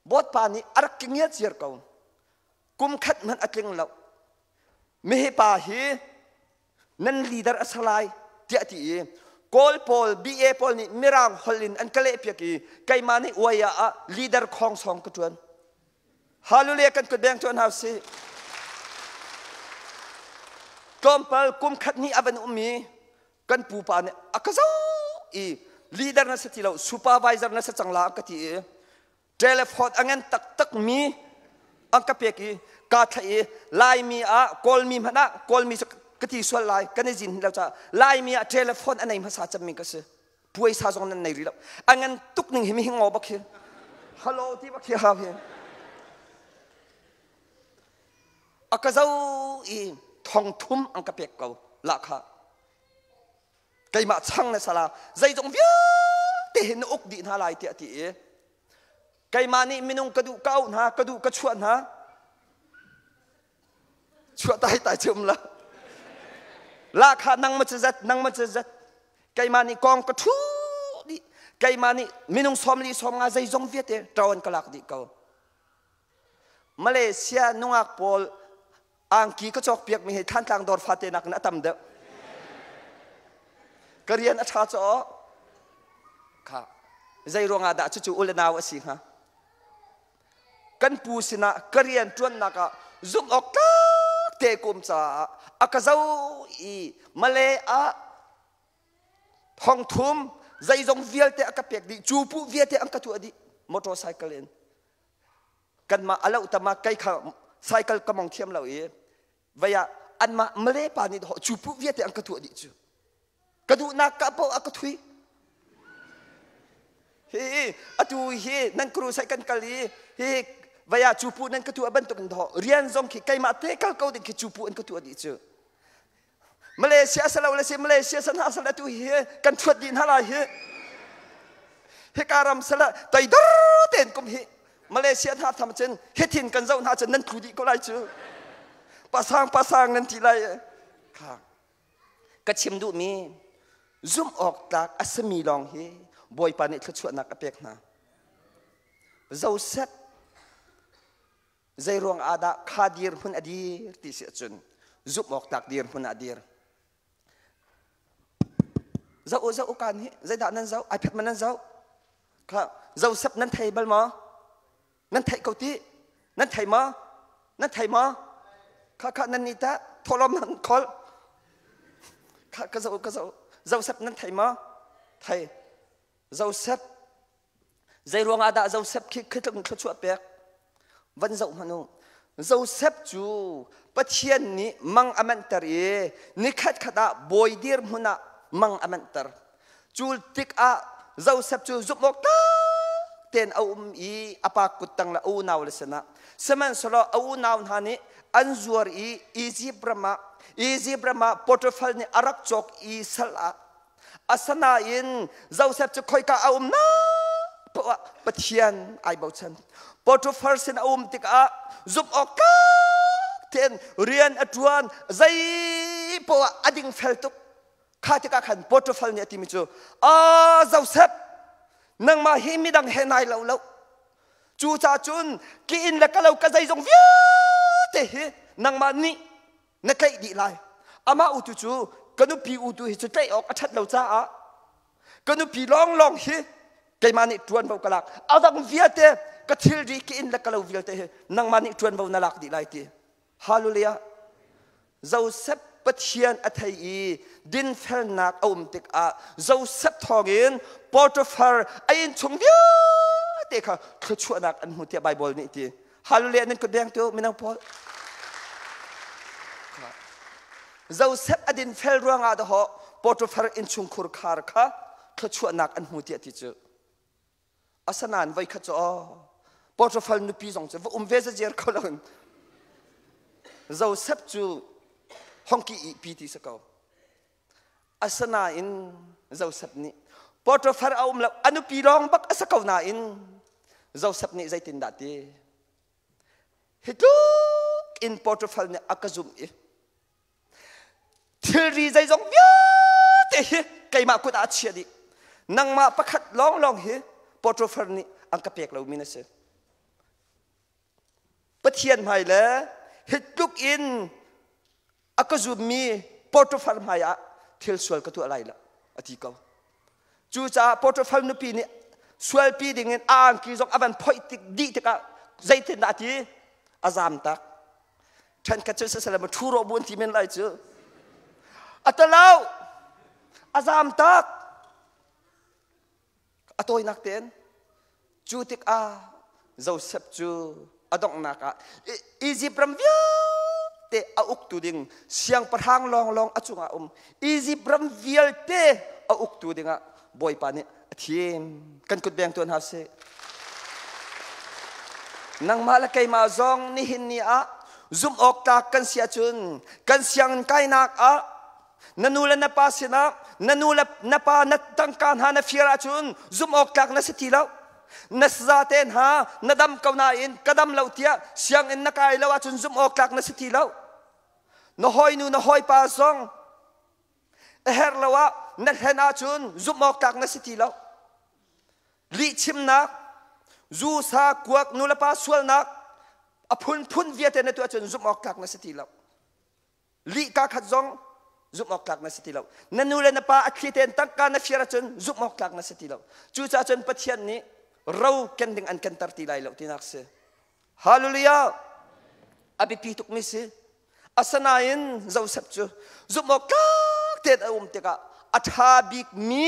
bot pa ni arak kingiat zir kau kum khat man atling lo mehe pa hi nan leader asalai ti kol pol ba pol ni mirang holin an kale pya ki kai mani waya a leader khong song katuan halule kan ku beng tuan hausi kompal kum khat ni aban ummi kan pu pa ni akazau i leader na satilo supervisor na sa changla ka ti telephone angan tak mi ang kapeki ka thai lai mi a call mi mana call mi kati swal lai kanejin lau cha lai mi a telephone anai ma sa cham mi ka se puai sa jong nan nei ri lo angan tuk ning himi hingo ba khe hello ti ba khe ha he akazau i thong thum ang kapek ko la kha kai ma chang na sala zai jong via te hin ok di na lai ti ati kai mani minung kadu kau na kadu kachuan ha chua tai chum la kha nang ma chazat kai mani kong ka thu di kai mani minung som nga zai jong viete trawan kalak di kau Malaysia nungak pol angki ka chok piak mi he than tlang dor fate nak na tam de karian a cha cho kha zai ronga da chu ulanaw asi ha kan pu sina karian tuan naka zum ok te kum cha akazau i male a thong thum zai jong vial te akapek di chupu viate ang katu adi motorcycle in kan ma ala utama kai kha cycle kamong thiam lo e vaya an ma male pa ni ho chupu viate ang katu adi chu kadu na ka po akathui he atu he nan Crusade kan kali he vaya chupu nan katu aban tok ndo rian zong ki kai ma te kal kau de ki chupu an katu adi chu Malaysia sala Malaysia san ha sala tu he kan thut din hala he karam sala tai dar ten kum he Malaysia ha tham chen he thin kan zau na chen nan thu di ko lai chu pasang nan ti lai kha ka chim du mi zoom ok tak asmi long he boy pa ni thut na ka pek na zau set zai ruang ada khadir hun adir ti se chun zup ok tak dir hun adir zau kan hi zai da nan zau ai phet man nan zau kha zau sap nan thai bal ma nan thai kauti nan thai ma kha nan ni ta tholom nan khol kha ka zau sap nan thai ma thai zau sap zai ruang ada zau sap khi khitang chu pek van zau manu zau sep chu pathian ni mang amantar e ni khata boy dir huna mang amantar chul tik a zau sep chu zupmok ta ten i apa kutang la u naw lesana seman solo u naw hani anzuar i easy brahma portofal ni arak chok i sala asana in zau sep chu khoi ka na pathian ai bau chan portofal sin tik a zup ok ten rian atuan zai po ading feltuk khatika khan portofal ni atimi chu a zau sep nang ma hi midang he nai lo จูจ่าจุนกินแล้วก็เรากระใจจงเวียเตะนังมันนี่นักไก่ดีไรอามาอุตุจูกันนุปีอุตุหิจุดใจออกอัดเราจ้ากันนุปีร้องฮิไก่มันนี่ชวนเบากระลักเอาดังเวียเตะกระทิลดีกินแล้วก็เราเวียเตะนังมันนี่ชวนเบานาลักดีไรเตะฮาลูเลียเจ้าเซปปะเทียนอัฐยีดินเฟลนักอมติกอาเจ้าเซปทองินปอร์ตฟาร์ไอ้ชงเวียเตะค่ะคือชวนนักอันหัวเตียไบเบิลนี่เตะฮาลูเลียนั่นก็แดงตัวไม่นังพอเจ้าเซปอดินเฟลรัวงาดะฮะปอร์ตฟาร์อินชงคุรคาร์ค่ะคือชวนนักอันหัวเตียติเจออาสนานไว้ขจรปอร์ตฟาร์นุปีสองเจ้าว่าเวสเจอร์เขาเลยเจ้าเซปจูห้องกีปีที่สกาวอาสนาอินเจ้าเซปนี้ปอร์ตฟาร์เอาแล้วอนุปีรองบักสกาวนาอินเจ้าเซปนี้ใจตินดัดดีฮิตุอินปอร์ตฟาร์เนี่ยอักจุมอีทีรีใจจงเบียเตะไก่มากุดอาเชียดินังมาประคัดร้องเฮปอร์ตฟาร์นี่อังกะเปียกเรามีนะเสปะเทียนไม่แล้วฮิตุอินอักจุมมีปอร์ตฟาร์ไม่อะเที่ยวสวลกระตัวอะไรล่ะอธิกาจูจ่าปอร์ตฟาร์นุปีนี่สวลปีดิ่งเงินอ่างกีจงอวันพอยติดีติกะใจตินดัดดีอาจามตักฉันก็จะเสร็จมาทูโรบุนที่มันไรเจออัตลาวอาจามตักอัตโอยนักเต้นจูติกอาเจ้าเซปจูอดองนักอะอีจิปรัมเวียเตะอาอุกตูดิงเสียงประทางลองอจุงอาอีจิปรัมเวียเตะอาอุกตูดิงอะบอยปานี่ทีมกันกุดแบงตัวนั้นเสนังมาละไกมาซองนี่หินนี่อะซุ่มออกจากกันเสียจุนกันเสียงไกนักอะนันูละนปาสินะนันูละนปานัดตังการหานาฟิราจุนซุ่มออกจากนัสติลาวนัสซาเตนหานัดดำกาวนาอินกระดำเหล่าเทียเสียงอินนักไอลาวจุนซุ่มออกจากนัสติลาวนหอยนูนหอยปาซองเฮร์ลาวะนัดเฮนาจุนซุ่มออกจากนัสติลาวลิชิมนักจูสากวกนูละปาสวลนักอพุนเวียเตนตัวจุนซุ่มออกจากนัสติลาวลิกาขัดซองซุปมอกลักนัสติลาวนันนูเลนปาอัคคีเตนตั้งการนัฟิราชนซุปมอกลักนัสติลาวจูจ่าชนปัจจัยนี้เราเกันดึงอันกันตัดทีไลลาวที่นักเสฮาลูลียาอภิพิทุกมิสอาสนาอินเจ้าสับจูซุปมอกลักเตนอุมเตกะอัฐาบิกมี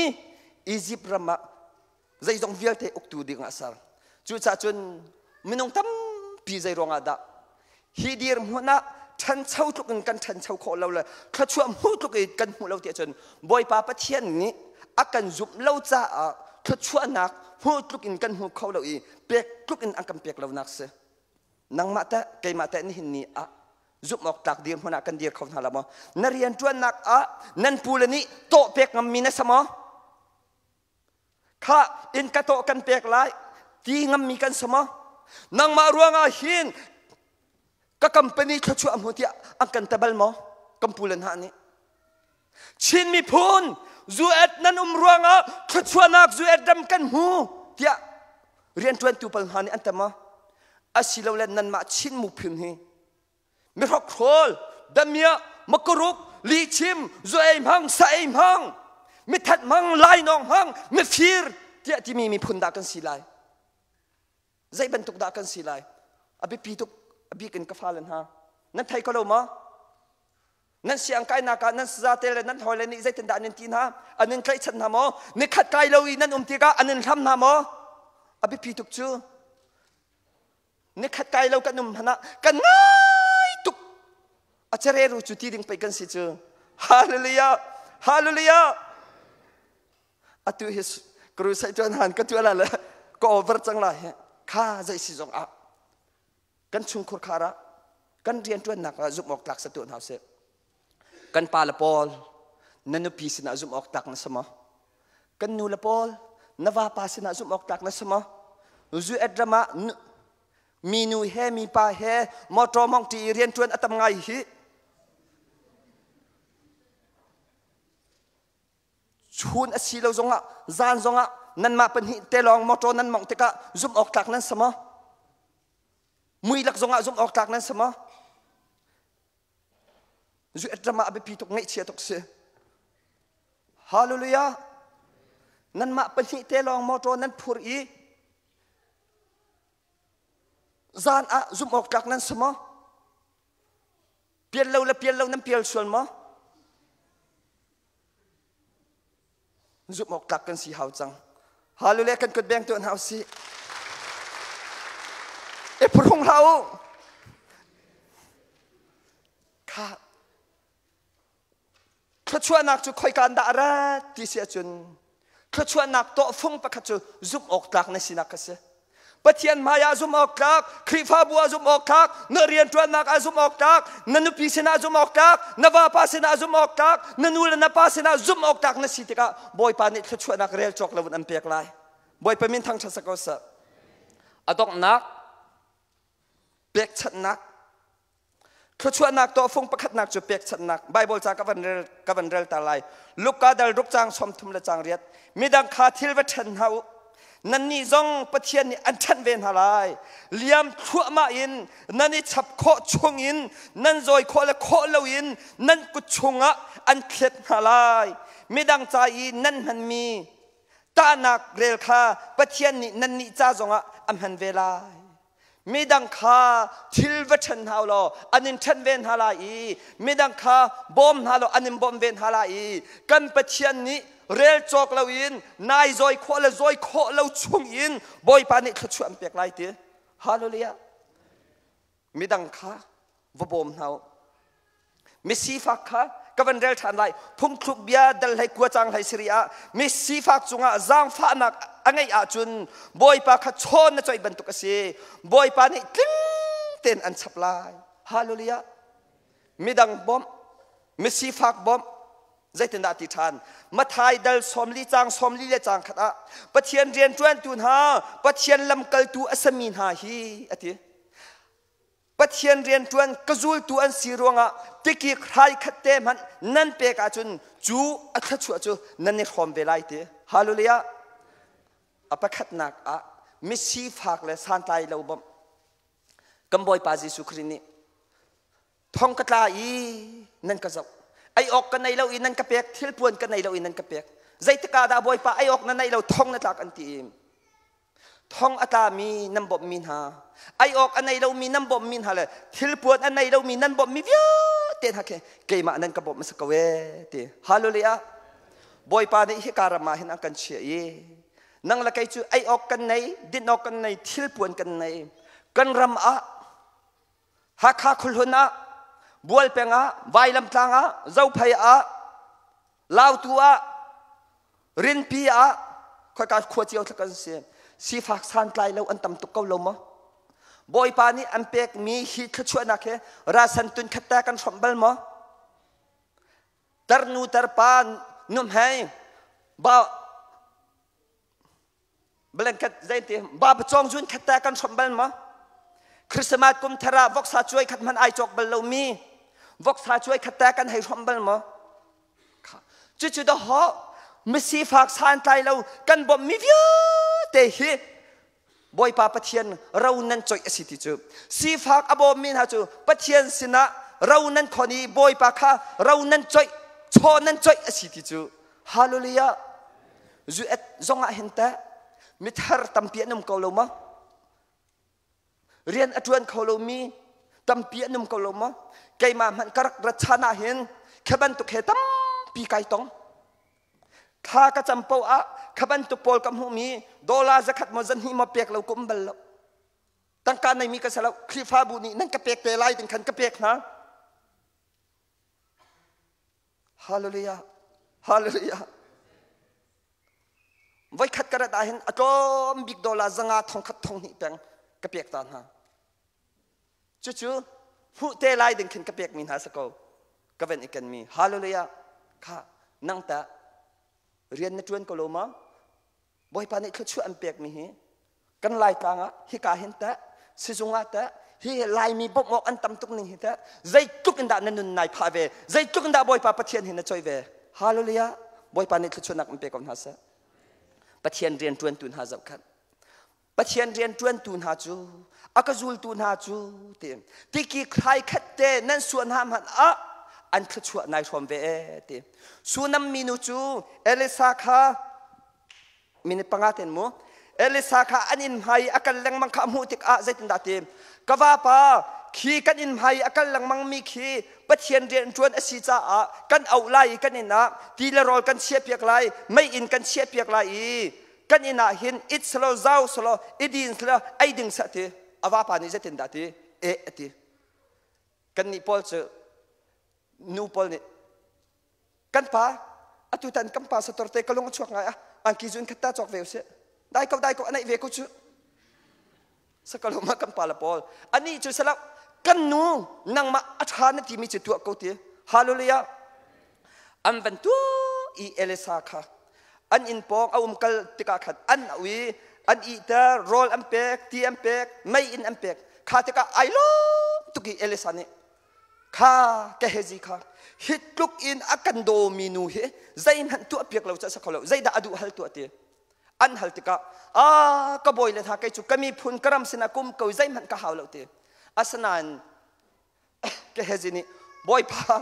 อียิปต์รามาใจจงเวียเตอุกตูดิงอาสารจูจ่าชนมินงตั้มปีใจรองอาดาฮีดีร์มุนะฉันเช่าทุกกันฉันเช่าขอเราเลยข้าช่วยพูดทุกกันหูเราเตียจนบ่อยป่าประเทศนี้อาการจุบเราจะข้าช่วยนักพูดทุกกันหูเขาเราอีเปียกทุกอันกันเปียกเรานักเสนังมาแต่ไกมาแต่นี่นี่จุบออกจากเดียร์หัวหน้ากันเดียร์เขาทำละมั้งนักเรียนชวนนักนั่นพูดนี่โตเปียกงมีนะสมอข้าอินกระโตกันเปียกไรที่งมีกันสมอนังมารวงหินก็คำเป็นนี่เขาช่วยอมุติอังกันตะบัลมอคำพูดนั้นนี่ชินมีพูนจูเอ็ดนั้นรวงเขาช่วยนักจูเอ็ดดำกันหูเดียเรียนตัวตัวปัญหานี่อันตรมาอาศิลาเล่นนั้นมาชินมุพินฮีมีรักโคลดำเมียมกรุกลีชิมจูเอ็มหังใส่หังมีทัดมังไล่น้องหังมีฟิร์เดียที่มีพูนด่ากันสิไลใจบรรทุกด่ากันสิไลอภิปีตุกบีกันกฟ้าเลนฮะนั่นไทยก็รู้มั้ยนั่นเสียงไก่นักนั่นซาเตเลนั่นหอยเลนี่ใจตินดานินทีนะอันนั้นใครฉันทำมั้ยนี่ขัดไก่เราอีนั่นตีกะอันนั้นทำทำมั้ยอภิพิทุกชื่อนี่ขัดไก่เรากันพนะกันง่ายตุกอาจารย์รู้จุดที่ดึงไปกันสิชื่อฮาเลลูยาฮาเลลูยาอัตุฮิสครูใส่จวนหันกันตัวอะไรเลยก็โอเวอร์จังเลยข้าใจสิจงกันชุงคุรคาระกันเรียนตัวหนักจุบออกตักสตุนหาเสกันปาลปอลนันนุปีสินะจุบออกตักนั่นสมะกันนูลปอลนวาปาสินะจุบออกตักนั่นสมะจุเอ็ดรามามีนูเฮมีปาเฮมอตรมองตีเรียนตัวอัตมไงฮิชุนอสีเราจงจานจงนั่นมาเป็นหิเตลองมอตรนั่นมองเตกะจุบออกตักนั่นสมะ มุยหลักจงอาจุมออกจากนั้นสมอจุดจะมาเอาไปพิทุกไงเชียทุกเสียฮาเลลูยานั่นมาเป็นหิเตลองมอโตนั้นพูดอีจานอาจุมออกจากนั้นสมอเปลี่ยนเราและเปลี่ยนเรานั้นเปลี่ยนส่วนมั้งจุดหมกตักกันสีหาวจังฮาลูเลกันกดแบงตัวหาวสิพระองค์เราข้าข้าชวนนักจุคอยการด่าระที่เสียจนข้าชวนนักโตฟุ้งประคับจุจุดหมกตักในสินักเสียปะเทียนมายาจุมออกตักครีฟ้าบัวจุมออกตักเนเรียนจวนนักอาจุมออกตักนันุปีเสนาจุมออกตักนวาปาเสนาจุมออกตักนันูลนาปาเสนาจุมออกตักนสิติกาบอยปานิขชวนนักเรียลจอกเลวันอันเปียกลายบอยไปมินทางชัสกอสอดอกนักเปียกชัดนักขชวนนักตัวฟงประคัดนักจุเปียกชัดนักไบเบิลจากกันเรลตาลายลูกกาดัลรุกจางสมทุมละจางเรียดมีดังคาทิลเวชันเฮานั่นนี่จงปะเทียนนี่อันชันเวนหาลายเลี้ยมทั่วมาอินนั่นนี่ฉับโคชงอินนั่นจอยโคและโคเลวอินนั่นกุชงะอันเคล็ดหาลายไม่ดังใจนั่นมันมีตานักเรลคาปะเทียนนี่นั่นนี่จ้าจงะอันหันเวลาไม่ดังคาทิลเวชันฮาวโลอันนินชันเวนหาลายไม่ดังคาบอมฮาโลอันนินบอมเวนหาลายกันปะเทียนนี่เรลจอกเราอินนายจอยโคและจอยโคเราชงอินบอยปานิขชวนเปียกไล่เตี้ยฮาเลลูยามีดังค่ะวบอมเฮามิสีฟักค่ะกับวันเรลทันไลพุ่งคลุกเบียดัลให้กัวจังให้สิริอามิสีฟักจุงะจางฟ้านักอันไงอาจุนบอยปาขชนนะจอยบรรทุกเสียบอยปานิกลิ้งเต้นอันสับลายฮาเลลูยามีดังบอมมิสีฟักบอมใจถึงดาติทานมาทายดัลสมลีจางสมลีเลจางขณะปะเทียนเรียนจวนตุนหาปะเทียนลำเกลตูอัศมินหาฮีอติปะเทียนเรียนจวนกจูลตูอันสีรวงะติกิใครขัดเตมันนั่นเปกอาจุนจูอัคชัวจูนั่นนี่ความเวลาเตฮาเลลูยาอปะขัดนักอะมิสีฟักและสานไตเลวบมกัมบอยปาจิสุครินีท่องกตาอีนั่นกระจกไอออกกันในเราอินันกระเปียกทิลปวนกันในเราอินันกระเปียกใจตะกาดาบอยปะไอออกนั้นในเราท่องนักอันตีมท่องอัตามีน้ำบ่มมินหาไอออกอันในเรามีน้ำบ่มมินหาเลยทิลปวนอันในเรามีน้ำบ่มมิเวียเต้นฮักเกเกยมาอันนั้นกระบอกมาสกเวเตฮาเลลูยาบอยปะในฮิการามาเห็นอันกันเชียนั่งละไกจูไอออกกันในดินออกกันในทิลปวนกันในกันรำอะฮักฮักคุลนะบัวเป็งอ่ะใบลำตางอ่ะเจ้าพายอ่ะลาวตัวรินปีอ่ะคอยการขวดเจียวทักกันเสียสีฝากสานไกลเราอันต่ำตุกเกาลมอ่ะบอยปานี่อันเป็กมีฮิตขชวนนักเหรอราสันตุนขัดแต่กันสมบัติมั้งตรนูตรปานนุ่มให้บ่าวเบลังกัดใจตีบ่าวจองจุนขัดแต่กันสมบัติมั้งคริสต์มาสกุมทราวกษาช่วยขัดมันไอจอกบลลูมีวกษาช่วยขัดแต่กันให้สมบัติมั้งจู่ๆดอกมิสีฝากสานไตเรากันบ่มีเวียเตหิบอยปาปะเทียนเรานั้นจ่อยสิติจูสีฝากอบมินหาจูปะเทียนสินะเรานั้นคนนี้บอยปาค่ะเรานั้นจ่อยชอนั้นจ่อยสิติจูฮาเลลูยาจูเอ็ดจงอาเห็นแต่มิทาร์ตัมเปียนุ่มเกาลมะเรียนอจวนเขาลมีตัมเปียนุ่มเกาลมะไกมามันกระรัชนาเห็นแค่บันตุกเหตัมปีไกตงข้ากระจำเป้าอะขบันตุปอลกับหูมีดอลลาร์จะขัดมาจันหิมาเปียกเรากุมบัลเราตั้งการในมีกษัตริย์คลิฟาบุนีนั่นกระเปียกเตลัยถึงขันกระเปียกนะฮาเลลูยาฮาเลลูยาไว้ขัดกระดาษเห็นอารมณ์บิ๊กดอลลาร์จะงาทองขัดทองนี่เปียงกระเปียกตานฮะจู่ๆหูเตลัยถึงขันกระเปียกมีหาสกอก็เป็นอีกกันมีฮาเลลูยาข้านั่งแต่เรียนในจวนกโลมาบอยปานิเขาช่วยอันเปียกมีเหกันลายต่างอ่ะฮิกาเห็นแต่สิจงอ่ะแต่ฮิลายมีบกมอกอันต่ำตุกหนึ่งเห็นแต่ใจตุกันดานันนุนนายพาเวใจตุกันดาบอยปาปะเทียนเห็นนะจอยเวฮาเลลูยาบอยปานิเขาช่วยนักอันเปียกกันฮะซะปะเทียนเรียนจวนตุนฮะจับขัน ปะเทียนเรียนจวนตูนหาจูอากาจูลตูนหาจูเต็มที่กี่ใครคัดเตนั่นส่วนห้ามหันอันขชวในชมเวเต็มส่วนน้ำมินูจูเอลิซาคามินปังอาเตนมูเอลิซาคาอันอินไฮอากัลลังมังคามูติกอาเจตินดาเต็มกว่าปาขีกันอินไฮอากัลลังมังมีขีปะเทียนเรียนจวนอสิจ้ากันเอาไล่กันอินนะทีละรอลกันเชียเปียกไล่ไม่อินกันเชียเปียกไล่กันอินนะเห็นอิสโลเจ้าสโลอิดินสโลไอดึงสัตย์อว่าปานี่จะตินดาเตติกันนี่พอลเจนูพอลนี่กันป้าอตุตันกันป้าสตอร์เตกลงช่วงไงอันกิจุนขัดตาจอกเวลเสได้ก็อันไหนเวกุชุสกลมากันป้าละพอลอันนี้จุดสลับกันนูนังมาอัฐานที่มีจุดตัวกูตีฮาเลลูยาอันเป็นตัวอีเอลิซาค่ะอันอินปองเอากัลติกาขัดอันวีอันอีเตอร์โรลอัมเปกทีอัมเปกไม่อินอัมเปกข้าติกาไอโลตุกีเอลิซานี่ข้าแกเฮจิข้าฮิตลุกอินอากันโดมินูเฮใจมันตัวเปียกเราจะสักเขาใจด่าดูฮัลตัวเตียอันฮัลติกากระบอยเลยท่าไกจุกมีพุนกระมสินากุมเกาใจมันก็หาวเราเตียอาสนันแกเฮจินี่บอยพา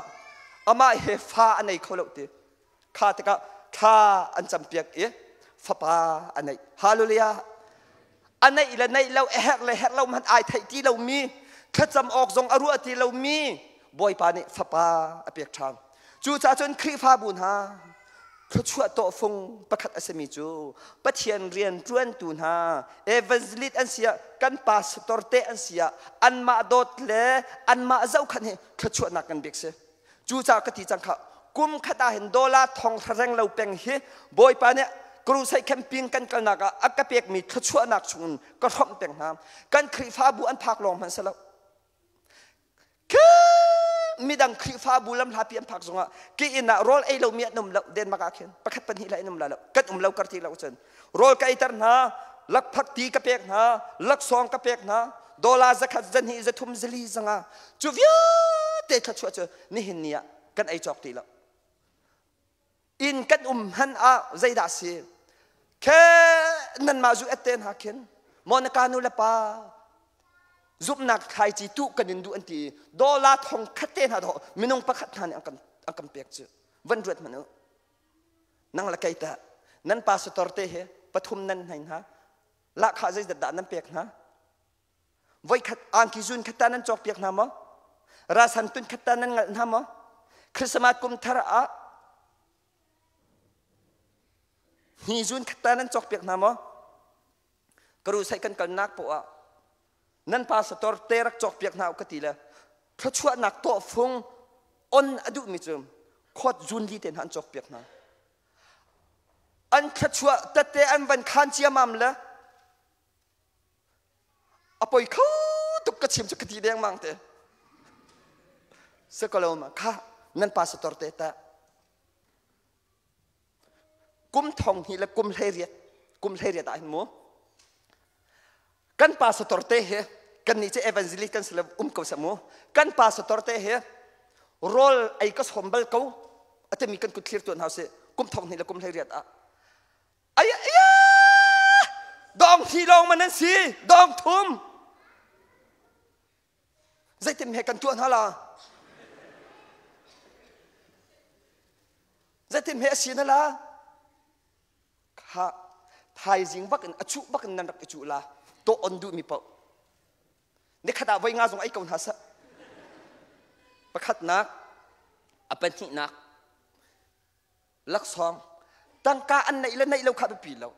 อามาเฮฟ้าอันไหนเขาเราเตียข้าติกาข้าอันจำเปียกฟ้าป้าอันไหนฮาเลลูยาอันไหนละไหนเราแหกเลยแหกเรามันอายไทยที่เรามีข้าจำออกทรงอรุณที่เรามีบอยปานี่ฟ้าป้าอเปียกทางจูจ่าจนครีฟ้าบุญฮาเขาช่วยโตฟงประคัดอสมิจูปะเทียนเรียนจวนตูนฮาเอเวนซิลิตอันเสียกันปาสตอร์เตอันเสียอันมาโดดเลอันมาเจ้าขันเฮเขาช่วยนักกันเบกเสจูจ่ากติจังค่ะกุมขดาเห็น$ทองทะเลงเราเป็นเฮบอยปาเนี่ยครูใส่แคมปิ้งกันกันนักอักเปียกมีเขาช่วยนักชุนก็ทำเป็นน้ำกันครีฟ้าบุญอันพักลงมันสลับมีดังครีฟ้าบุลำลาเปียนผักสงะกีอินะโรลไอเราเมียนุ่มเราเดินมากาเข็นประคัดปัญหาไอนุ่มเรากัดเรากระตีเราจนโรลไกตันนะลักพักตีกระเปียกนะลักซองกระเปียกนะ$จะขัดจันฮีจะทุ่มซิลีสังะจูวิเตะขัดชัวเจนี่เห็นเนี่ยกันไอจอกตีเราอินกันหันใจด่าสีแค่นั่นมาจูเอเตนหาเข็นมอนกานุละปาจุบนักใครจีตุกันดินดูอันตี$ทองคัดเตนหาดอกมินงประคัดหานี่อังกันเปียกเจวันรวดมันเนอะนั่งละไกตานั่นปาสตอร์เตเหปฐุมนั่นไหนฮะละข้าใจดัดนั่นเปียกนะไว้ขัดอังกิจุนขัดตานั่นจอกเปียกนะมั้งราสันตุนขัดตานั่นนะมั้งคริสต์มาสกุมทาระฮิจุนขัดตานั่นจอกเปียกนะมั้งกรูใส่กันกันนักปัวนั่นปาสตอร์เตรักจอกเปียกนาวกติละพระชั่วนักโตฟงอนอดุมิจมขดจุนลีเตนหันจอกเปียกนาอันพระชั่วตัดเตอันวันขันเจียมัมละอภัยเขาตุกกระชิมจุกติเดียงมังเตสกลมาค่ะนั่นปาสตอร์เตตะกุมทองฮีละกุมเฮเรียดอันโมกันปาสตอร์เตเฮกันนี่จะเอเวนซิลิกันสลับเขาสมูกันปาสตอร์เตเฮโรลไอ้ก็สมบัติเขาอาจจะมีกันกุดเคลียร์ตัวเขาเสกุมทองนี่ละกุมเฮเรียดไอ้ดองที่ลงมันนั่นสิดองทุ่มใจเต็มเหกันตัวนั่นละใจเต็มเหสินั่นละข้าไทยจิงบักอันอจุบักอันนั่นรักอจุละโตอันดูมีเปล่าเนี่ยขณะไว้งานส่งไอ้กองทัพประคัดนักอเป็นที่นักลักซองตั้งกาอันไหนและไหนเราขับไปปีเรา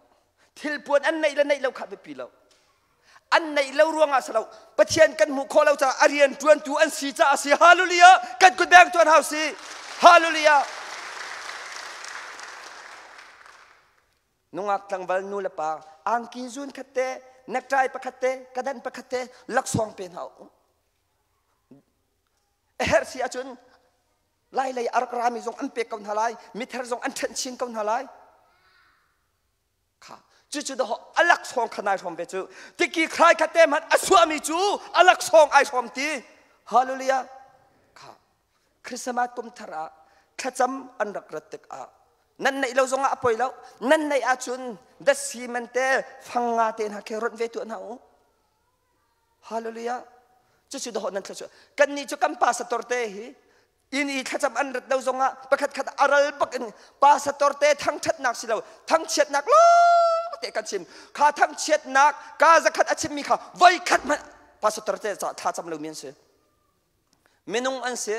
ทิลปวนอันไหนและไหนเราขับไปปีเราอันไหนเราร่วงอาสเราประเทียนกันหมู่โคเราจะอาเรียนจวนตัวอันสีจะอาศีฮาเลลูยากันกุดแบงตัวเฮาสีฮาเลลูยานุ่งอักตังบัลนูละปาอังกิจุนขัดเตนักใจประคัดเตกระดันประคัดเตลักซองเป็นเฮาเฮร์ซีอาจุนไล่อารักรามีทรงอันเปกกันทลายมิเทอร์ทรงอันเทนชินกันทลายค่ะจู่ๆเดาอลักซองขนาดชมเปจูที่กี่ใครขัดเตมันอสวามิจูอลักซองไอชมตีฮาเลลูยาค่ะคริสต์มาสกุมทาระขจำอันรักรัตติก นั่นในเราจงอาป่วยแล้วนั่นในอาจุนดัชซีมันเตฟังงาเตนหาเครถเวตุนหาฮาเลลูยาจะชุดหอนั่นจะชุดกันนี่จะกันพาสตอร์เตฮีอินี่ข้าจำอันรัดเราจงอาประคัดขัดอารัลปักอินพาสตอร์เตทั้งชัดนักสิเราทั้งเช็ดนักล้อเตะกันชิมข้าทั้งเช็ดนักกาจะขัดอาชิมมีข้าไว้ขัดมันพาสตอร์เตจะท่าจำเราเมียนเสียเมนุงอันเสีย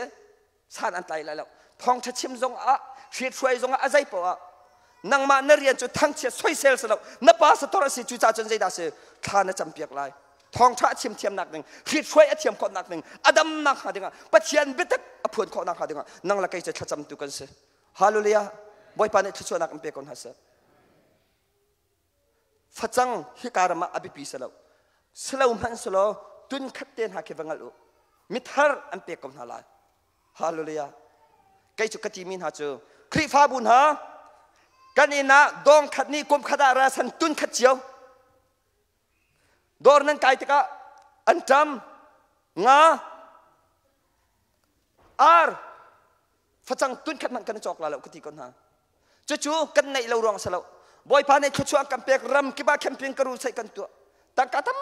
สานอันไตแล้วท้องชัดชิมจงอาเชียช่วยจงอาใจปะนังมาเนรียนจุดทั้งเชียช่วยเซลล์เรานับพาสตอร์สิจุดจ่าจนใจได้เสียข้าน่ะจำเปียกลายท้องชาเทียมเทียมหนักหนึ่งขีดช่วยเทียมคนหนักหนึ่งอดัมหนักหาดึงปัจเจียนบิดอภุนคนหนักหาดึงนั่งละไกจะชัดจำตุกันเสียฮาเลลูยาบ่อยปานนี้ช่วยหนักอันเปียกคนหาเสียฟัดจังฮิการมาอภิปีสลาวสลาวมันสลาวตุนขัดเตียนหาเก็บงัลูมิทาร์อันเปียกคนหาลายฮาเลลูยาไกจุกติมินหาจูคริฟาบุญหากันอินะดองขัดนี้กุมขัดอาราสันตุนขัดเจียวดอร์นั้นไกติกะอันจำงาอาร์ฟังตุนขัดมันกันจอกลาแล้วกติกันฮะจู่ๆกันในเรารองสลาวบ่อยพาในช่วงกันเปียกรำกิบาแคมปิ้งกระรูใส่กันตัวตั้งกะตั้ม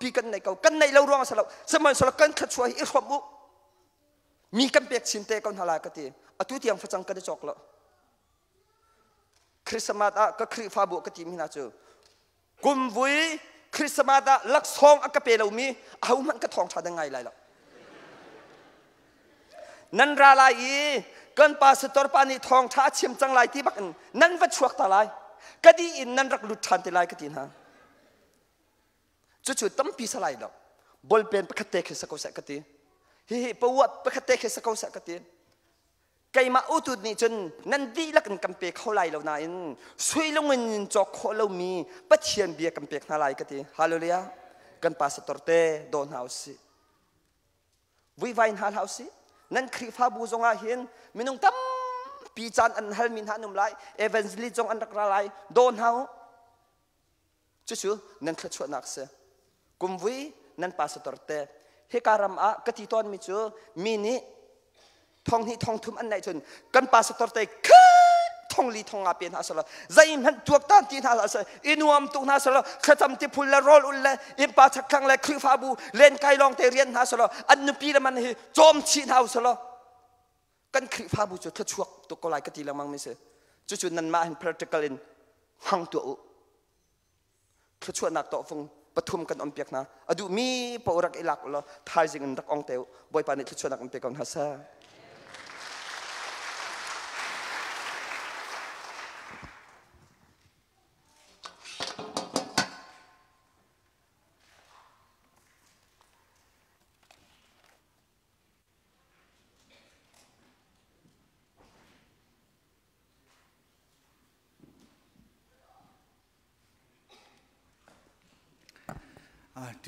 ปีกันในเขากันในเรารองสลาวสมัยสลาวกันขัดช่วยอีกขบุมีกันเปียกชินเตกันฮาลากติอตุที่ยังฟังกันจอกแล้วคริสต์มาสก็คริฟาบุกติมินาจูกุมวุยคริสต์มาสลักซองอักเปเรามีเอามันก็ทองชาดังไงไรล่ะนั่นราลายกันปาสตอร์ปานีทองชาชิมจังไรที่บักนั่นวัดชวกตาลายก็ดีอินนั่นรักลุดชันติลายก็ดีนะจู่ๆตั้มปีสลายแล้วบอลเป็นประคเตะสกุลสักก็ดีฮิปวัดประคเตะสกุลสักก็ดีไกมาอุตุนี่จนนั่นดีลักกันเปกเขาไล่เรานายช่วยลงเงินจอกเขาเรามีปัจเจียนเบียกันเปกนาไล่กันทีฮาเลลูยากันปาสตอร์เตโดนเฮาสิวิวายน์ฮาเฮาสินั่นคริฟาบูจงอาเห็นมินุงตั้มปีจันอันฮัลมินฮานุมไลเอเวนซ์ลีจงอันรักไล่โดนเฮาจู่ๆนั่นขชวนนักเสกุมวินั่นปาสตอร์เตเฮการามะกติตอนมิจูมินิทองนี้ทองทุ่มอันไหนจนกันปาสตอร์เตขึ้นทองลีทองอาเปียนหาสละใจมันตัวตั้งที่หาสละอินวมตุกหาสละขจำที่พุลละโรลอุลละอิมปาชักขังละคริฟาบูเล่นไกลองเตเรียนหาสละอันนุปีละมันโจมชีนหาสละกันคริฟาบูจุดขชวกตุกกลายกติละมังไม่เสจุดนั้นมาเห็น practical อินหังตัวอุขชวนักต่อฟงปฐุมกันอมเปียกนะอดูมีปวรักอิลักละทายจิงรักองเตวบ่อยปานนี้ขชวนักอมเปียกองหาซา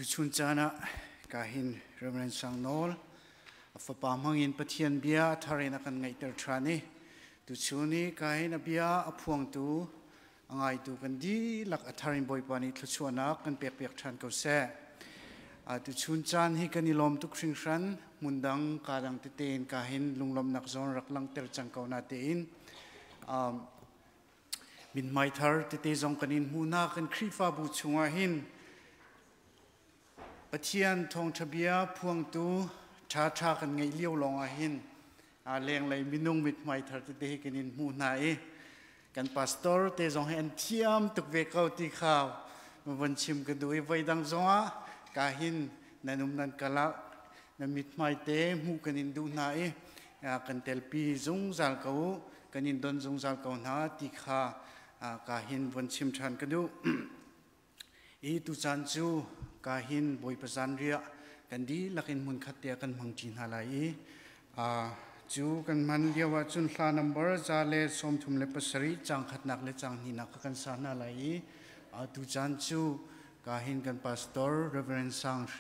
ตุชุนจานะกาหินเริ่มเรียนสังโนลฝปามังอินปะเทียนเบียทารินักันไงเตอร์ทรานีตุชุนีกาหินเบียอพวงตูไงตูกันดีหลักทารินบอยปานิทุชวนักกันเปียกเปียกทานเกาเสตุชุนจานฮิกันนิลมตุกสิงชันมุนดังกาดังติเตนกาหินลุงลมนักซอนรักลังเตอร์จังเกานาเตนมินไมทาร์ติเตจงกันอินมูนากันครีฟาบูชงอาหินปะเทียนทองทะเบียพวงตูชาชากันไงเลี้ยวลงอาหินแรงเลยมินุงมิดไม่ทัดเตะกันอินมูนากันพาสตอร์เตจงเห็นเทียมตุกเวกเอาตีข่าวมาวันชิมกันดูไว้ดังจงกาหินนันุมนันกะละนันมิดไม่เตะมูกันอินดูนากันเตลปีจงจัลเขากันอินดอนจงจัลเขาหน้าตีข่ากาหินวันชิมชันกันดูตุจันจูกาหินบอยประจันเรียกันดีลักอินมุนขัดเตียกันมังจีนหาไลจูกันมันเดียวว่าจุนลานัมเบอร์จาเลสมทุมเลปสรีจังขัดนักเลจังหินักกันสานหาไลตุจันจูกาหินกันพาสตอร์เรเวรนซังเช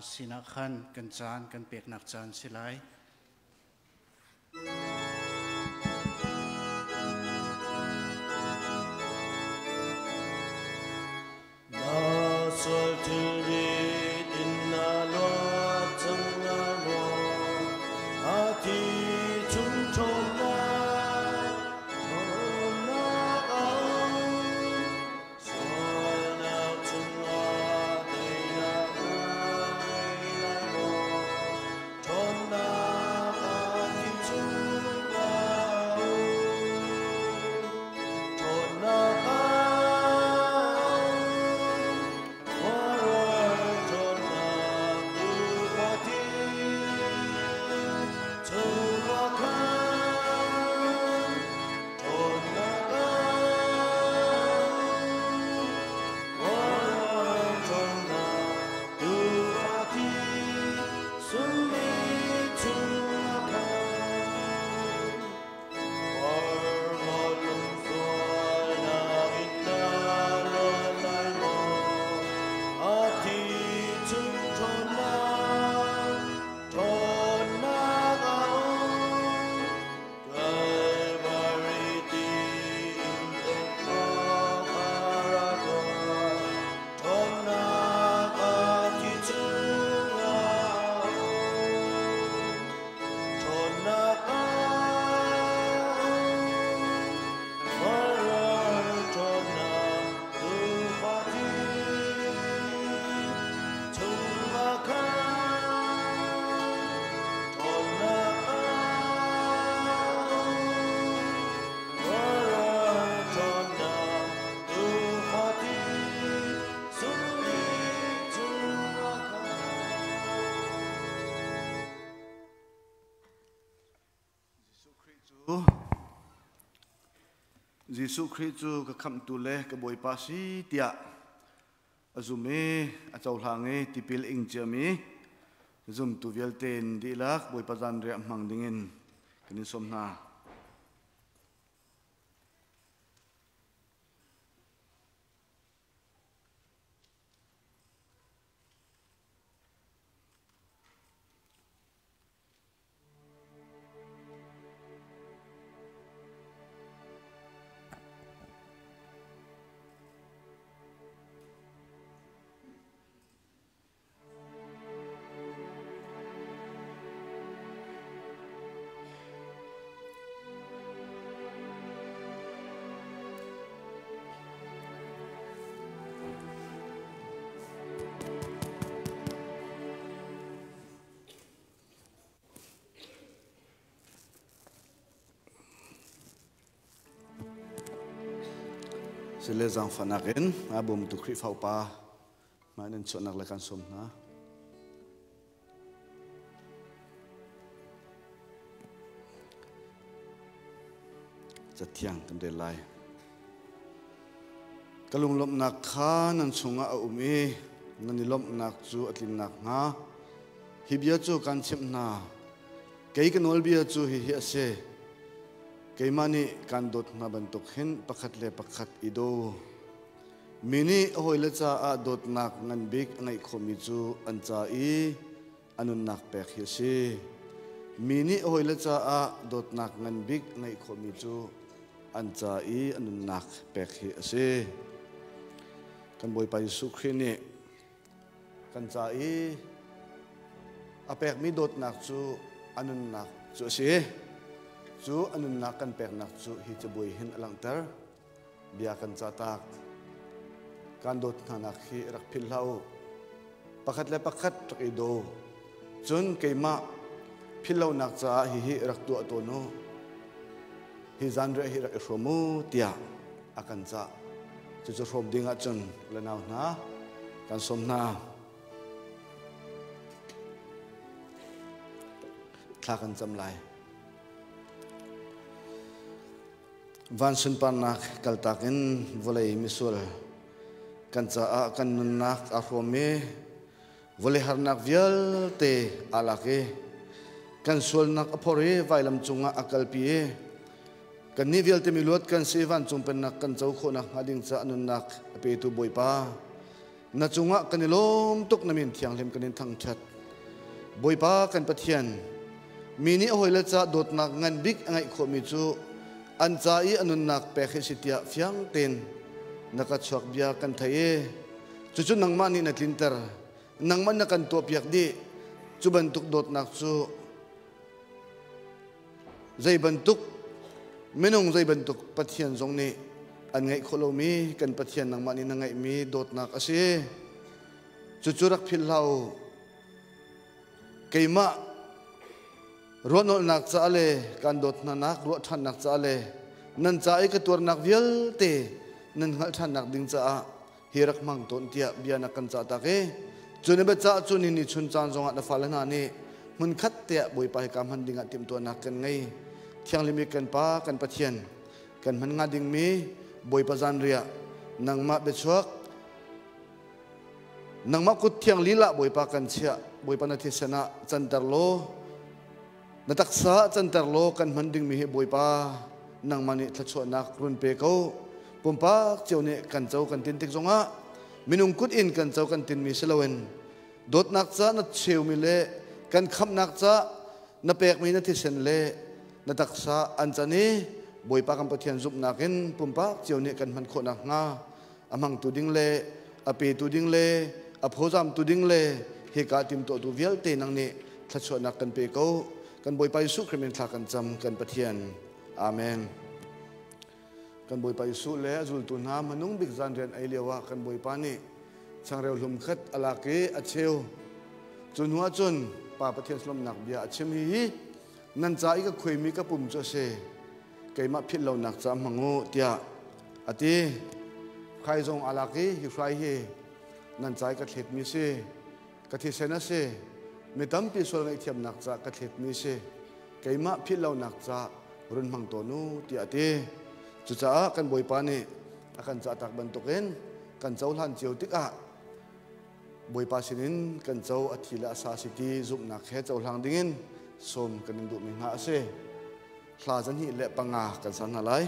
สินักขันกันจานกันเปียกนักจานสิไลHãy subscribe cho kênh Ghiền Mì Gõ để không bỏ lỡ Giêsu Christu ka kham tu le ka boi pa si tia azume a chau hlange tipil ing chami zum tu vel ten di lak boi pa zan re mang dingin kini somna Sile zang fanakin abum tu krif hau pa manen chonak lekan somna jatiang tendelai kalung lom nak kha nan chunga umi nani lom nak chu atlin nak nga hibia chu kan chimna kei kanol bia chu hi ase keimani kandot na bantuk hin pakhat le pakhat ido mini hoile cha a dot nak ngan big ngai khomi chu an cha i anun nak pek hi si mini hoile cha a dot nak ngan big ngai khomi chu an cha i anun nak pek hi ase kan boi pa Yesu khrini kan cha i a pek mi dot nak chu anun nak chu si chu anun nak kan pek nak chu hi chabui hin alangtar bia kan chatak kan dot nanak hi rak phil lau pakhat le pakhat rak ido chun keima phil lau nak cha hi rak tu to no hi zanre hi rak romu tia akan cha chu chu rom dinga chun lanaw na kan somna thakan chamlai van sun panak kaltakin volei misul kan cha a kan nak a rome volei harnak vial te alake kan sul nak apore vailam chunga akalpie kan ni vial te miluat kan se van chung pen nak kan chau kho nak ading cha anun nak pe tu boipa na chunga kanilom tuk namin thiang lem kanin thang that boipa kan pathian mini hoila cha dot nak ngan big angai khomi chu an cha i anun nak pe khe sitia fiang ten nakachok bia kan thaye chu nangma ni na tlinter nangman na kan to piak di chu bantuk dot nak chu zai bantuk menung zai bantuk pathian zong ni an ngai kholomi kan pathian nangma ni na ngai mi dot nak ase chu rak phil lau keima ronol nak chale kan dot na nak ro than nak chale nan chai ka tur nak vial te nan ngal than nak ding cha hirak mang ton tia bia na kan cha ta ke chune ba cha chuni ni chun chan zonga na falana ni mun khat te boi pa kam han dinga tim to nak kan ngai thiang limi kan pa kan pathian kan man nga ding mi boi pa zan ria nang ma be chuak nang ma kut thiang lila boi pa kan chia boi pa na thi sana chantar lo nataksa chantar lo kan manding mi he boipa nang mani thacho nak run pe ko pumpa chewne kan chau kan tin tik zonga minung kut in kan chau kan tin mi selawen dot nak cha na cheu mi le kan kham nak cha na pek mi na thi sen le nataksa anchani boipa kan pathian zup nakin pumpa chewne kan man kho nak nga amang tu ding le ape tu ding le aphozam tu ding le he ka tim to tu vial te nang ni thacho nak kan pe ko kan boi pa Yesu kremen thakan cham kan pathian amen kan boi pa Yesu le azul tu na manung big zan ren ai lewa kan boi pa ni changreu hlum khat alake acheu chunwa chun pa pathian slom nak bia achim hi nan chai ka khoimi ka pum cho se keima phil lo nak cha mangu tia ati khai jong alake hi frai he nan chai ka thlet mi se ka thi sena se metam pi sol ngai thiam nak cha ka thlet mi se keima phil lo nak cha run mang to nu ti ate chu cha kan boi pa ni akan cha tak ban token kan chau han chiu tik a boi pa sinin kan chau athila sa city zup na khe chau hlang dingin som kan du mi nga se thla jan hi le panga kan san halai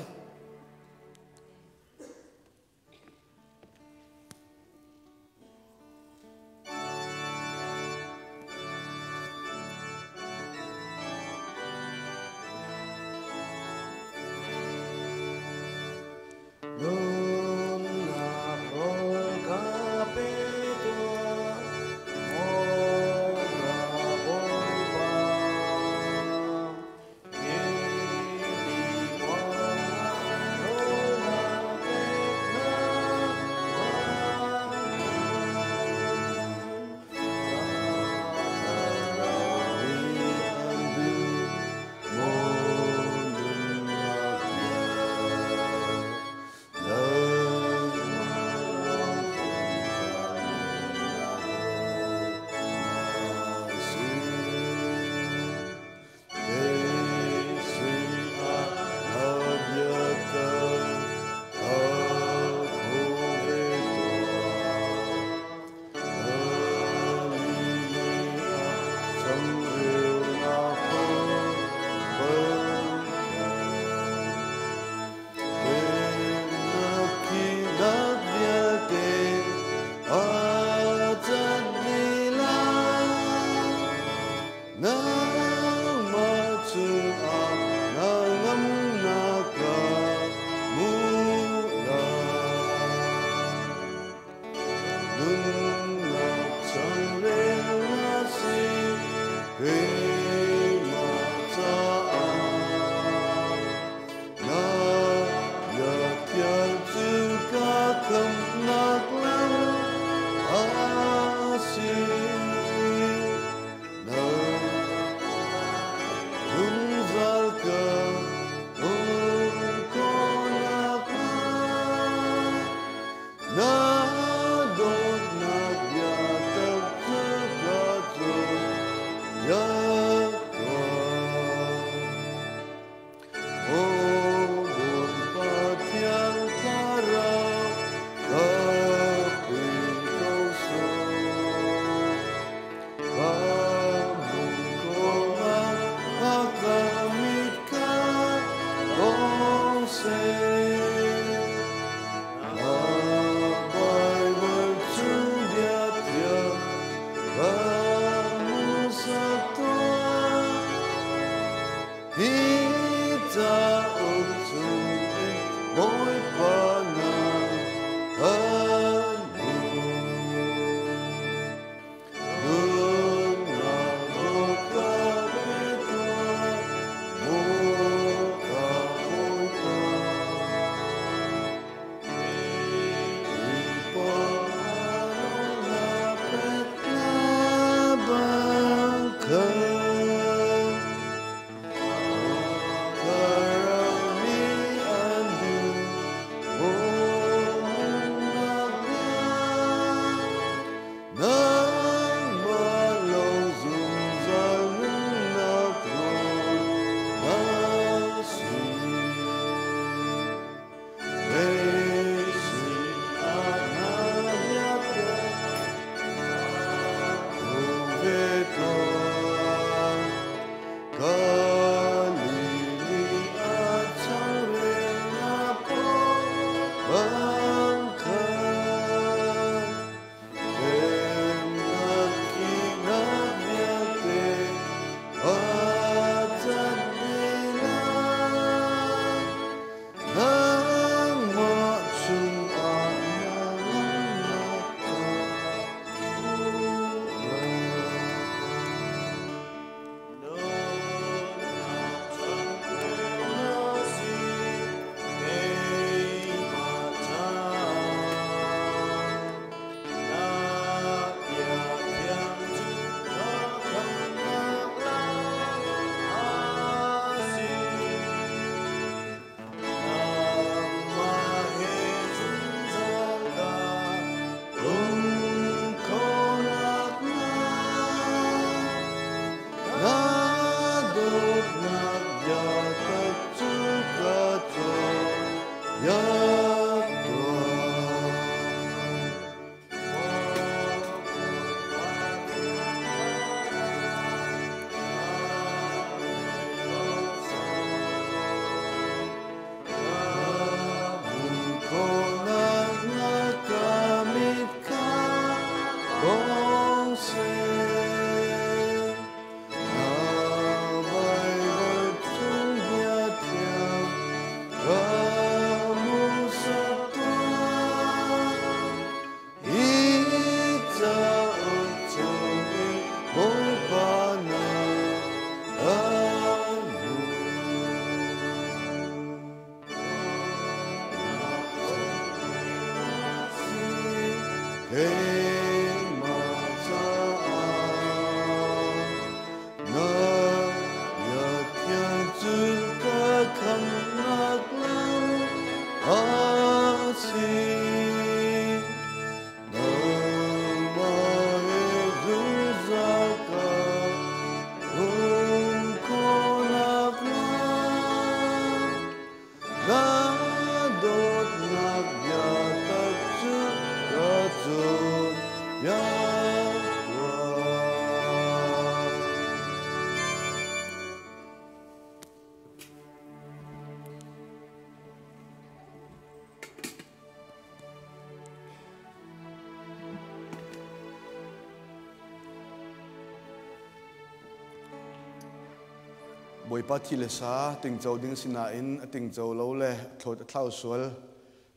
bồi pa thi le sa ting chau ding sina in ting chau lo le thot thlau sual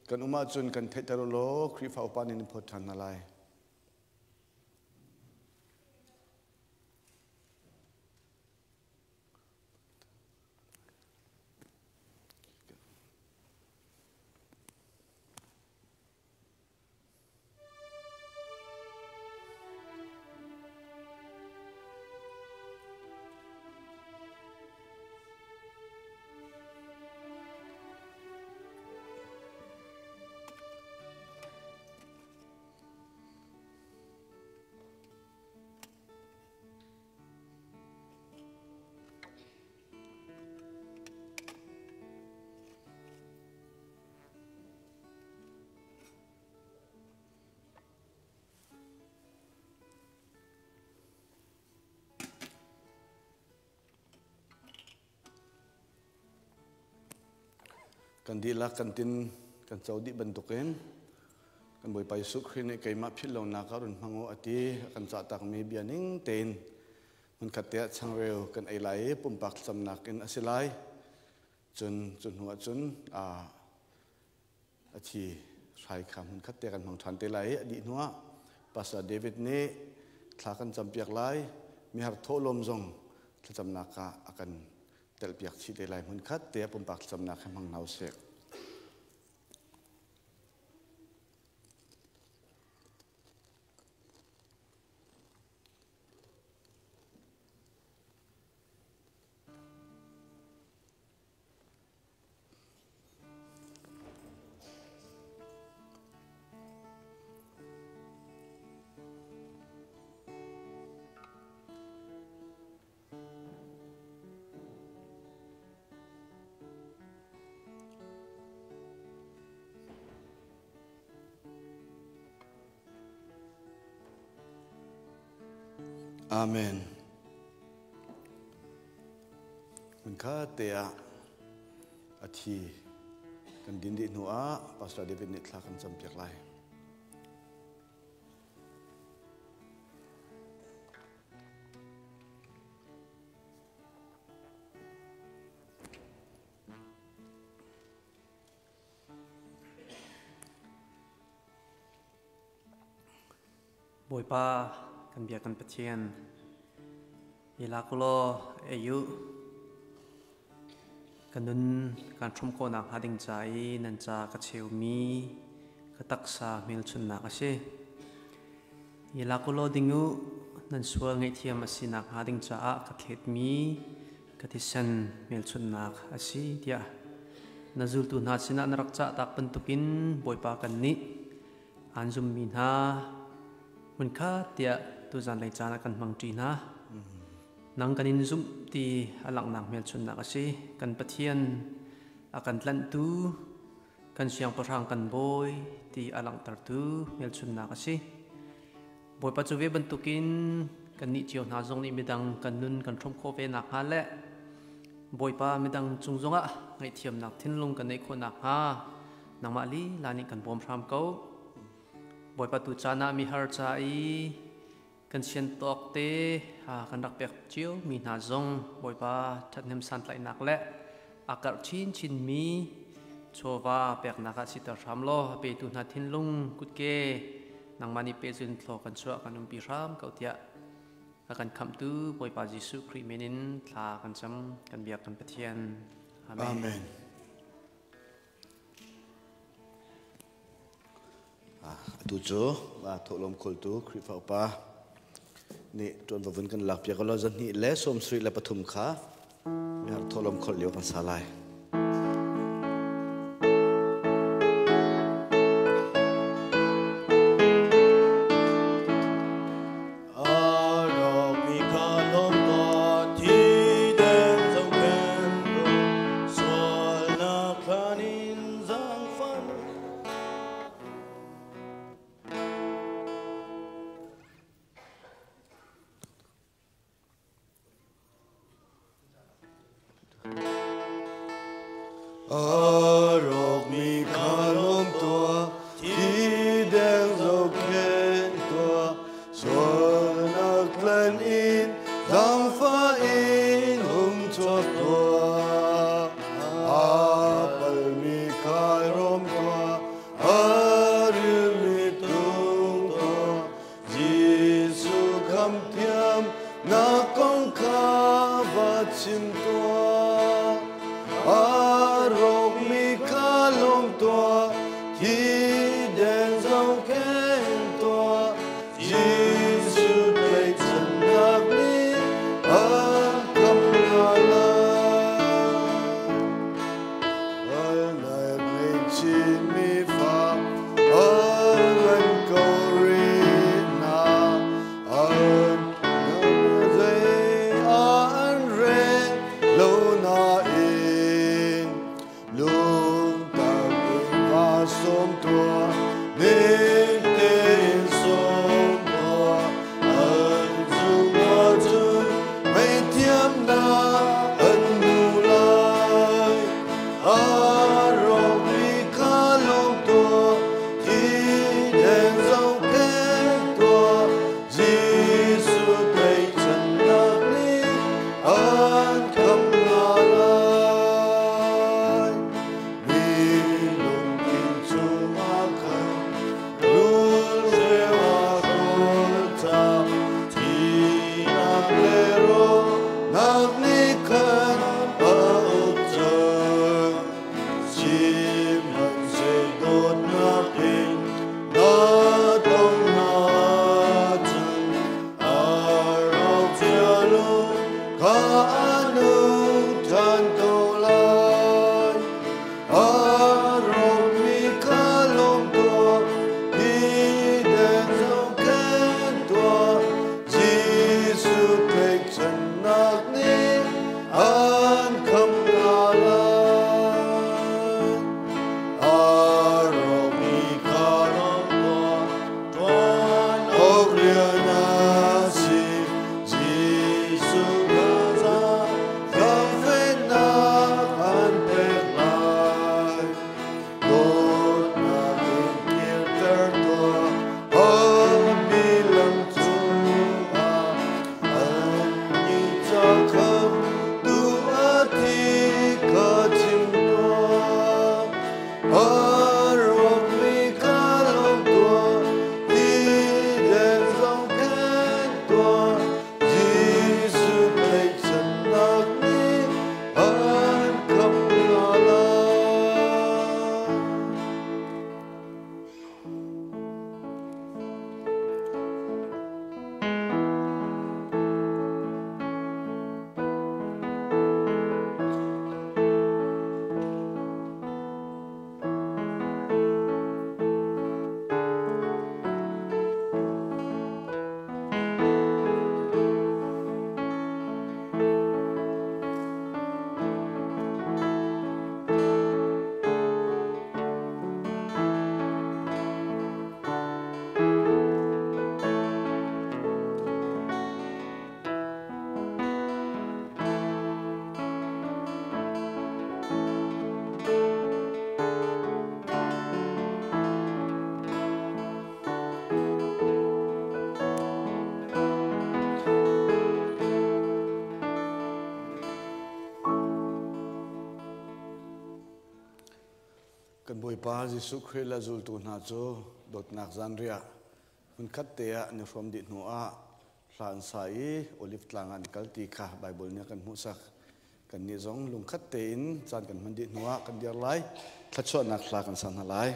kan uma chun kan thetar lo khri phau pan in phot than na lai kan di la kan tin kan chau di bantuken kan boi pai suk khine kai ma phil lo na ka run mango ati kan cha tak mi bianing ten mun khatia changreu kan ai lai pum pak cham nak in asilai chun huwa chun achi sai kham mun khatia kan mang than te lai adi nuwa pasa david ne thla kan cham piak lai mi har tholom jong cham naka akan tel piak chi te lai mun khat te pum pak cham na kham hang nau se Amen. Mình khá tệ thì cần đến đi nữa, Pastor David nít là cần chăm việc lại. Bồi pa kan biar kan petien ilakulo ayu kan nun kan thum ko na hading chai nan cha ka cheumi ka taksa mil chun na ase ilakulo dingu nan sual ngai thiam asina hading cha a ka thet mi ka tisan mil chun na asi dia nazul tu na sina narak cha tak pentukin boi pa kan ni anjum min ha mun kha tia tu zan lai chana kan mang tri na nang kanin zum ti alang nang mel chun na kasi kan pathian akan tlan tu kan siang parang kan boy ti alang tar tu mel chun na kasi boy pa chuwe bantukin kan ni chiao na zong ni midang kan nun kan thom kho ve nak ha le boy pa midang chungjonga ngai thiam nak thinlung kan nei kho nak ha namali lani kan bom ram ko boy pa tu chana mi har chai kan sian tok te kan rak pek chiu mi na zong boy pa that nem san tlai nak le akar chin mi chowa pek naka sitar ram lo pe tu na thin lung kut ke nang mani pe jun thlo kan chwa kan um pi ram kau tia akan kham tu boy pa jisu kri menin thla kan cham kan biak kan pathian amen tu cho và thổ lom khol tu khri fa pa ni ton vavun kan lak pia kalo zan ni le som sri la pathum kha mi har thổ lom khol leo kan salai kan boi pa Jesu Christ la zul tu na cho dot nak zan ria hun khat te a ni from di nu a hlan sai olive tlangan kal ti kha bible nya kan mu sak kan ni zong lung khat te in chan kan man di nu a kan dir lai thachwa nak hla kan san halai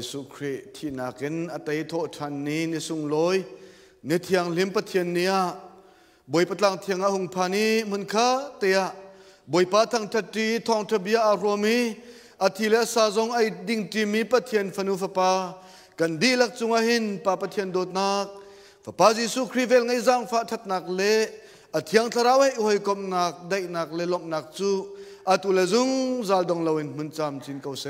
Jesu Christที่นักเนอัตยโทชันนี้ในสุงลอยในเทียงลิมปะเทียนเนียบอยปะตังเทียงอาหงพานีมันข้าเตียบอยปะทังทัดจีทองทะเบียอารมีอาทิเลสาจงไอดิ่งจีมีปะเทียนฟนุฟปากันดีลักจุงอาหินปาปะเทียนโดดนักฟปาเยซูคริสต์เวลไงจังฟ้าทัดนักเละอาเทียงทาราวให้หอยกบนักได้นักเลลบนักจูอาตุเลซุงจัลดงลาวินมันจำจินเกาเซ